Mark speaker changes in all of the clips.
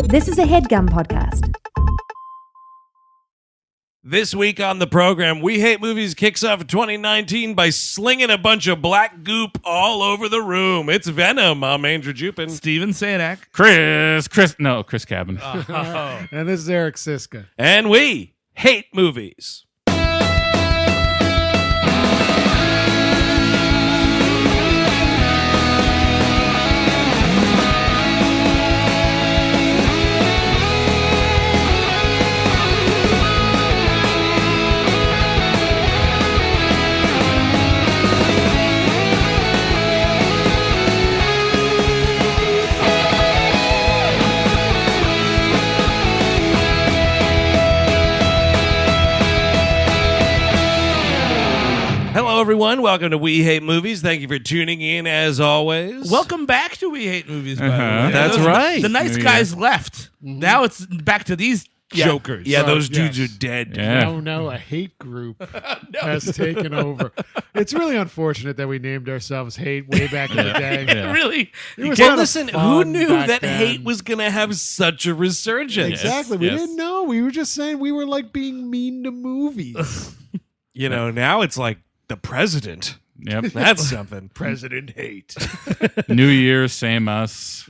Speaker 1: This is a HeadGum podcast.
Speaker 2: This week on the program, We Hate Movies kicks off 2019 by slinging a bunch of black goop all over the room. It's Venom. I'm Andrew Jupin.
Speaker 3: Steven Sadak.
Speaker 4: Chris Cabin.
Speaker 5: And this is Eric Siska.
Speaker 2: And we hate movies. Hello, everyone. Welcome to We Hate Movies. Thank you for tuning in, as always.
Speaker 3: Welcome back to We Hate Movies, by the way.
Speaker 2: That's right.
Speaker 3: The nice guys left. Now it's back to these jokers.
Speaker 2: Yeah, those dudes are dead.
Speaker 4: Yeah.
Speaker 5: No, a hate group has taken over. It's really unfortunate that we named ourselves Hate way back in the day.
Speaker 4: Yeah.
Speaker 3: Really?
Speaker 5: It was
Speaker 2: Well,
Speaker 5: kinda
Speaker 2: listen, who
Speaker 5: fun
Speaker 2: knew
Speaker 5: back
Speaker 2: that
Speaker 5: then.
Speaker 2: hate was going to have such a resurgence?
Speaker 5: Exactly. We
Speaker 4: Yes.
Speaker 5: didn't know. We were just saying we were like being mean to movies.
Speaker 2: You know, now it's like the president.
Speaker 4: Yep.
Speaker 2: That's something.
Speaker 5: President hate.
Speaker 4: New Year, same us.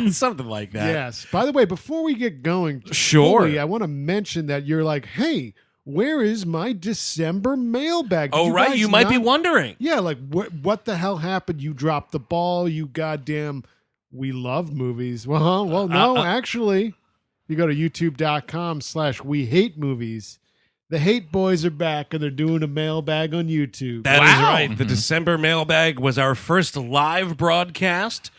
Speaker 2: Something like that.
Speaker 5: Yes. By the way, before we get going,
Speaker 2: Sure.
Speaker 5: fully, I want to mention that you're like, hey, where is my December mailbag? Did
Speaker 2: Oh, right.
Speaker 5: guys
Speaker 2: You might be
Speaker 5: not-
Speaker 2: wondering.
Speaker 5: Yeah, like what the hell happened? You dropped the ball, you goddamn we love movies. Well, no, actually, you go to youtube.com/we hate movies. The Hate Boys are back and they're doing a mailbag on YouTube.
Speaker 2: That is
Speaker 3: Wow.
Speaker 2: right. The December mailbag was our first live broadcast.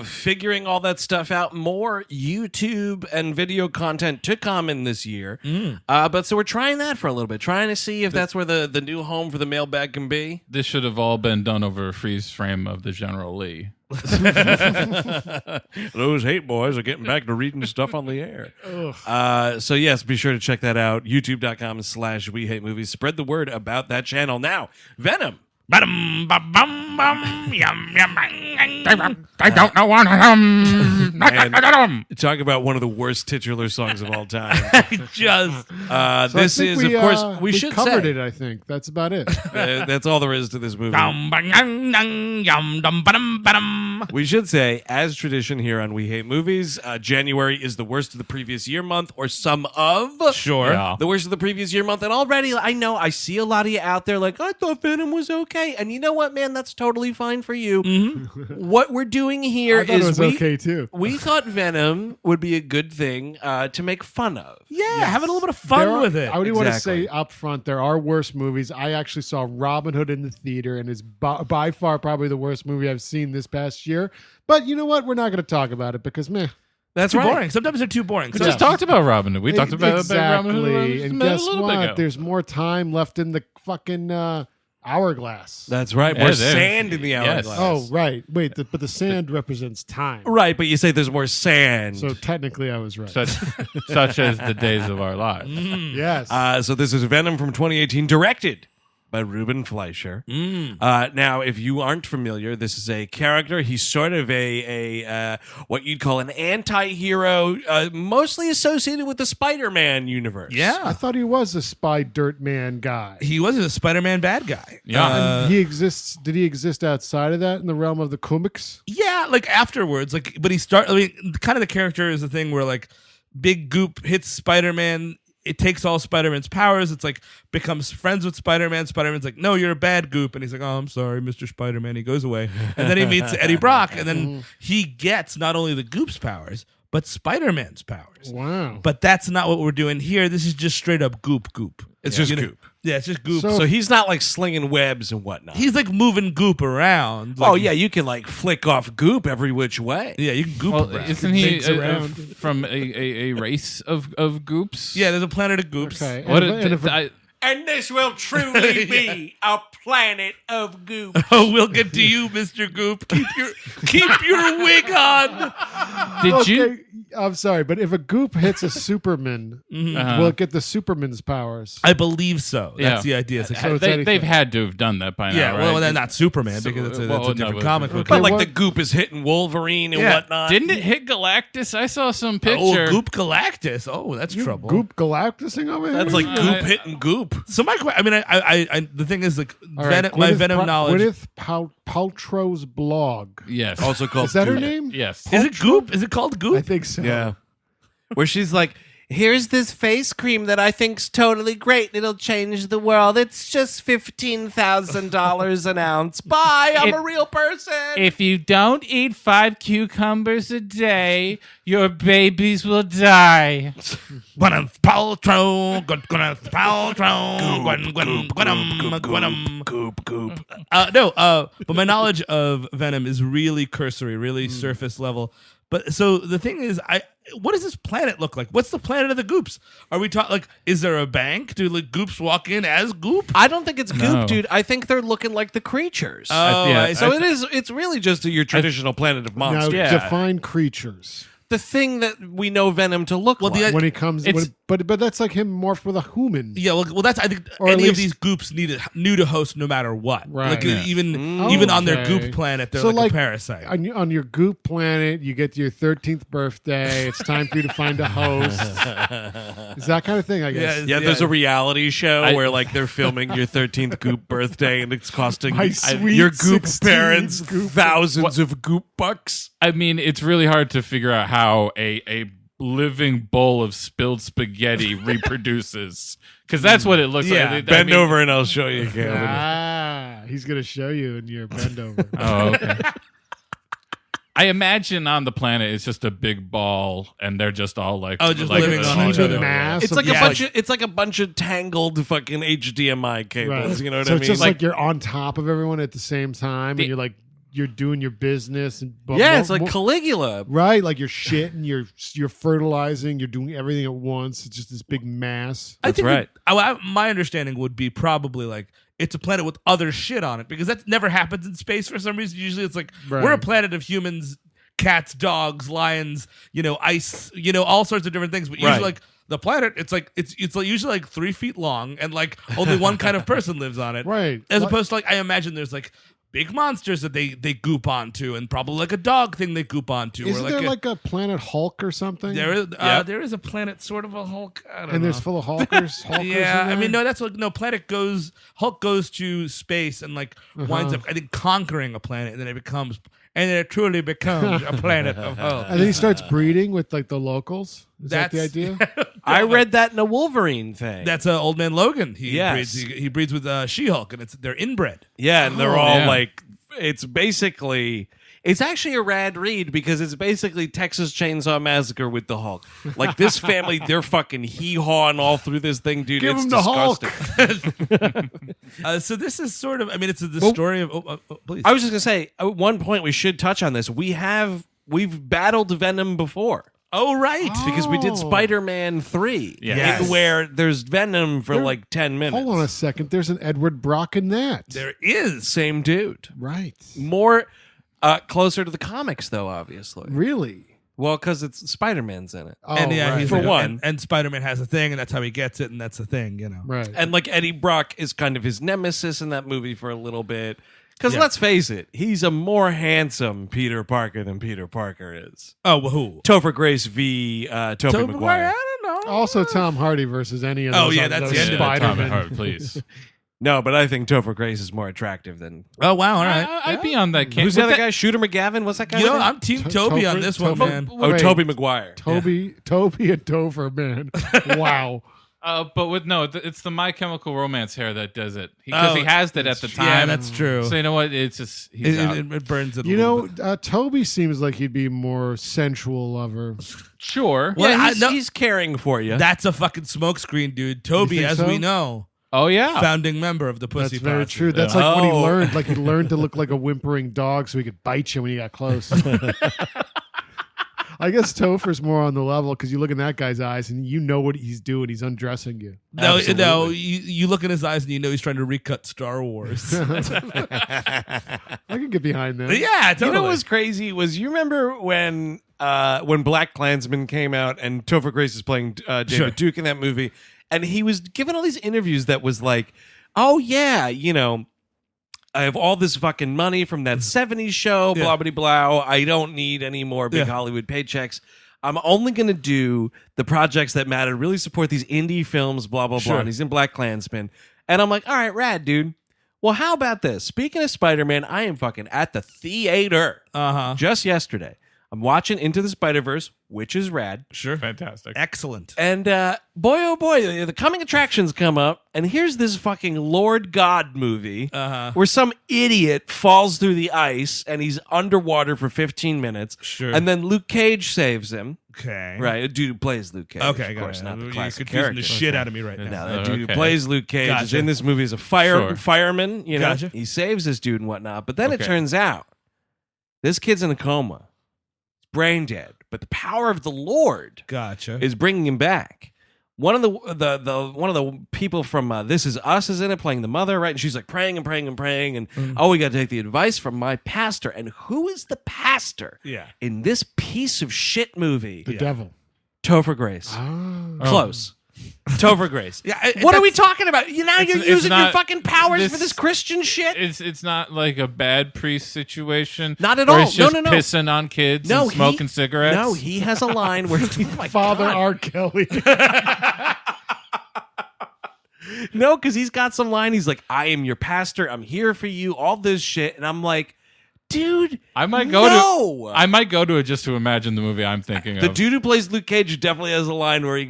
Speaker 2: Figuring all that stuff out, more YouTube and video content to come in this year. But so we're trying that for a little bit, trying to see if that's where the new home for the mailbag can be.
Speaker 4: This should have all been done over a freeze frame of the General Lee.
Speaker 2: Those hate boys are getting back to reading stuff on the air. So yes, be sure to check that out. YouTube.com/We Hate Movies. Spread the word about that channel. Now, Venom.
Speaker 4: I don't know what
Speaker 2: And talk about one of the worst titular songs of all time.
Speaker 3: Just.
Speaker 5: So I
Speaker 2: This
Speaker 5: think
Speaker 2: is, of course, we should
Speaker 5: covered
Speaker 2: say.
Speaker 5: it, I think. That's about it.
Speaker 2: That's all there is to this movie. We should say, as tradition here on We Hate Movies, January is the worst of the previous year month, or some of.
Speaker 3: Sure.
Speaker 4: Yeah.
Speaker 2: The worst of the previous year month. And already, I know, I see a lot of you out there like, I thought Venom was okay. And you know what, man? That's totally fine for you. What we're doing here
Speaker 5: I thought it
Speaker 2: is
Speaker 5: was okay too.
Speaker 2: we thought Venom would be a good thing to make fun of.
Speaker 3: Yeah, having a little bit of fun with it.
Speaker 5: I would want to
Speaker 2: Exactly.
Speaker 5: say up front, there are worse movies. I actually saw Robin Hood in the theater, and it's by far probably the worst movie I've seen this past year. But you know what? We're not going to talk about it because, meh.
Speaker 2: That's
Speaker 3: Too
Speaker 2: right.
Speaker 3: boring. Sometimes they're too boring.
Speaker 4: We just talked about Robin Hood. We talked about
Speaker 5: exactly.
Speaker 4: Robin Hood
Speaker 5: And
Speaker 4: a
Speaker 5: guess
Speaker 4: little bit ago.
Speaker 5: what? There's more time left in the fucking hourglass.
Speaker 2: That's right.
Speaker 4: Yeah,
Speaker 2: More
Speaker 4: there-
Speaker 2: sand in the
Speaker 4: yes.
Speaker 2: hourglass.
Speaker 5: Oh, right. Wait, but the sand represents time.
Speaker 2: Right, but you say there's more sand.
Speaker 5: So technically, I was right.
Speaker 4: such as the days of our lives.
Speaker 5: Yes.
Speaker 2: So this is Venom from 2018, directed by Ruben Fleischer. Now, if you aren't familiar, this is a character. He's sort of a what you'd call an anti-hero, mostly associated with the Spider-Man universe.
Speaker 5: I
Speaker 3: Yeah.
Speaker 5: thought he was a spy dirt man guy.
Speaker 3: He was a Spider-Man bad guy.
Speaker 4: Yeah.
Speaker 5: He exists. Did he exist outside of that in the realm of the comics?
Speaker 3: Yeah, like afterwards, but kind of the character is the thing where like Big Goop hits Spider-Man. It takes all Spider-Man's powers. It's like becomes friends with Spider-Man. Spider-Man's like, no, you're a bad Goop. And he's like, oh, I'm sorry, Mr. Spider-Man. He goes away. And then he meets Eddie Brock. And then he gets not only the Goop's powers, but Spider-Man's powers.
Speaker 5: Wow.
Speaker 3: But that's not what we're doing here. This is just straight up Goop.
Speaker 2: It's just
Speaker 3: You know?
Speaker 2: goop.
Speaker 3: Yeah, it's just Goop.
Speaker 5: So-
Speaker 2: So he's not like slinging webs and whatnot.
Speaker 3: He's like moving Goop around.
Speaker 2: Oh,
Speaker 3: Like,
Speaker 2: yeah, you can like flick off goop every which way.
Speaker 3: Yeah, you can Goop
Speaker 4: Well,
Speaker 3: around.
Speaker 4: isn't he
Speaker 5: Things around.
Speaker 4: from a race of goops?
Speaker 3: Yeah, there's a planet of Goops.
Speaker 5: Okay.
Speaker 4: What
Speaker 5: And if-
Speaker 2: And this will truly be a planet of goop.
Speaker 3: Oh, we'll get to you, Mr. Goop. Keep your wig on.
Speaker 4: Did you?
Speaker 5: okay, I'm sorry, but if a goop hits a Superman, will it get the Superman's powers?
Speaker 3: I believe so. That's
Speaker 4: Yeah.
Speaker 3: the idea. It's like,
Speaker 5: So it's
Speaker 4: They've
Speaker 5: anything.
Speaker 4: had to have done that by now,
Speaker 3: yeah,
Speaker 4: right?
Speaker 3: well, then not Superman because it's a different comic book.
Speaker 2: But like
Speaker 5: what-
Speaker 2: the goop is hitting Wolverine and
Speaker 3: Yeah.
Speaker 2: whatnot.
Speaker 4: Didn't it hit Galactus? I saw some
Speaker 3: Oh,
Speaker 4: picture.
Speaker 3: Goop Galactus. Oh, that's trouble.
Speaker 5: Goop Galactusing over here?
Speaker 2: That's like
Speaker 4: I-
Speaker 2: goop hitting goop.
Speaker 3: So I the thing is, like,
Speaker 5: All right,
Speaker 3: my
Speaker 5: Gwyneth
Speaker 3: Venom knowledge.
Speaker 5: Gwyneth Paltrow's blog.
Speaker 4: Yes.
Speaker 2: Also called
Speaker 5: Is that her
Speaker 2: Goop.
Speaker 5: name?
Speaker 4: Yes.
Speaker 3: Is it Goop? Is it called Goop?
Speaker 5: I think so.
Speaker 2: Yeah. Where she's like, here's this face cream that I think's totally great. It'll change the world. It's just $15,000 an ounce. Bye. I'm a real person.
Speaker 4: If you don't eat 5 cucumbers a day, your babies will die.
Speaker 3: Gwyneth Paltrow. Gwyneth Paltrow. Gwyneth.
Speaker 2: Goop.
Speaker 3: But my knowledge of Venom is really cursory, really surface level. But so the thing is, what does this planet look like? What's the planet of the Goops? Are we talking like? Is there a bank? Do like Goops walk in as Goop?
Speaker 2: I don't think it's goop,
Speaker 4: No.
Speaker 2: dude. I think they're looking like the creatures.
Speaker 4: yeah.
Speaker 2: so it's really just your traditional planet of
Speaker 5: Now,
Speaker 2: monsters.
Speaker 4: Yeah.
Speaker 5: define creatures.
Speaker 2: The thing that we know Venom to look
Speaker 3: Well,
Speaker 2: like.
Speaker 5: When he comes,
Speaker 4: It's-
Speaker 5: but that's like him morphed with a human.
Speaker 3: Yeah, well, that's I think
Speaker 5: Or at
Speaker 3: any of
Speaker 5: least-
Speaker 3: these Goops knew to host no matter what.
Speaker 5: Right.
Speaker 3: Like
Speaker 5: Yeah.
Speaker 3: even on their
Speaker 5: Okay.
Speaker 3: Goop planet, they're
Speaker 5: So,
Speaker 3: like
Speaker 5: like,
Speaker 3: a parasite.
Speaker 5: On your goop planet, you get to your 13th birthday. It's time for you to find a host. It's that kind of thing, I guess.
Speaker 3: Yeah.
Speaker 2: Yeah, there's a reality show
Speaker 4: I-
Speaker 2: where like they're filming your 13th goop birthday and it's costing
Speaker 5: My sweet
Speaker 2: your goop
Speaker 5: 16th
Speaker 2: parents
Speaker 5: goop.
Speaker 2: thousands of goop bucks.
Speaker 4: I mean, it's really hard to figure out how a living bowl of spilled spaghetti reproduces, because that's what it looks
Speaker 3: Yeah.
Speaker 4: like. I
Speaker 2: Bend
Speaker 4: mean-
Speaker 2: over and I'll show you, Kevin.
Speaker 5: He's gonna show you in your bend over.
Speaker 4: Oh, okay. I imagine on the planet it's just a big ball, and they're just all like,
Speaker 3: just
Speaker 4: like
Speaker 3: living on each
Speaker 5: Teeming
Speaker 3: other.
Speaker 5: mass.
Speaker 2: It's like
Speaker 5: of
Speaker 2: a bunch of tangled fucking HDMI cables.
Speaker 5: Right.
Speaker 2: You know what
Speaker 5: so
Speaker 2: I
Speaker 5: it's
Speaker 2: mean?
Speaker 5: just like you're on top of everyone at the same time, and you're doing your business. And
Speaker 2: yeah, it's like Caligula.
Speaker 5: right, like you're shitting, you're fertilizing, you're doing everything at once. It's just this big mass.
Speaker 3: I
Speaker 2: That's
Speaker 3: think
Speaker 2: right.
Speaker 3: My understanding would be probably like it's a planet with other shit on it, because that never happens in space for some reason. Usually it's like
Speaker 5: Right.
Speaker 3: we're a planet of humans, cats, dogs, lions, ice, all sorts of different things. But usually
Speaker 2: Right.
Speaker 3: like the planet, it's like usually like 3 feet long, and like only one kind of person lives on it.
Speaker 5: Right.
Speaker 3: As
Speaker 5: Like-
Speaker 3: opposed to like I imagine there's like big monsters that they goop onto, and probably like a dog thing they goop onto.
Speaker 5: Isn't
Speaker 3: or
Speaker 5: there like a planet Hulk or something?
Speaker 3: there is a planet sort of a Hulk. I don't know.
Speaker 5: and there's full of Hulkers. Hulkers
Speaker 3: Yeah,
Speaker 5: in
Speaker 3: I
Speaker 5: there?
Speaker 3: mean, no, that's like Hulk goes to space and like winds up, I think, conquering a planet, and then it truly becomes a planet of Hulk.
Speaker 5: And then he starts breeding with like the locals. Is that the
Speaker 3: That's-
Speaker 5: idea?
Speaker 2: I read that in a Wolverine thing.
Speaker 3: That's Old Man Logan. He
Speaker 2: Yes.
Speaker 3: breeds. He breeds with She-Hulk, and they're inbred.
Speaker 2: Yeah, and they're all
Speaker 4: Yeah.
Speaker 2: like, it's actually a rad read because it's basically Texas Chainsaw Massacre with the Hulk. Like this family, they're fucking hee-hawing all through this thing, dude.
Speaker 5: Give
Speaker 2: it's
Speaker 5: him the Hulk.
Speaker 2: disgusting.
Speaker 3: So this is sort of, it's the story of. Please.
Speaker 2: I was just gonna say, at one point we should touch on this. We've battled Venom before.
Speaker 3: Oh right.
Speaker 2: Because we did Spider-Man 3,
Speaker 3: Yes.
Speaker 2: where there's Venom for like 10 minutes.
Speaker 5: Hold on a second. There's an Edward Brock in that.
Speaker 3: There is.
Speaker 2: Same dude.
Speaker 5: Right.
Speaker 2: More closer to the comics, though, obviously.
Speaker 5: Really?
Speaker 2: Well, because it's Spider-Man's in it.
Speaker 5: Oh,
Speaker 3: And yeah,
Speaker 5: right.
Speaker 3: he's
Speaker 2: For
Speaker 3: like,
Speaker 2: one.
Speaker 3: and Spider-Man has a thing, and that's how he gets it, and that's the thing,
Speaker 5: Right.
Speaker 2: And like Eddie Brock is kind of his nemesis in that movie for a little bit. Because
Speaker 3: Yeah.
Speaker 2: let's face it, he's a more handsome Peter Parker than Peter Parker is.
Speaker 3: Oh, well, who?
Speaker 2: Topher Grace v. Tobey Maguire.
Speaker 3: I don't know.
Speaker 5: Also, Tom Hardy versus any of those.
Speaker 3: Oh, yeah, that's
Speaker 5: those
Speaker 3: the end of it.
Speaker 4: Tom
Speaker 5: Spider-Man.
Speaker 4: and Hart, please.
Speaker 2: No, but I think Topher Grace is more attractive than.
Speaker 3: Oh, wow, all right.
Speaker 4: I'd be on that camp.
Speaker 2: Who's the other guy? Shooter McGavin? What's that guy?
Speaker 3: I'm Team Toby on this one,
Speaker 5: Topher-
Speaker 3: man.
Speaker 2: Oh,
Speaker 5: Wait.
Speaker 2: Tobey Maguire.
Speaker 5: Toby and Topher, man. Wow.
Speaker 4: But it's the My Chemical Romance hair that does it, because he has that at the time.
Speaker 3: Yeah, that's true.
Speaker 4: So you know what? It's just he's out.
Speaker 3: It burns it.
Speaker 5: You
Speaker 3: a little
Speaker 5: know,
Speaker 3: bit.
Speaker 5: Toby seems like he'd be more sensual lover.
Speaker 4: Sure.
Speaker 3: Well,
Speaker 2: Yeah, he's caring for you.
Speaker 3: That's a fucking smokescreen, dude. Toby,
Speaker 5: think
Speaker 3: as
Speaker 5: so?
Speaker 3: we know,
Speaker 4: Oh yeah.
Speaker 3: founding member of the Pussy
Speaker 5: That's very
Speaker 3: Posse.
Speaker 5: true. That's like when he
Speaker 2: Oh.
Speaker 5: learned, he learned to look like a whimpering dog so he could bite you when he got close. I guess Topher's more on the level because you look in that guy's eyes and you know what he's doing. He's undressing you.
Speaker 3: No,
Speaker 2: Absolutely.
Speaker 3: you look in his eyes and you know he's trying to recut Star Wars.
Speaker 5: I can get behind that.
Speaker 3: Yeah, totally.
Speaker 2: You know what was crazy was you remember when when Black Klansman came out, and Topher Grace is playing David Duke in that movie, and he was giving all these interviews that was like, oh yeah, I have all this fucking money from that 70s show, blah, blah, blah. I don't need any more big Hollywood paychecks. I'm only going to do the projects that matter, really support these indie films, blah, blah, blah. And he's in Black Klansman. And I'm like, all right, rad, dude. Well, how about this? Speaking of Spider-Man, I am fucking at the theater just yesterday. I'm watching Into the Spider-Verse, which is rad.
Speaker 3: Sure.
Speaker 4: Fantastic.
Speaker 3: Excellent.
Speaker 2: And boy, oh boy, the coming attractions come up, and here's this fucking Lord God movie where some idiot falls through the ice and he's underwater for 15 minutes.
Speaker 3: Sure.
Speaker 2: And then Luke Cage saves him.
Speaker 3: Okay.
Speaker 2: Right, a dude who plays Luke Cage.
Speaker 3: Okay,
Speaker 2: of course, not the
Speaker 3: You're
Speaker 2: classic
Speaker 3: confusing
Speaker 2: character.
Speaker 3: the shit out of me right now.
Speaker 2: No, that dude who
Speaker 4: Okay.
Speaker 2: plays Luke Cage is in this movie as a fireman.
Speaker 3: Gotcha.
Speaker 2: He saves this dude and whatnot. But then it
Speaker 4: Okay.
Speaker 2: turns out this kid's in a coma. He's brain dead. But the power of the Lord
Speaker 3: Gotcha.
Speaker 2: is bringing him back. One of the one of the people from This Is Us is in it playing the mother, right? And she's like praying and praying and praying, and we got to take the advice from my pastor. And who is the pastor? In this piece of shit movie?
Speaker 5: The devil.
Speaker 2: Topher Grace. Close. Topher Grace. What are we talking about? Now you're
Speaker 4: it's
Speaker 2: using your
Speaker 4: not-
Speaker 2: fucking powers for
Speaker 4: this-
Speaker 2: this Christian shit.
Speaker 4: It's not like a bad priest situation.
Speaker 2: Not at
Speaker 4: where
Speaker 2: all.
Speaker 4: He's just
Speaker 2: No.
Speaker 4: pissing on kids and smoking cigarettes.
Speaker 2: No, he has a line where
Speaker 5: Father R. Kelly.
Speaker 2: No, because he's got some line. He's like, I am your pastor. I'm here for you. All this shit. And I'm like, dude,
Speaker 4: I might go
Speaker 2: no.
Speaker 4: to. I might go to it just to imagine the movie I'm thinking
Speaker 2: The
Speaker 4: of.
Speaker 2: dude who plays Luke Cage definitely has a line where he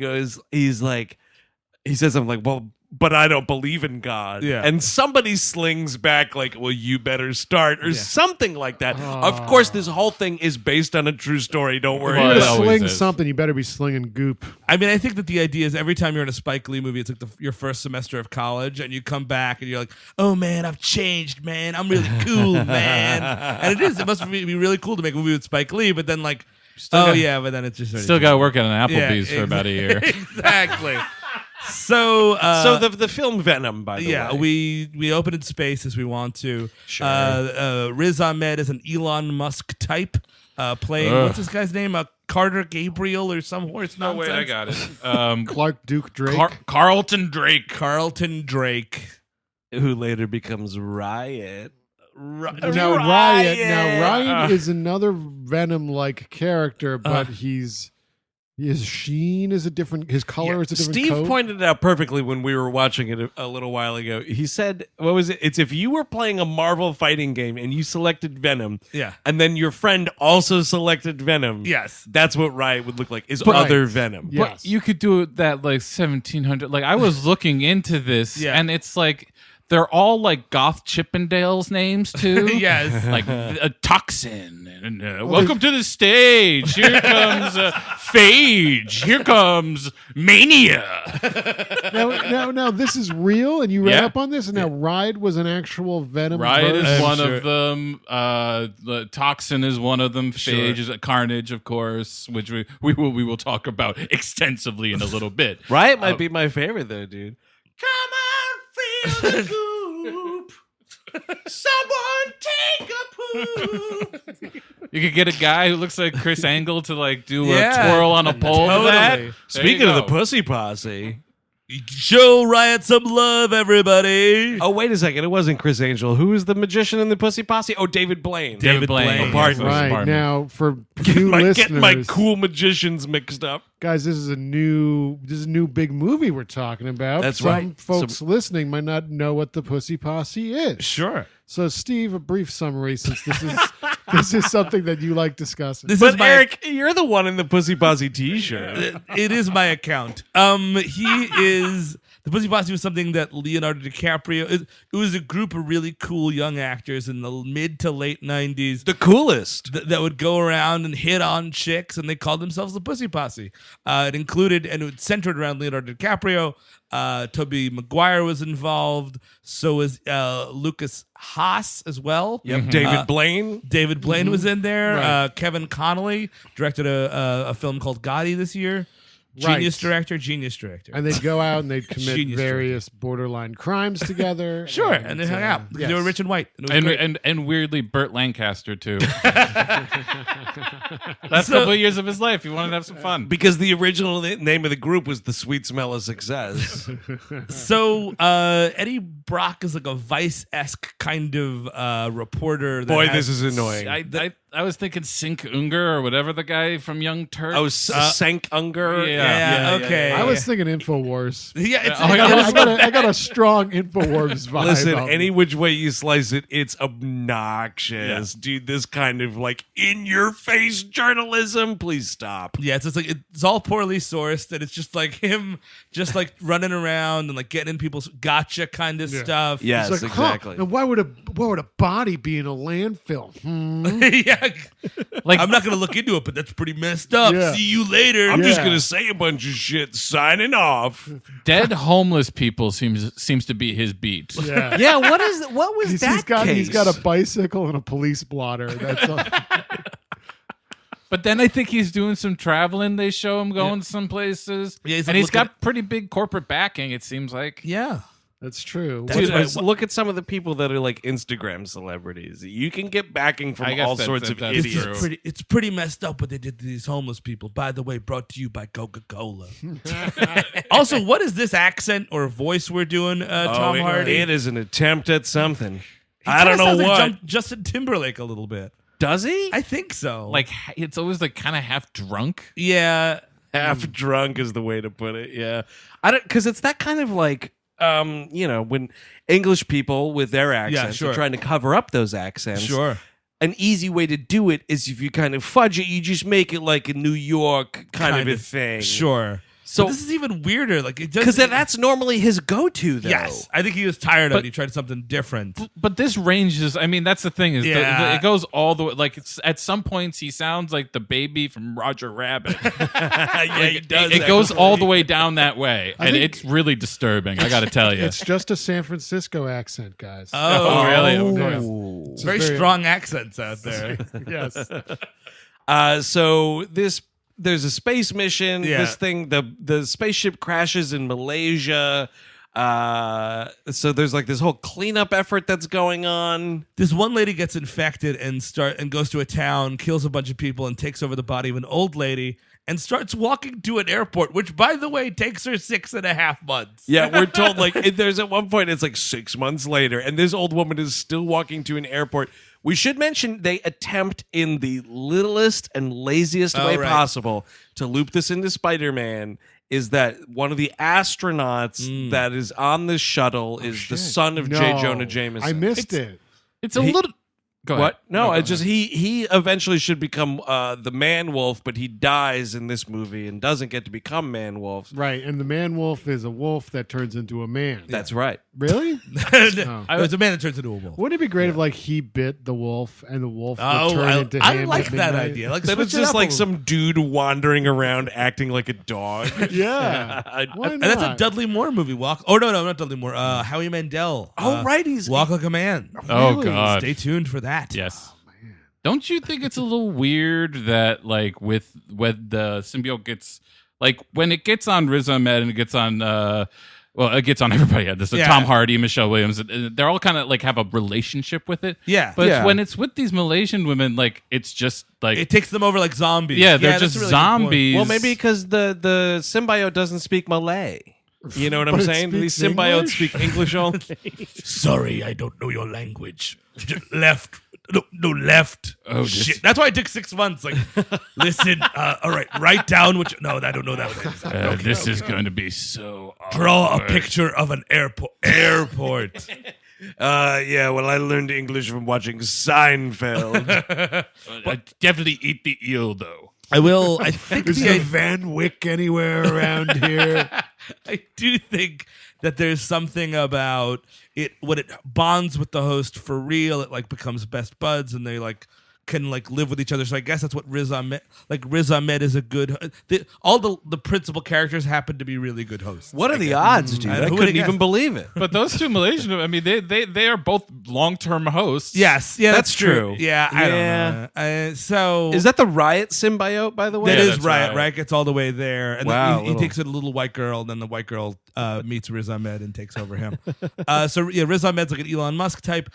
Speaker 2: says something like, well, but I don't believe in God.
Speaker 3: Yeah.
Speaker 2: And somebody slings back like, well, you better start or something like that. Of course, this whole thing is based on a true story. Don't worry.
Speaker 4: Well,
Speaker 5: If
Speaker 4: it
Speaker 5: you're
Speaker 2: about it.
Speaker 4: always
Speaker 5: sling
Speaker 4: is.
Speaker 5: something, you better be slinging goop.
Speaker 3: I mean, I think that the idea is every time you're in a Spike Lee movie, it's like your first semester of college, and you come back and you're like, "Oh man, I've changed, man. I'm really cool, man." And it is. It must be really cool to make a movie with Spike Lee, but then like, but then it's just
Speaker 4: Still got to work at an Applebee's for about a year.
Speaker 3: Exactly. So,
Speaker 2: So the film Venom, by the way.
Speaker 3: we open in space as we want to.
Speaker 2: Sure.
Speaker 3: Riz Ahmed is an Elon Musk type, playing what's this guy's name? Carter Gabriel or some horse
Speaker 4: No,
Speaker 3: nonsense.
Speaker 4: wait, I got it.
Speaker 5: Clark Duke Drake.
Speaker 4: Carlton Drake.
Speaker 3: Carlton Drake.
Speaker 2: Who later becomes Riot.
Speaker 5: Now Riot is another Venom-like character, but his sheen is a different. His color is a different.
Speaker 2: Steve
Speaker 5: coat.
Speaker 2: pointed it out perfectly when we were watching it a little while ago. He said, what was it? It's if you were playing a Marvel fighting game and you selected Venom, and then your friend also selected Venom,
Speaker 3: Yes.
Speaker 2: that's what Riot would look like, is
Speaker 5: But-
Speaker 2: other Venom.
Speaker 5: Yeah.
Speaker 4: But you could do it that like 1700. Like I was looking into this, and it's like they're all like Goth Chippendales names too.
Speaker 3: Yes.
Speaker 4: Like a Toxin and welcome to the stage. Here comes Phage. Here comes Mania.
Speaker 5: Now, this is real, and you read
Speaker 4: Yeah.
Speaker 5: up on this, and now Riot was an actual Venom.
Speaker 4: Riot
Speaker 5: version?
Speaker 4: is one
Speaker 3: sure.
Speaker 4: of them. The Toxin is one of them. Phage is Carnage, of course, which we will talk about extensively in a little bit.
Speaker 2: Riot might be my favorite, though, dude. Come on, feel the goop. Someone take a poop.
Speaker 4: You could get a guy who looks like Chris Angle to like do
Speaker 3: Yeah.
Speaker 4: a twirl on a pole.
Speaker 3: Totally.
Speaker 4: To that.
Speaker 3: There
Speaker 2: Speaking of the
Speaker 4: go.
Speaker 2: Pussy Posse.
Speaker 3: Show Riot some love, everybody.
Speaker 2: Oh, wait a second. It wasn't Chris Angel. Who was the magician in the Pussy Posse? Oh, David Blaine.
Speaker 3: David Blaine.
Speaker 2: Oh, pardon me.
Speaker 5: Right
Speaker 4: Pardon me.
Speaker 5: now, for new
Speaker 2: Get my
Speaker 5: listeners,
Speaker 2: cool magicians mixed up.
Speaker 5: guys, this is a new big movie we're talking about.
Speaker 2: That's
Speaker 5: Some
Speaker 2: right.
Speaker 5: folks listening might not know what the Pussy Posse is.
Speaker 3: Sure.
Speaker 5: So, Steve, a brief summary, since this is something that you like discussing.
Speaker 3: This
Speaker 2: But
Speaker 3: is my
Speaker 2: Eric, you're the one in the Pussy Posse t-shirt.
Speaker 3: it is my account. He is the Pussy Posse was something that Leonardo DiCaprio. It was a group of really cool young actors in the mid to late '90s
Speaker 2: The coolest.
Speaker 3: that would go around and hit on chicks, and they called themselves the Pussy Posse. It included and it centered around Leonardo DiCaprio. Tobey Maguire was involved. So was Lucas Haas as well.
Speaker 2: Yep. David Blaine.
Speaker 3: David Blaine was in there.
Speaker 5: Right.
Speaker 3: Kevin Connolly directed a film called Gotti this year. Genius
Speaker 5: Right.
Speaker 3: director.
Speaker 5: And they'd go out and they'd commit
Speaker 3: Genius
Speaker 5: various borderline crimes together.
Speaker 3: Sure, and they hung out. They were rich and white. And, it was great.
Speaker 4: And weirdly, Burt Lancaster too. Last couple of years of his life, he wanted to have some fun.
Speaker 2: Because the original name of the group was The Sweet Smell of Success.
Speaker 3: So Eddie Brock is like a Vice-esque kind of reporter. That
Speaker 2: Boy,
Speaker 3: has-
Speaker 2: this is annoying.
Speaker 4: I was thinking Sink Unger or whatever the guy from Young Turks.
Speaker 2: Oh, Sank Unger.
Speaker 4: Yeah.
Speaker 3: Okay.
Speaker 5: I was thinking InfoWars.
Speaker 3: Yeah, it's,
Speaker 5: I got a strong InfoWars vibe.
Speaker 2: Listen,
Speaker 5: on
Speaker 2: any
Speaker 5: it.
Speaker 2: which way you slice it, it's obnoxious. Dude, this kind of like in-your-face journalism, please stop.
Speaker 3: yeah, it's just like it's all poorly sourced, and it's just like him, just like running around and like getting in people's gotcha kind of stuff.
Speaker 2: Yes,
Speaker 5: It's like,
Speaker 2: exactly.
Speaker 5: and why would a body be in a landfill?
Speaker 3: yeah.
Speaker 4: Like
Speaker 3: I'm not gonna look into it, but that's pretty messed up.
Speaker 5: Yeah.
Speaker 3: See you later.
Speaker 2: I'm just
Speaker 5: Yeah.
Speaker 2: going to say a bunch of shit, signing off.
Speaker 4: dead homeless people seems to be his beat.
Speaker 5: Yeah.
Speaker 2: Yeah, what was
Speaker 5: He's got a bicycle and a police blotter. That's all.
Speaker 4: But then I think he's doing some traveling. They show him going some places.
Speaker 3: Yeah, he's
Speaker 4: and
Speaker 3: like
Speaker 4: he's got pretty big corporate backing, it seems like.
Speaker 3: Yeah.
Speaker 5: That's true.
Speaker 2: Dude,
Speaker 3: What's my-
Speaker 2: look at some of the people that are like Instagram celebrities. You can get backing from
Speaker 4: I guess
Speaker 2: all
Speaker 4: that's-
Speaker 2: sorts of
Speaker 4: that's
Speaker 2: idiots.
Speaker 4: true.
Speaker 3: It's pretty messed up what they did to these homeless people. By the way, brought to you by Coca-Cola. Also, what is this accent or voice we're doing, Tom Hardy?
Speaker 2: It is an attempt at something.
Speaker 3: He
Speaker 2: I don't
Speaker 3: kinda
Speaker 2: know
Speaker 3: sounds like
Speaker 2: what.
Speaker 3: Justin Timberlake a little bit.
Speaker 2: Does he?
Speaker 3: I think so.
Speaker 4: Like it's always like kind of half drunk.
Speaker 3: yeah.
Speaker 2: Half drunk is the way to put it. Yeah, I don't because it's that kind of like when English people with their accents
Speaker 3: sure.
Speaker 2: are trying to cover up those accents.
Speaker 3: Sure.
Speaker 2: An easy way to do it is if you kind of fudge it, you just make it like a New York kind of a thing.
Speaker 3: Sure.
Speaker 2: So
Speaker 3: But this is even weirder. Like it does
Speaker 2: because that's normally his go-to, though.
Speaker 3: Yes, I think he was tired of
Speaker 4: But-
Speaker 3: it. He tried something different.
Speaker 4: But this ranges. I mean, that's the thing is
Speaker 3: Yeah.
Speaker 4: it goes all the way. Like it's, at some points, he sounds like the baby from Roger Rabbit.
Speaker 2: Yeah, he does.
Speaker 4: It goes all the way down that way, and
Speaker 5: think-
Speaker 4: it's really disturbing. I got to tell you.
Speaker 5: It's just a San Francisco accent, guys.
Speaker 4: Oh, really? Of
Speaker 5: Yeah.
Speaker 4: course.
Speaker 5: It's
Speaker 3: Very strong accents out there.
Speaker 5: Yes.
Speaker 2: So there's a space mission.
Speaker 3: Yeah.
Speaker 2: This thing, the spaceship crashes in Malaysia. So there's like this whole cleanup effort that's going on.
Speaker 3: This one lady gets infected and goes to a town, kills a bunch of people, and takes over the body of an old lady and starts walking to an airport, which, by the way, takes her 6.5 months.
Speaker 2: Yeah, we're told like there's at one point it's like 6 months later, and this old woman is still walking to an airport. We should mention they attempt in the littlest and laziest way
Speaker 3: right.
Speaker 2: possible to loop this into Spider-Man. Is that one of the astronauts that is on this shuttle is the son of J.
Speaker 5: No,
Speaker 2: Jonah Jameson?
Speaker 5: I missed it.
Speaker 4: It's a little. Go ahead.
Speaker 2: What? No,
Speaker 4: go
Speaker 2: it's just
Speaker 4: ahead.
Speaker 2: he eventually should become the Man Wolf, but he dies in this movie and doesn't get to become Man Wolf.
Speaker 5: Right, and the man wolf is a wolf that turns into a man.
Speaker 2: That's right.
Speaker 5: Really?
Speaker 3: It's a man that turns into a wolf.
Speaker 5: Wouldn't it be great if like he bit the wolf and the wolf would
Speaker 3: Oh,
Speaker 5: turn into
Speaker 3: I
Speaker 5: him?
Speaker 3: like
Speaker 5: at
Speaker 3: that
Speaker 5: midnight?
Speaker 3: idea. Like,
Speaker 2: Then
Speaker 3: switch
Speaker 2: it's
Speaker 3: it
Speaker 2: just
Speaker 3: up
Speaker 2: like
Speaker 3: a
Speaker 2: some dude wandering around acting like a dog.
Speaker 5: Yeah. Why
Speaker 3: And
Speaker 5: not?
Speaker 3: that's a Dudley Moore movie. Walk. Oh no, not Dudley Moore. Howie Mandel.
Speaker 2: Oh, right, he's-
Speaker 3: Walk Like a Man.
Speaker 4: Oh
Speaker 5: Really?
Speaker 4: God.
Speaker 3: Stay tuned for that.
Speaker 4: Yes. Don't you think it's a little weird that like with when the symbiote gets like when it gets on Riz Ahmed and it gets on it gets on everybody. This
Speaker 3: Yeah.
Speaker 4: Tom Hardy, Michelle Williams. They're all kind of like have a relationship with it.
Speaker 3: Yeah.
Speaker 4: But
Speaker 2: Yeah.
Speaker 4: It's when it's with these Malaysian women, like it's just like
Speaker 3: It takes them over like zombies.
Speaker 4: yeah, they're
Speaker 3: that's
Speaker 4: just
Speaker 3: a really good point.
Speaker 4: zombies.
Speaker 2: Well, maybe because the symbiote doesn't speak Malay. You know what I'm
Speaker 5: But it
Speaker 2: saying? These
Speaker 5: speaks
Speaker 2: symbiotes
Speaker 5: English?
Speaker 2: speak English only.
Speaker 3: Sorry, I don't know your language. Left. No, left.
Speaker 4: Oh,
Speaker 3: shit. That's why it took 6 months. Like, listen, all right, write down what you... No, I don't know that one.
Speaker 4: this is going to be so
Speaker 3: Draw a
Speaker 4: awkward.
Speaker 3: picture of an airport.
Speaker 2: Yeah, well, I learned English from watching Seinfeld.
Speaker 4: I definitely eat the eel though.
Speaker 3: I will... I think
Speaker 5: Is
Speaker 3: the
Speaker 5: there Van Wyck anywhere around here?
Speaker 3: I do think that there's something about it when it bonds with the host for real. It like becomes best buds, and they like can like live with each other. So I guess that's what Riz Ahmed, Riz Ahmed is a good. All the principal characters happen to be really good hosts.
Speaker 2: What are the odds, dude? I couldn't even believe it.
Speaker 4: But those two Malaysian, I mean, they are both long-term hosts.
Speaker 3: Yes, yeah,
Speaker 2: that's true.
Speaker 3: Yeah, I don't know. So
Speaker 2: is that the Riot symbiote, by the way?
Speaker 3: That is
Speaker 4: that's
Speaker 3: Riot.
Speaker 4: right.
Speaker 3: Riot gets all the way there, and
Speaker 2: Wow,
Speaker 3: then he takes a little white girl, and then the white girl meets Riz Ahmed and takes over him. So yeah, Riz Ahmed's like an Elon Musk type.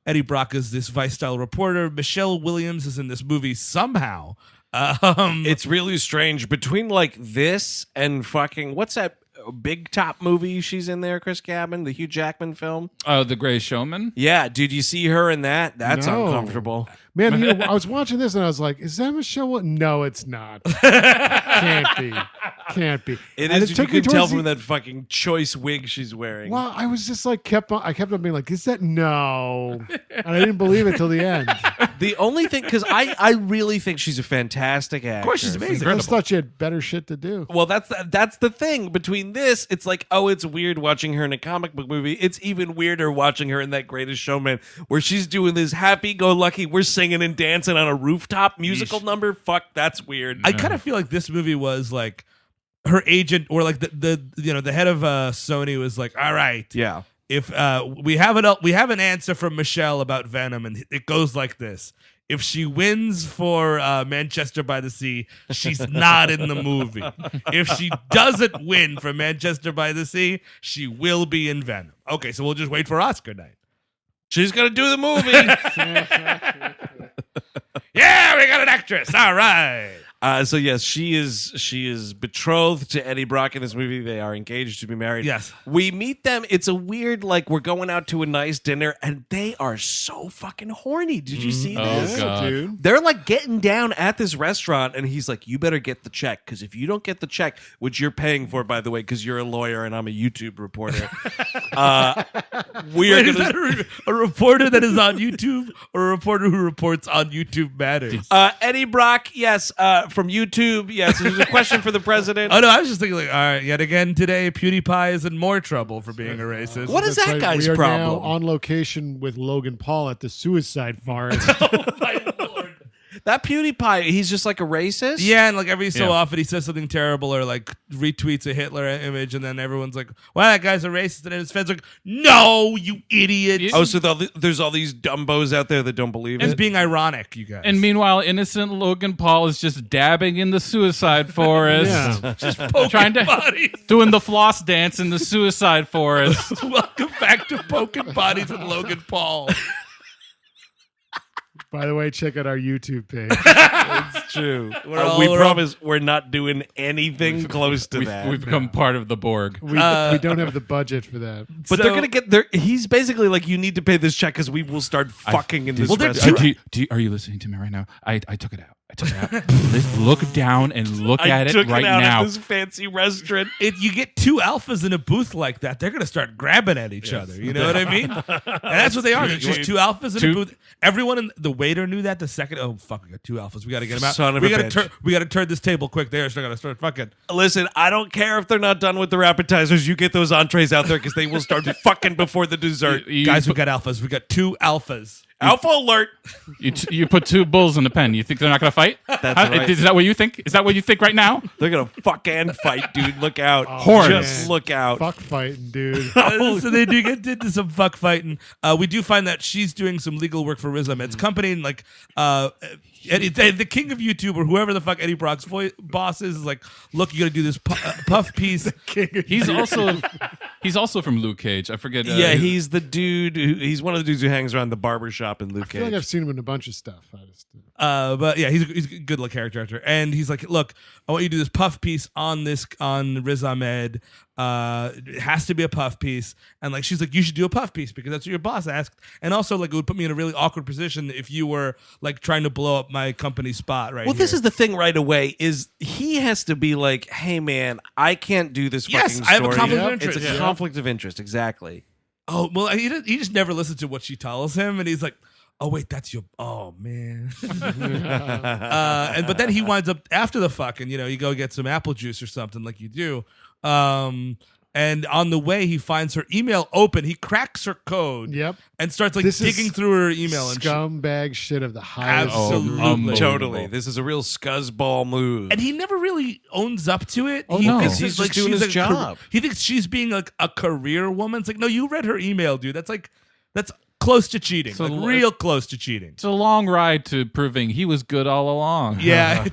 Speaker 3: Eddie Brock is this Vice-style reporter. Michelle Williams is in this movie somehow.
Speaker 2: It's really strange between like this and fucking what's that big top movie she's in there, Chris Cabin, the Hugh Jackman film?
Speaker 4: Oh, The Greatest Showman?
Speaker 2: Yeah, did you see her in that? That's
Speaker 5: No.
Speaker 2: uncomfortable.
Speaker 5: Man, I was watching this and I was like, is that Michelle? No, it's not. Can't be.
Speaker 2: It
Speaker 5: And
Speaker 2: is. You
Speaker 5: took me
Speaker 2: can tell
Speaker 5: towards
Speaker 2: from that fucking choice wig she's wearing.
Speaker 5: Well, I was just like, I kept on being like, is that? No. And I didn't believe it till the end.
Speaker 2: The only thing, because I really think she's a fantastic actress.
Speaker 3: Of course, she's amazing.
Speaker 5: I just thought you had better shit to do.
Speaker 2: Well, that's the thing. Between this, it's like, oh, it's weird watching her in a comic book movie. It's even weirder watching her in that Greatest Showman, where she's doing this happy-go-lucky, we're singing and dancing on a rooftop musical number. Fuck, that's weird.
Speaker 3: I kind of feel like this movie was like her agent, or like the head of Sony was like, all right,
Speaker 2: yeah.
Speaker 3: if we have an answer from Michelle about Venom, and it goes like this: if she wins for Manchester by the Sea, she's not in the movie. If she doesn't win for Manchester by the Sea, she will be in Venom. Okay, so we'll just wait for Oscar night.
Speaker 2: She's gonna do the movie.
Speaker 3: Yeah, we got an actress. All right.
Speaker 2: So yes, she is betrothed to Eddie Brock in this movie. They are engaged to be married.
Speaker 3: Yes.
Speaker 2: We meet them. It's a weird, like, we're going out to a nice dinner, and they are so fucking horny. Did you see this?
Speaker 4: Oh, God.
Speaker 5: Dude.
Speaker 2: They're like getting down at this restaurant, and he's like, "You better get the check, because if you don't get the check, which you're paying for, by the way, because you're a lawyer and I'm a YouTube reporter, we are
Speaker 3: Wait, is
Speaker 2: gonna."
Speaker 3: that a reporter that is on YouTube, or a reporter who reports on YouTube matters?
Speaker 2: Eddie Brock, yes, from YouTube, yes. There's a question for the president.
Speaker 3: Oh no, I was just thinking like, all right, yet again today, PewDiePie is in more trouble for being a racist.
Speaker 2: What is
Speaker 5: That's
Speaker 2: that
Speaker 5: right.
Speaker 2: guy's
Speaker 5: we are
Speaker 2: problem?
Speaker 5: now on location with Logan Paul at the suicide forest.
Speaker 3: Oh my Lord.
Speaker 2: That PewDiePie, he's just like a racist?
Speaker 3: Yeah, and like every so
Speaker 4: Yeah.
Speaker 3: often he says something terrible or like retweets a Hitler image, and then everyone's like, "Well, that guy's a racist," and then his fans are like, "No, you idiot!"
Speaker 2: Oh, so there's all these dumbos out there that don't believe
Speaker 3: It's
Speaker 2: it?
Speaker 3: being ironic, you guys.
Speaker 4: And meanwhile, innocent Logan Paul is just dabbing in the suicide forest.
Speaker 5: Yeah.
Speaker 3: just poking
Speaker 4: Trying to-
Speaker 3: bodies.
Speaker 4: Doing the floss dance in the suicide forest.
Speaker 3: Welcome back to Poking Bodies with Logan Paul.
Speaker 5: By the way, check out our YouTube page.
Speaker 2: It's true. We
Speaker 3: all-
Speaker 2: promise we're not doing anything close to that.
Speaker 4: We've become part of the Borg.
Speaker 5: We don't have the budget for that.
Speaker 2: But
Speaker 3: So-
Speaker 2: they're gonna get there. He's basically like, you need to pay this check because we will start fucking in this
Speaker 3: Well, they're
Speaker 2: restaurant.
Speaker 4: Are you listening to me right now? I took it out. Look down and look at it
Speaker 2: took
Speaker 4: right
Speaker 2: it out
Speaker 4: now.
Speaker 2: at this fancy restaurant.
Speaker 3: If you get two alphas in a booth like that, they're gonna start grabbing at each other. You know what I mean? And that's what they are. They're just two alphas in a booth. Everyone in the waiter knew that the second. Oh fuck, we got two alphas. We gotta get them out.
Speaker 2: Son of
Speaker 3: we
Speaker 2: a
Speaker 3: gotta
Speaker 2: bitch.
Speaker 3: we gotta turn this table quick. They're still gonna start fucking.
Speaker 2: Listen, I don't care if they're not done with their appetizers. You get those entrees out there because they will start fucking before the dessert.
Speaker 3: Guys, we got alphas. We got two alphas.
Speaker 2: Alpha alert!
Speaker 4: You put two bulls in the pen. You think they're not going to fight?
Speaker 2: That's right.
Speaker 4: Is that what you think? Is that what you think right now?
Speaker 2: They're gonna fuck and fight, dude. Look out!
Speaker 4: Horns.
Speaker 2: Just look out!
Speaker 5: Fuck fighting, dude.
Speaker 3: So they do get into some fuck fighting. We do find that she's doing some legal work for Riz Ahmed's company, and like the king of YouTube or whoever the fuck Eddie Brock's boss is like, look, you got to do this puff piece.
Speaker 4: He's also from Luke Cage. I forget.
Speaker 2: Yeah, he's the dude. He's one of the dudes who hangs around the barber shop in Luke
Speaker 5: I feel like
Speaker 2: Cage.
Speaker 5: I've seen him in a bunch of stuff.
Speaker 3: But yeah, he's a good character actor, and he's like, look, I want you to do this puff piece on Riz Ahmed. It has to be a puff piece, and like she's like, you should do a puff piece because that's what your boss asked, and also like it would put me in a really awkward position if you were like trying to blow up my company spot right.
Speaker 2: Well, this
Speaker 3: here.
Speaker 2: is the thing right away is he has to be like, hey man, I can't do this
Speaker 3: Yes,
Speaker 2: fucking
Speaker 3: I have a
Speaker 2: story.
Speaker 3: conflict of
Speaker 2: It's
Speaker 3: interest.
Speaker 2: a
Speaker 3: Yeah.
Speaker 2: conflict of interest, exactly.
Speaker 3: Oh well, he just never listens to what she tells him, and he's like, oh wait, that's your. Oh man. But then he winds up after the fuck, and you go get some apple juice or something like you do. And on the way, he finds her email open. He cracks her code.
Speaker 5: Yep.
Speaker 3: And starts like
Speaker 5: This is
Speaker 3: digging through her email and
Speaker 5: scumbag shit of the highest.
Speaker 3: Absolutely.
Speaker 5: degree.
Speaker 2: Totally. This is a real scuzzball move.
Speaker 3: And he never really owns up to it.
Speaker 5: Oh,
Speaker 3: he
Speaker 5: no.
Speaker 3: thinks
Speaker 2: He's
Speaker 3: that,
Speaker 2: just doing
Speaker 3: she's
Speaker 2: his job.
Speaker 3: He thinks she's being like a career woman. It's like, no, you read her email, dude. That's close to cheating.
Speaker 4: So
Speaker 3: like real close to cheating.
Speaker 4: It's a long ride to proving he was good all along.
Speaker 3: Yeah.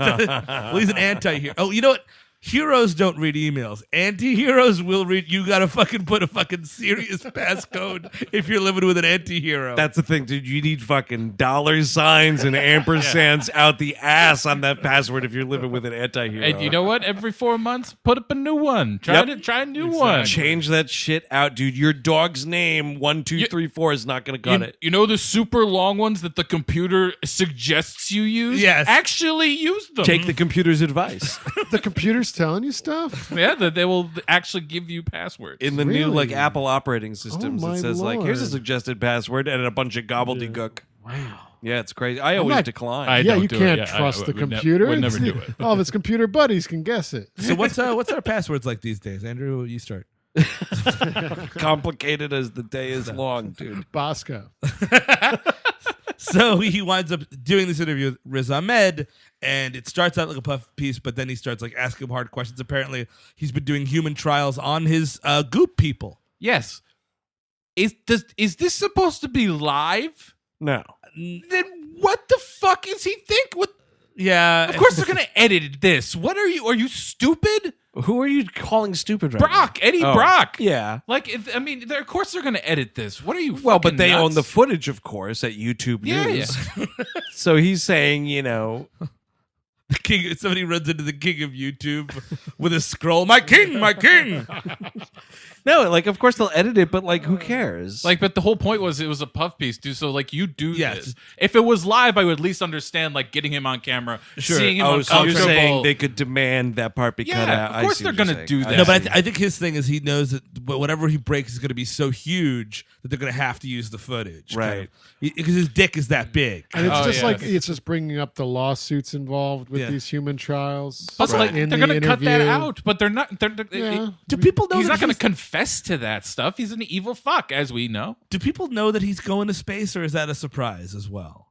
Speaker 3: Well, he's an anti-hero. Oh, you know what? Heroes don't read emails. Anti-heroes will read. You gotta fucking put a fucking serious passcode if you're living with an anti-hero.
Speaker 2: That's the thing, dude. You need fucking dollar signs and ampersands out the ass on that password if you're living with an anti-hero.
Speaker 4: And you know what? Every 4 months, put up a new one. Try a new one.
Speaker 2: Change that shit out, dude. Your dog's name 1234 is not gonna cut it.
Speaker 4: You know the super long ones that the computer suggests you use?
Speaker 3: Yes.
Speaker 4: Actually use them.
Speaker 2: Take the computer's advice.
Speaker 5: The computer's telling you stuff.
Speaker 4: Yeah, that they will actually give you passwords.
Speaker 2: In the new
Speaker 5: Really?
Speaker 2: Apple operating systems,
Speaker 5: Oh,
Speaker 2: it
Speaker 5: my
Speaker 2: says here's a
Speaker 5: Lord.
Speaker 2: suggested password and a bunch of gobbledygook.
Speaker 5: Wow.
Speaker 2: Yeah, it's crazy. I always
Speaker 5: not-
Speaker 2: decline.
Speaker 4: I
Speaker 5: Yeah,
Speaker 4: don't
Speaker 5: you
Speaker 4: do
Speaker 5: can't
Speaker 4: it. Yeah,
Speaker 5: trust the
Speaker 4: would ne-
Speaker 5: computer.
Speaker 4: would never
Speaker 5: It's-
Speaker 4: do it.
Speaker 5: All of its computer buddies can guess it.
Speaker 3: So what's our passwords like these days? Andrew, you start.
Speaker 2: Complicated as the day is long, dude.
Speaker 5: Bosco.
Speaker 3: So he winds up doing this interview with Riz Ahmed, and it starts out like a puff piece, but then he starts like asking him hard questions. Apparently, he's been doing human trials on his goop people.
Speaker 4: Yes. Is this supposed to be live?
Speaker 2: No.
Speaker 4: Then what the fuck is he think? What?
Speaker 3: Yeah,
Speaker 4: Of course they're gonna edit this. What are you? Are you stupid?
Speaker 2: Who are you calling stupid right
Speaker 4: Brock,
Speaker 2: now?
Speaker 4: Eddie
Speaker 2: Oh,
Speaker 4: Brock.
Speaker 2: Yeah.
Speaker 4: Like, of course they're gonna edit this. What are you?
Speaker 2: Well, but
Speaker 4: fucking
Speaker 2: they
Speaker 4: nuts?
Speaker 2: own the footage, of course, at YouTube
Speaker 4: Yeah,
Speaker 2: News. So he's saying,
Speaker 3: the king. Somebody runs into the king of YouTube with a scroll. My king, my king.
Speaker 2: no, of course they'll edit it, but who cares?
Speaker 4: Like, but the whole point was it was a puff piece, dude. So, you do
Speaker 3: Yes.
Speaker 4: this. If it was live, I would at least understand, getting him on camera,
Speaker 3: Sure.
Speaker 4: seeing him
Speaker 2: oh, so you're
Speaker 4: uncomfortable.
Speaker 2: saying they could demand that part be cut
Speaker 4: Yeah,
Speaker 2: out?
Speaker 4: of course they're
Speaker 2: going
Speaker 4: gonna
Speaker 2: to
Speaker 4: do that.
Speaker 3: No, but I think his thing is he knows that whatever he breaks is going to be so huge that they're going to have to use the footage,
Speaker 2: Right.
Speaker 3: Because his dick is that big.
Speaker 5: And it's
Speaker 4: Oh,
Speaker 5: just
Speaker 4: yes.
Speaker 5: it's just bringing up the lawsuits involved with
Speaker 3: Yeah.
Speaker 5: these human trials.
Speaker 4: But
Speaker 5: in
Speaker 4: they're
Speaker 5: the
Speaker 4: gonna cut that
Speaker 5: interview.
Speaker 4: out. But they're not.
Speaker 5: Yeah.
Speaker 3: Do people know
Speaker 4: He's
Speaker 3: that
Speaker 4: not going to confess to that stuff. He's an evil fuck, as we know.
Speaker 3: Do people know that he's going to space, or is that a surprise as well?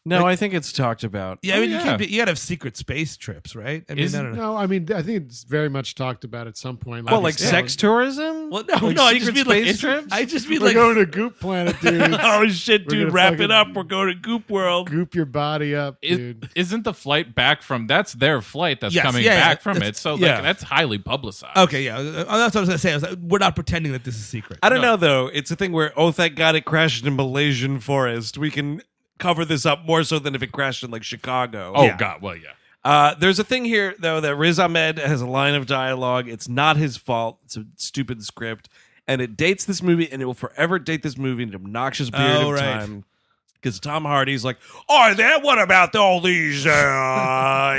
Speaker 2: No, I think it's talked about.
Speaker 3: Yeah, I mean,
Speaker 4: yeah.
Speaker 3: you gotta have secret space trips, right? I mean,
Speaker 4: Isn't-
Speaker 3: I don't know.
Speaker 5: No, I mean, I think it's very much talked about at some point.
Speaker 2: Well,
Speaker 5: it's-
Speaker 2: sex tourism?
Speaker 3: Well, no, I just
Speaker 2: secret
Speaker 3: mean
Speaker 2: space trips?
Speaker 3: I just mean
Speaker 5: We're
Speaker 3: like
Speaker 5: going to Goop Planet, dude.
Speaker 2: Oh, shit,
Speaker 5: We're
Speaker 2: dude.
Speaker 5: gonna
Speaker 2: Wrap it
Speaker 5: fucking-
Speaker 2: up. We're going to Goop World.
Speaker 5: Goop your body up, dude.
Speaker 4: Isn't the flight back from? That's their flight that's
Speaker 3: Yes,
Speaker 4: coming
Speaker 3: yeah,
Speaker 4: back
Speaker 3: yeah,
Speaker 4: from
Speaker 3: that's-
Speaker 4: it. So
Speaker 2: yeah.
Speaker 4: that's highly publicized.
Speaker 3: okay, yeah, that's what I was gonna say. I was like, we're not pretending that this is secret.
Speaker 2: I don't know, though. It's a thing where, thank God it crashed in Malaysian forest. We can cover this up more so than if it crashed in Chicago.
Speaker 4: Oh
Speaker 3: Yeah.
Speaker 4: God. Well, yeah.
Speaker 2: There's a thing here, though, that Riz Ahmed has a line of dialogue. It's not his fault. It's a stupid script. And it dates this movie, and it will forever date this movie in an obnoxious period of
Speaker 3: right.
Speaker 2: time. Because Tom Hardy's like, what about all these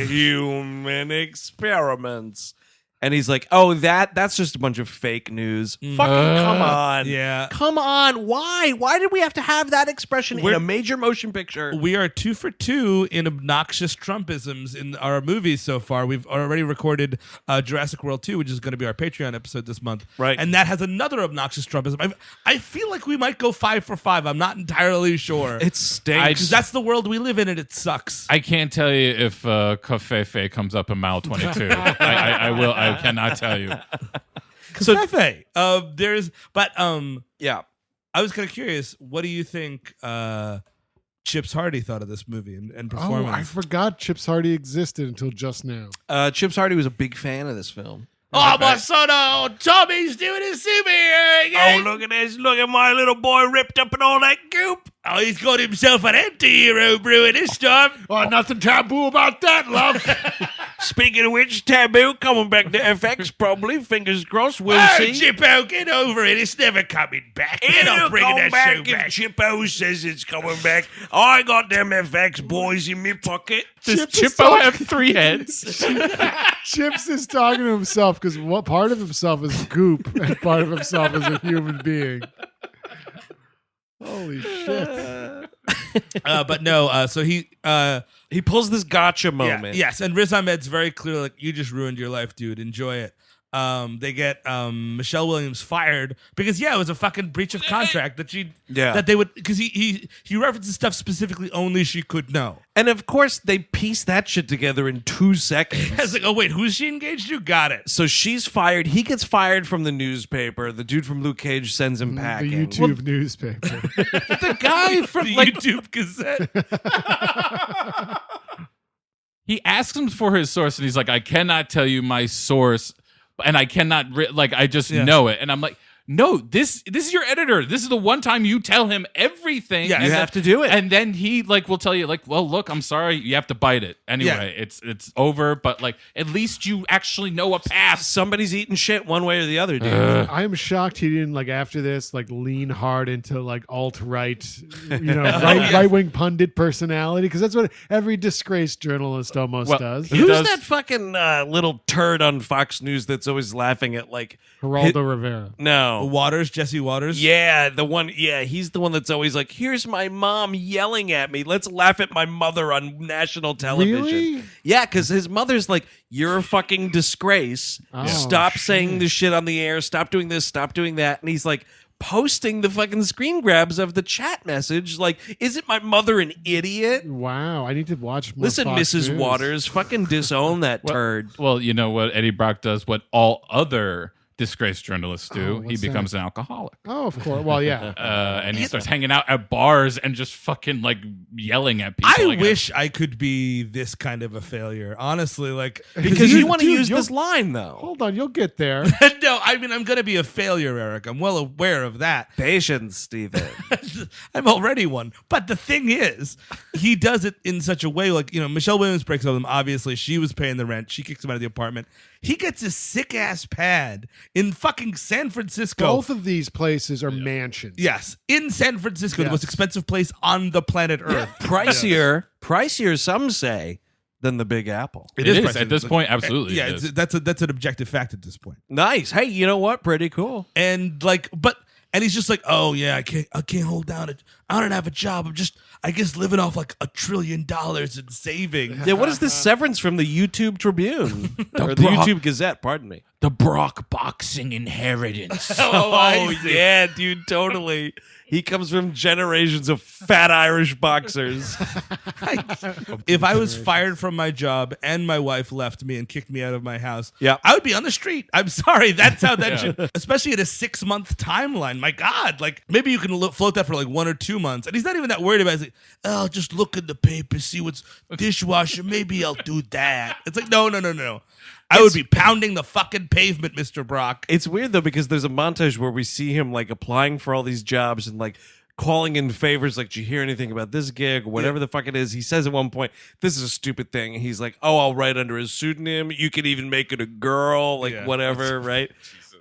Speaker 2: human experiments? And he's like, that's just a bunch of fake news. Fucking come on.
Speaker 3: Yeah.
Speaker 2: Come on. Why? Why did we have to have that expression in a major motion picture?
Speaker 3: We are 2 for 2 in obnoxious Trumpisms in our movies so far. We've already recorded Jurassic World 2, which is going to be our Patreon episode this month.
Speaker 2: Right.
Speaker 3: And that has another obnoxious Trumpism. I feel like we might go 5 for 5. I'm not entirely sure.
Speaker 2: It stinks.
Speaker 3: Because that's the world we live in, and it sucks.
Speaker 4: I can't tell you if Covfefe comes up in mile 22. I will. I cannot tell you.
Speaker 3: Covfefe.
Speaker 2: yeah.
Speaker 3: I was kind of curious. What do you think Chips Hardy thought of this movie and
Speaker 5: Oh,
Speaker 3: performance?
Speaker 5: I forgot Chips Hardy existed until just now.
Speaker 2: Chips Hardy was a big fan of this film.
Speaker 3: Oh, my son, Tommy's doing his superhero again.
Speaker 2: look at this. Look at my little boy ripped up in all that goop.
Speaker 3: Oh, he's got himself an anti-hero brewing this time.
Speaker 5: Oh, nothing taboo about that, love.
Speaker 2: Speaking of which, Taboo coming back to FX probably. Fingers crossed. We'll
Speaker 3: Oh,
Speaker 2: see.
Speaker 3: Chippo, get over it. It's never coming back. You're not bringing that show back.
Speaker 2: Chippo says it's coming back. I got them FX boys in my pocket.
Speaker 4: Does
Speaker 5: Chip is
Speaker 4: Chippo
Speaker 5: talking-
Speaker 4: have 3 heads?
Speaker 5: Chips is talking to himself because what part of himself is goop and part of himself is a human being. Holy shit.
Speaker 3: But no, so he...
Speaker 2: He pulls this gotcha
Speaker 3: Yeah,
Speaker 2: moment.
Speaker 3: yes, and Riz Ahmed's very clear, like, you just ruined your life, dude. Enjoy it. They get Michelle Williams fired because it was a fucking breach of contract that
Speaker 2: Yeah.
Speaker 3: they would, because he references stuff specifically only she could know.
Speaker 2: And of course, they piece that shit together in 2 seconds.
Speaker 3: It's like, oh wait, who's she engaged to? Got it.
Speaker 2: So she's fired. He gets fired from the newspaper. The dude from Luke Cage sends him
Speaker 5: The
Speaker 2: packing.
Speaker 5: YouTube newspaper.
Speaker 4: The guy from
Speaker 3: The
Speaker 4: like
Speaker 3: YouTube Gazette.
Speaker 4: he asks him for his source, and he's like, "I cannot tell you my source, and I cannot I just know it." And I'm like, "No, this is your editor. This is the one time you tell him everything.
Speaker 3: Yeah,
Speaker 2: you have to do it."
Speaker 4: And then he will tell you well, look, I'm sorry, you have to bite it anyway. It's over. But at least you actually know a path.
Speaker 2: Somebody's eating shit one way or the other, dude.
Speaker 5: I am shocked he didn't after this lean hard into alt-right, right-wing pundit personality, because that's what every disgraced journalist almost does.
Speaker 4: he
Speaker 2: Who's
Speaker 4: does-
Speaker 2: that fucking little turd on Fox News that's always laughing at
Speaker 5: Geraldo Rivera.
Speaker 2: No.
Speaker 3: Waters, Jesse Waters.
Speaker 2: Yeah, the one. Yeah, he's the one that's always like, "Here's my mom yelling at me. Let's laugh at my mother on national television."
Speaker 5: Really?
Speaker 2: Yeah, because his mother's like, "You're a fucking disgrace.
Speaker 5: Oh,
Speaker 2: Stop
Speaker 5: shit.
Speaker 2: saying this shit on the air. Stop doing this. Stop doing that." And he's like posting the fucking screen grabs of the chat message. Like, isn't my mother an idiot?
Speaker 5: Wow, I need to watch more
Speaker 2: Listen,
Speaker 5: Fox
Speaker 2: Mrs.
Speaker 5: News.
Speaker 2: Waters, fucking disown that turd.
Speaker 4: Well, you know what Eddie Brock does, what all other disgraced journalists do. He
Speaker 5: what's
Speaker 4: becomes an alcoholic.
Speaker 5: Oh, of course. Well, yeah.
Speaker 4: And he starts hanging out at bars and just fucking yelling at people.
Speaker 3: I wish I could be this kind of a failure, honestly.
Speaker 2: Because you want to
Speaker 5: dude,
Speaker 2: use
Speaker 5: you'll-
Speaker 2: this line, though.
Speaker 5: Hold on, you'll get there.
Speaker 3: No, I mean, I'm going to be a failure, Eric. I'm well aware of that.
Speaker 2: Patience, Stephen.
Speaker 3: I'm already one. But the thing is, he does it in such a way, Michelle Williams breaks up with him. Obviously, she was paying the rent. She kicks him out of the apartment. He gets a sick-ass pad in fucking San Francisco.
Speaker 5: Both of these places are mansions.
Speaker 3: Yes, in San Francisco, the
Speaker 5: Yes.
Speaker 3: most expensive place on the planet Earth.
Speaker 2: Pricier, some say, than the Big Apple.
Speaker 4: It is
Speaker 3: pricey.
Speaker 4: at this point, absolutely.
Speaker 3: Yeah,
Speaker 4: it is.
Speaker 3: that's an objective fact at this point.
Speaker 2: Nice. Hey, you know what? Pretty cool.
Speaker 3: And and he's just like, oh yeah, I can't hold down I don't have a job. I guess living off $1 trillion in savings.
Speaker 2: Yeah, what is this severance from the YouTube Tribune? or the
Speaker 4: Brock-
Speaker 2: YouTube Gazette, pardon me.
Speaker 4: The Brock boxing inheritance.
Speaker 2: Oh, yeah, dude, totally. He comes from generations of fat Irish boxers.
Speaker 3: If I was fired from my job and my wife left me and kicked me out of my house,
Speaker 2: Yeah.
Speaker 3: I would be on the street. I'm sorry. That's how that should, especially at a 6-month timeline. My God, maybe you can float that for 1 or 2 months. And he's not even that worried about it. He's like, oh, I'll just look in the paper, see what's dishwasher. Maybe I'll do that. It's like, no. I would be pounding the fucking pavement, Mr. Brock.
Speaker 2: It's weird, though, because there's a montage where we see him, applying for all these jobs and, calling in favors, did you hear anything about this gig? Whatever the fuck it is. He says at one point, this is a stupid thing. He's like, oh, I'll write under his pseudonym. You could even make it a girl, whatever, right?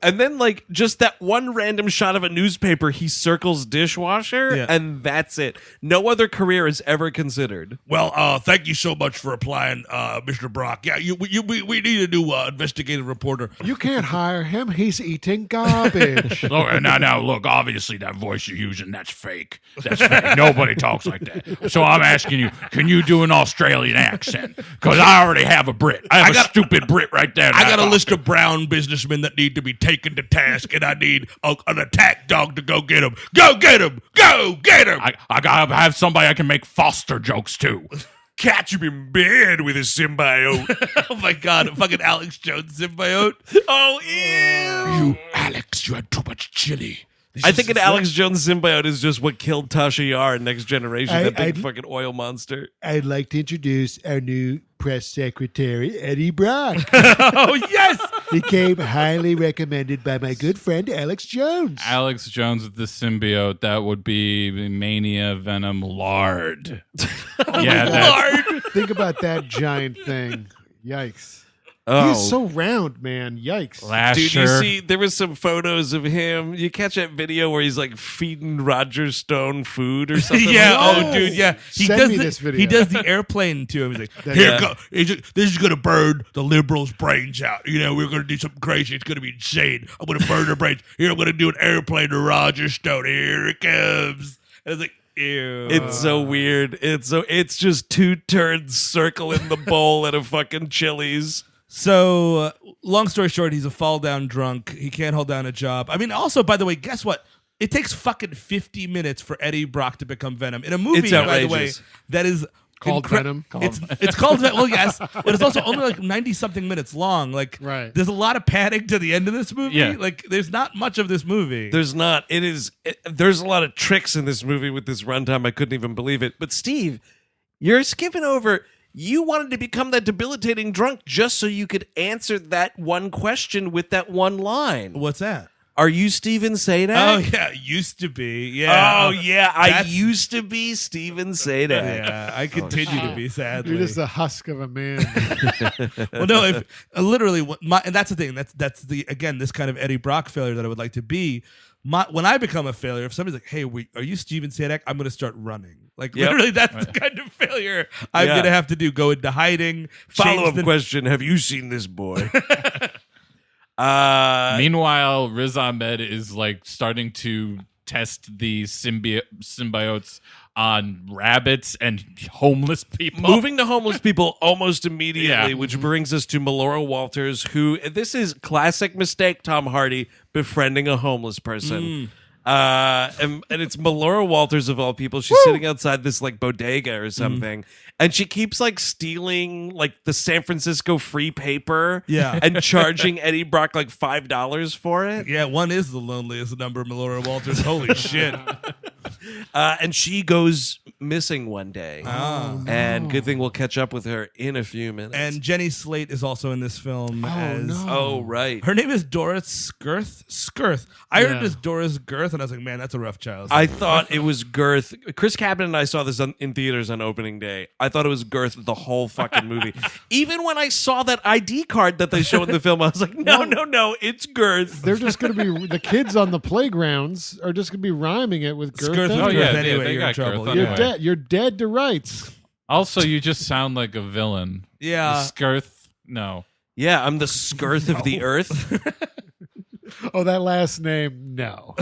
Speaker 2: And then, just that one random shot of a newspaper, he circles dishwasher, and that's it. No other career is ever considered.
Speaker 3: Well, thank you so much for applying, Mr. Brock. Yeah, we need a new investigative reporter.
Speaker 5: You can't hire him. He's eating garbage.
Speaker 4: Look, now, look, obviously that voice you're using, that's fake. That's fake. Nobody talks like that. So I'm asking you, can you do an Australian accent? Because I already have a Brit. I have a stupid Brit right there.
Speaker 3: I got a list of brown businessmen that need to be taken to task, and I need an attack dog to go get him. Go get him! Go get him!
Speaker 4: I gotta have somebody I can make Foster jokes too.
Speaker 2: Catch him in bed with a symbiote.
Speaker 3: Oh my God, a fucking Alex Jones symbiote.
Speaker 2: Oh, ew.
Speaker 3: You, Alex, you had too much chili.
Speaker 2: I think an Alex Jones symbiote is just what killed Tasha Yar in Next Generation, that big fucking oil monster.
Speaker 5: I'd like to introduce our new press secretary, Eddie Brock.
Speaker 3: Oh, yes!
Speaker 5: He came highly recommended by my good friend, Alex Jones.
Speaker 4: Alex Jones with the symbiote, that would be Mania, Venom, Lard.
Speaker 3: Lard!
Speaker 5: Think about that giant thing. Yikes.
Speaker 2: Oh.
Speaker 5: He's so round, man. Yikes.
Speaker 4: Fleischer.
Speaker 2: Dude, you see, there was some photos of him. You catch that video where he's feeding Roger Stone food or something?
Speaker 3: Yeah,
Speaker 5: No.
Speaker 3: oh, dude, yeah.
Speaker 5: Send me this video.
Speaker 3: He does the airplane to him. He's like,
Speaker 5: Yeah.
Speaker 3: here, go. This is going to burn the liberals' brains out. We're going to do something crazy. It's going to be insane. I'm going to burn their brains. Here, I'm going to do an airplane to Roger Stone. Here it comes. And it's like, ew.
Speaker 2: It's so weird. It's just 2 turds circling the bowl at a fucking Chili's.
Speaker 3: So, long story short, he's a fall down drunk. He can't hold down a job. I mean, also, by the way, guess what? It takes fucking 50 minutes for Eddie Brock to become Venom. In a movie,
Speaker 2: It's
Speaker 3: by the way,
Speaker 2: outrageous.
Speaker 3: that is
Speaker 5: Called Venom.
Speaker 3: It's called Venom. Well, yes, but it's also only like 90-something minutes long. Like,
Speaker 5: Right.
Speaker 3: there's a lot of padding to the end of this movie.
Speaker 4: Yeah.
Speaker 3: Like, there's not much of this movie.
Speaker 2: There's not. There's a lot of tricks in this movie with this runtime. I couldn't even believe it. But Steve, you're skipping over. You wanted to become that debilitating drunk just so you could answer that one question with that one line.
Speaker 3: What's that?
Speaker 2: Are you Steven Sadak?
Speaker 3: Oh, yeah, used to be. Yeah.
Speaker 2: Oh, yeah. I
Speaker 3: That's-
Speaker 2: used to be Steven Sadak.
Speaker 3: Yeah, I continue to be, sadly.
Speaker 5: You're just a husk of a man.
Speaker 3: Well, no, if literally, and that's the thing. That's the again this kind of Eddie Brock failure that I would like to be. When I become a failure, if somebody's like, "Hey, are you Steven Sadak?" I'm going to start running. Like
Speaker 2: Yep.
Speaker 3: literally, that's the kind of failure I'm
Speaker 2: Yeah.
Speaker 3: going to have to do. Go into hiding. change
Speaker 2: Follow-up
Speaker 3: the-
Speaker 2: question. Have you seen this boy?
Speaker 4: Meanwhile, Riz Ahmed is like starting to test the symbiotes on rabbits and homeless people.
Speaker 2: Moving to homeless people almost immediately,
Speaker 4: Yeah.
Speaker 2: which brings us to Melora Walters, who this is classic mistake. Tom Hardy befriending a homeless person. And it's Melora Walters of all people. She's sitting outside this like bodega or something, and she keeps like stealing like the San Francisco free paper,
Speaker 3: Yeah.
Speaker 2: and charging Eddie Brock like $5 for it.
Speaker 3: Yeah, one is the loneliest number, Melora Walters. Holy shit.
Speaker 2: And she goes missing one day, and good thing we'll catch up with her in a few minutes.
Speaker 3: And Jenny Slate is also in this film as
Speaker 5: no.
Speaker 2: oh right,
Speaker 3: her name is Doris Skirth. I heard
Speaker 5: Yeah.
Speaker 3: this Doris Girth, and I was like, man, that's a rough child.
Speaker 2: I thought it was Girth. Chris Cabin and I saw this in theaters on opening day. I thought it was Girth the whole fucking movie. Even when I saw that ID card that they show in the film, I was like, no, it's Girth.
Speaker 5: They're just going to be the kids on the playgrounds are just going to be rhyming it with Girth.
Speaker 3: Skirth
Speaker 5: and
Speaker 3: with
Speaker 4: Oh,
Speaker 3: Girth
Speaker 4: yeah,
Speaker 3: anyway,
Speaker 4: they
Speaker 3: you're
Speaker 4: got
Speaker 3: in trouble.
Speaker 4: Girth
Speaker 3: Yeah.
Speaker 5: You're
Speaker 4: anyway.
Speaker 5: dead. You're dead to rights.
Speaker 4: Also, you just sound like a villain.
Speaker 3: Yeah.
Speaker 4: Skirth. No.
Speaker 2: Yeah, I'm the Skirth of the earth.
Speaker 5: Oh, that last name, no.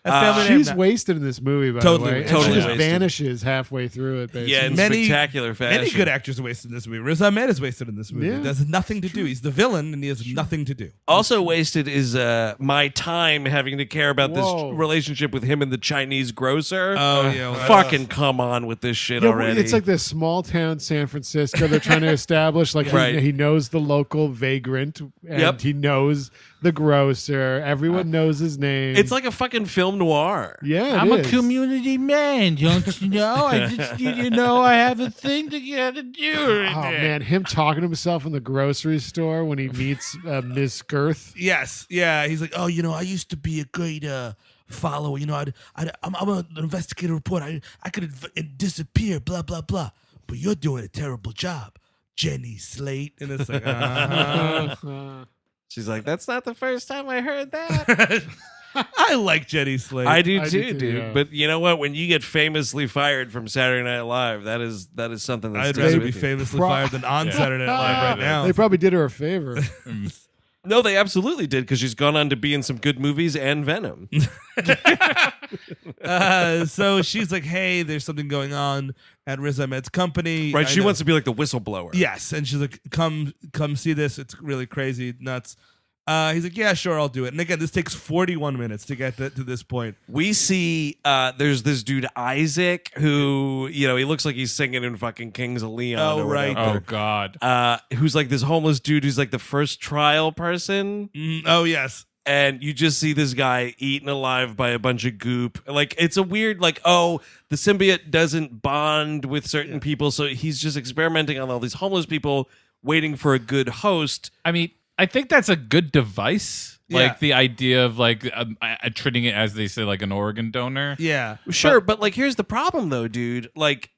Speaker 3: That family name,
Speaker 5: She's
Speaker 3: that-
Speaker 5: wasted in this movie, by
Speaker 3: Totally
Speaker 5: the way. And
Speaker 2: totally
Speaker 5: she just
Speaker 2: wasted.
Speaker 5: vanishes halfway through it, basically.
Speaker 2: Yeah, in
Speaker 3: Many-
Speaker 2: spectacular fashion.
Speaker 3: Many good actors are wasted in this movie. Riz Ahmed is wasted in this movie.
Speaker 5: Yeah.
Speaker 3: There's nothing to do. He's the villain, and he has nothing to do.
Speaker 2: Also wasted is my time having to care about
Speaker 5: Whoa.
Speaker 2: this relationship with him and the Chinese grocer.
Speaker 3: Oh, yeah. well,
Speaker 2: Fucking come on with this shit
Speaker 5: Yeah,
Speaker 2: already.
Speaker 5: it's like this small town San Francisco they're trying to establish. Like
Speaker 2: Right.
Speaker 5: he knows the local vagrant, and
Speaker 2: Yep.
Speaker 5: he knows the grocer. Everyone knows his name.
Speaker 2: It's like a fucking film noir.
Speaker 5: yeah,
Speaker 4: I'm a
Speaker 5: it is.
Speaker 4: community man, don't you know? I just need you to know I have a thing to get to do.
Speaker 5: Oh man, him talking to himself in the grocery store when he meets Miss Girth.
Speaker 3: Yes. Yeah. He's like, oh, I used to be a great follower. I'm an investigative reporter. I could disappear, blah, blah, blah. But you're doing a terrible job, Jenny Slate. And it's like,
Speaker 2: She's like, that's not the first time I heard that.
Speaker 3: I like Jenny Slate.
Speaker 2: I do
Speaker 5: I
Speaker 2: too,
Speaker 5: do too,
Speaker 2: dude.
Speaker 5: yeah.
Speaker 2: But you know what? When you get famously fired from Saturday Night Live, that is something that's
Speaker 3: I'd rather be
Speaker 2: with you.
Speaker 3: famously
Speaker 5: Pro-
Speaker 3: fired than on Saturday Night Live right now.
Speaker 5: They probably did her a favor.
Speaker 2: No, they absolutely did because she's gone on to be in some good movies and Venom.
Speaker 3: So she's like, hey, there's something going on at Riz Ahmed's company.
Speaker 2: Right?
Speaker 3: I
Speaker 2: She
Speaker 3: know-
Speaker 2: wants to be like the whistleblower.
Speaker 3: Yes, and she's like, "Come see this. It's really crazy, nuts." He's like, "Yeah, sure, I'll do it." And again, this takes 41 minutes to get to this point.
Speaker 2: We see there's this dude Isaac who he looks like he's singing in fucking Kings of Leon.
Speaker 3: Oh,
Speaker 2: or
Speaker 3: right.
Speaker 2: whatever.
Speaker 4: Oh, God.
Speaker 2: Who's like this homeless dude who's like the first trial person.
Speaker 3: Oh yes,
Speaker 2: And you just see this guy eaten alive by a bunch of goop. Like, it's a weird, like, oh, the symbiote doesn't bond with certain people, so he's just experimenting on all these homeless people, waiting for a good host.
Speaker 4: I mean, I think that's a good device.
Speaker 3: Yeah.
Speaker 4: Like the idea of like treating it as they say, like an organ donor.
Speaker 3: yeah.
Speaker 2: Sure, but like, here's the problem, though, dude. Like,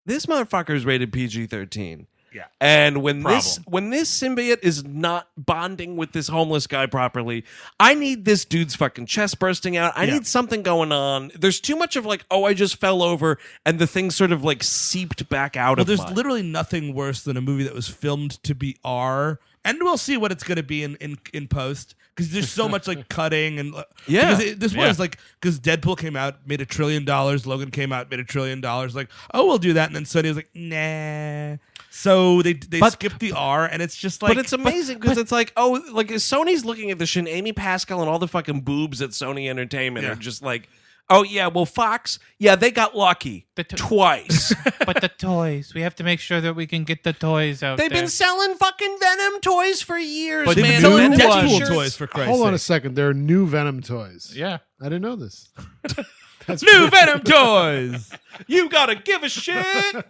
Speaker 2: this motherfucker is rated PG-13.
Speaker 3: Yeah.
Speaker 2: And when
Speaker 4: Problem.
Speaker 2: this symbiote is not bonding with this homeless guy properly, I need this dude's fucking chest bursting out. I
Speaker 3: Yeah.
Speaker 2: need something going on. There's too much of like, oh, I just fell over, and the thing sort of like seeped back out
Speaker 3: Well,
Speaker 2: of
Speaker 3: there's
Speaker 2: mine.
Speaker 3: literally nothing worse than a movie that was filmed to be R, and we'll see what it's going to be in post. because there's so much like cutting and
Speaker 2: Yeah.
Speaker 3: because this was like because Deadpool came out, made $1 trillion, Logan came out, made $1 trillion, like oh we'll do that, and then Sony was like nah. So they skipped the R, and it's just like.
Speaker 2: But it's amazing because it's like, oh, like Sony's looking at this shit, and Amy Pascal and all the fucking boobs at Sony Entertainment are just like, oh yeah, well Fox, yeah, they got lucky twice.
Speaker 4: But the toys, we have to make sure that we can get the toys out.
Speaker 2: They've been selling fucking Venom toys for years,
Speaker 4: But
Speaker 3: they've
Speaker 2: man.
Speaker 3: been selling
Speaker 2: Venom
Speaker 3: Deadpool
Speaker 2: t-shirts.
Speaker 3: toys for Christ's
Speaker 5: Hold on a
Speaker 3: sake.
Speaker 5: second. There are new Venom toys.
Speaker 4: Yeah.
Speaker 5: I didn't know this. That's
Speaker 3: New Venom toys.
Speaker 2: You gotta give a shit.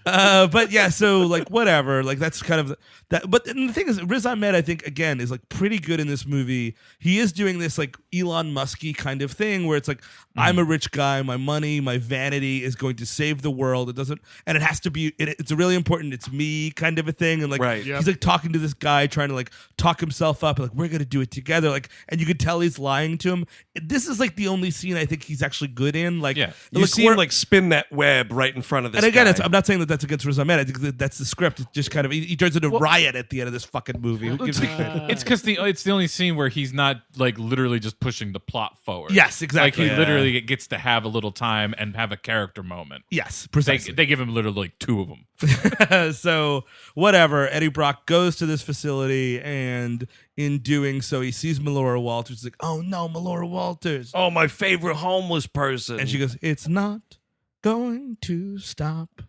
Speaker 3: But yeah, so like whatever, like that's kind of that. But the thing is, Riz Ahmed, I think again is like pretty good in this movie. He is doing this like Elon Musky kind of thing where it's like I'm a rich guy, my money, my vanity is going to save the world. It doesn't, and it has to be. It's a really important. It's me kind of a thing, and like
Speaker 2: Right.
Speaker 5: Yep.
Speaker 3: he's like talking to this guy, trying to like talk himself up, like we're gonna do it together, like, and you could tell he's lying to him. This is like the only scene I think he's actually good in. Like,
Speaker 4: Yeah.
Speaker 2: You
Speaker 3: like,
Speaker 2: see
Speaker 3: where-
Speaker 2: him like spin that web right in front of this
Speaker 3: and again,
Speaker 2: guy.
Speaker 3: I'm not saying that that's against Riz Ahmed. I think that that's the script. It just kind of he turns into riot at the end of this fucking movie. Who gives a shit?
Speaker 4: It's because it's the only scene where he's not like literally just pushing the plot forward.
Speaker 3: Yes, exactly.
Speaker 4: Like he
Speaker 3: Yeah.
Speaker 4: literally gets to have a little time and have a character moment.
Speaker 3: Yes,
Speaker 4: They,
Speaker 3: precisely.
Speaker 4: they give him literally like 2 of them.
Speaker 3: So whatever. Eddie Brock goes to this facility, and in doing so, he sees Melora Walters. He's like, "Oh no, Melora Walters!"
Speaker 2: Oh, my favorite homeless person.
Speaker 3: And she goes, "It's not going to stop."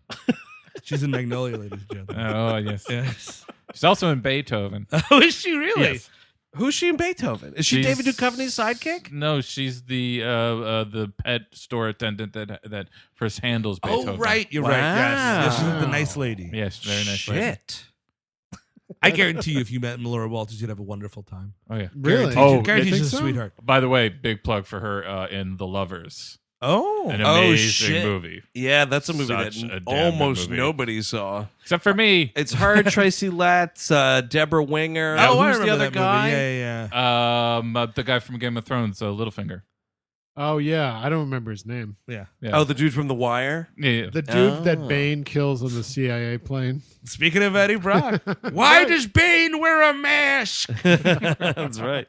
Speaker 3: She's in Magnolia, ladies and gentlemen.
Speaker 4: Oh yes.
Speaker 3: Yes.
Speaker 4: She's also in Beethoven.
Speaker 3: Oh, is she really?
Speaker 4: Yes.
Speaker 2: Who's she in Beethoven? Is she
Speaker 4: She's-
Speaker 2: David Duchovny's sidekick?
Speaker 4: No, she's the pet store attendant that first handles Beethoven.
Speaker 3: Oh, right. You're right. Yes. Yes, she's the nice lady.
Speaker 4: Yes, very nice. lady.
Speaker 2: Shit.
Speaker 3: I guarantee you, if you met Melora Walters, you'd have a wonderful time.
Speaker 4: Oh yeah.
Speaker 5: Really?
Speaker 4: Oh,
Speaker 3: Guarantee
Speaker 5: you
Speaker 3: she's a
Speaker 5: think so?
Speaker 3: sweetheart.
Speaker 4: By the way, big plug for her in The Lovers.
Speaker 3: Oh.
Speaker 4: An
Speaker 2: Oh,
Speaker 4: amazing
Speaker 2: shit.
Speaker 4: movie.
Speaker 2: Yeah, that's a movie
Speaker 4: Such a
Speaker 2: that
Speaker 4: damn good
Speaker 2: almost
Speaker 4: movie.
Speaker 2: nobody saw.
Speaker 4: Except for me.
Speaker 2: It's her, Tracy Letts, Deborah Winger.
Speaker 3: Oh, I
Speaker 2: Who's
Speaker 3: remember
Speaker 2: the other
Speaker 3: that
Speaker 2: guy?
Speaker 3: movie. Yeah.
Speaker 4: The guy from Game of Thrones, Littlefinger.
Speaker 5: Oh yeah, I don't remember his name.
Speaker 3: Yeah.
Speaker 4: Yeah.
Speaker 2: Oh, the dude from The Wire?
Speaker 4: yeah.
Speaker 5: The dude that
Speaker 2: Oh.
Speaker 5: Bane kills on the CIA plane.
Speaker 3: Speaking of Eddie Brock, why does Bane wear a mask?
Speaker 2: That's right.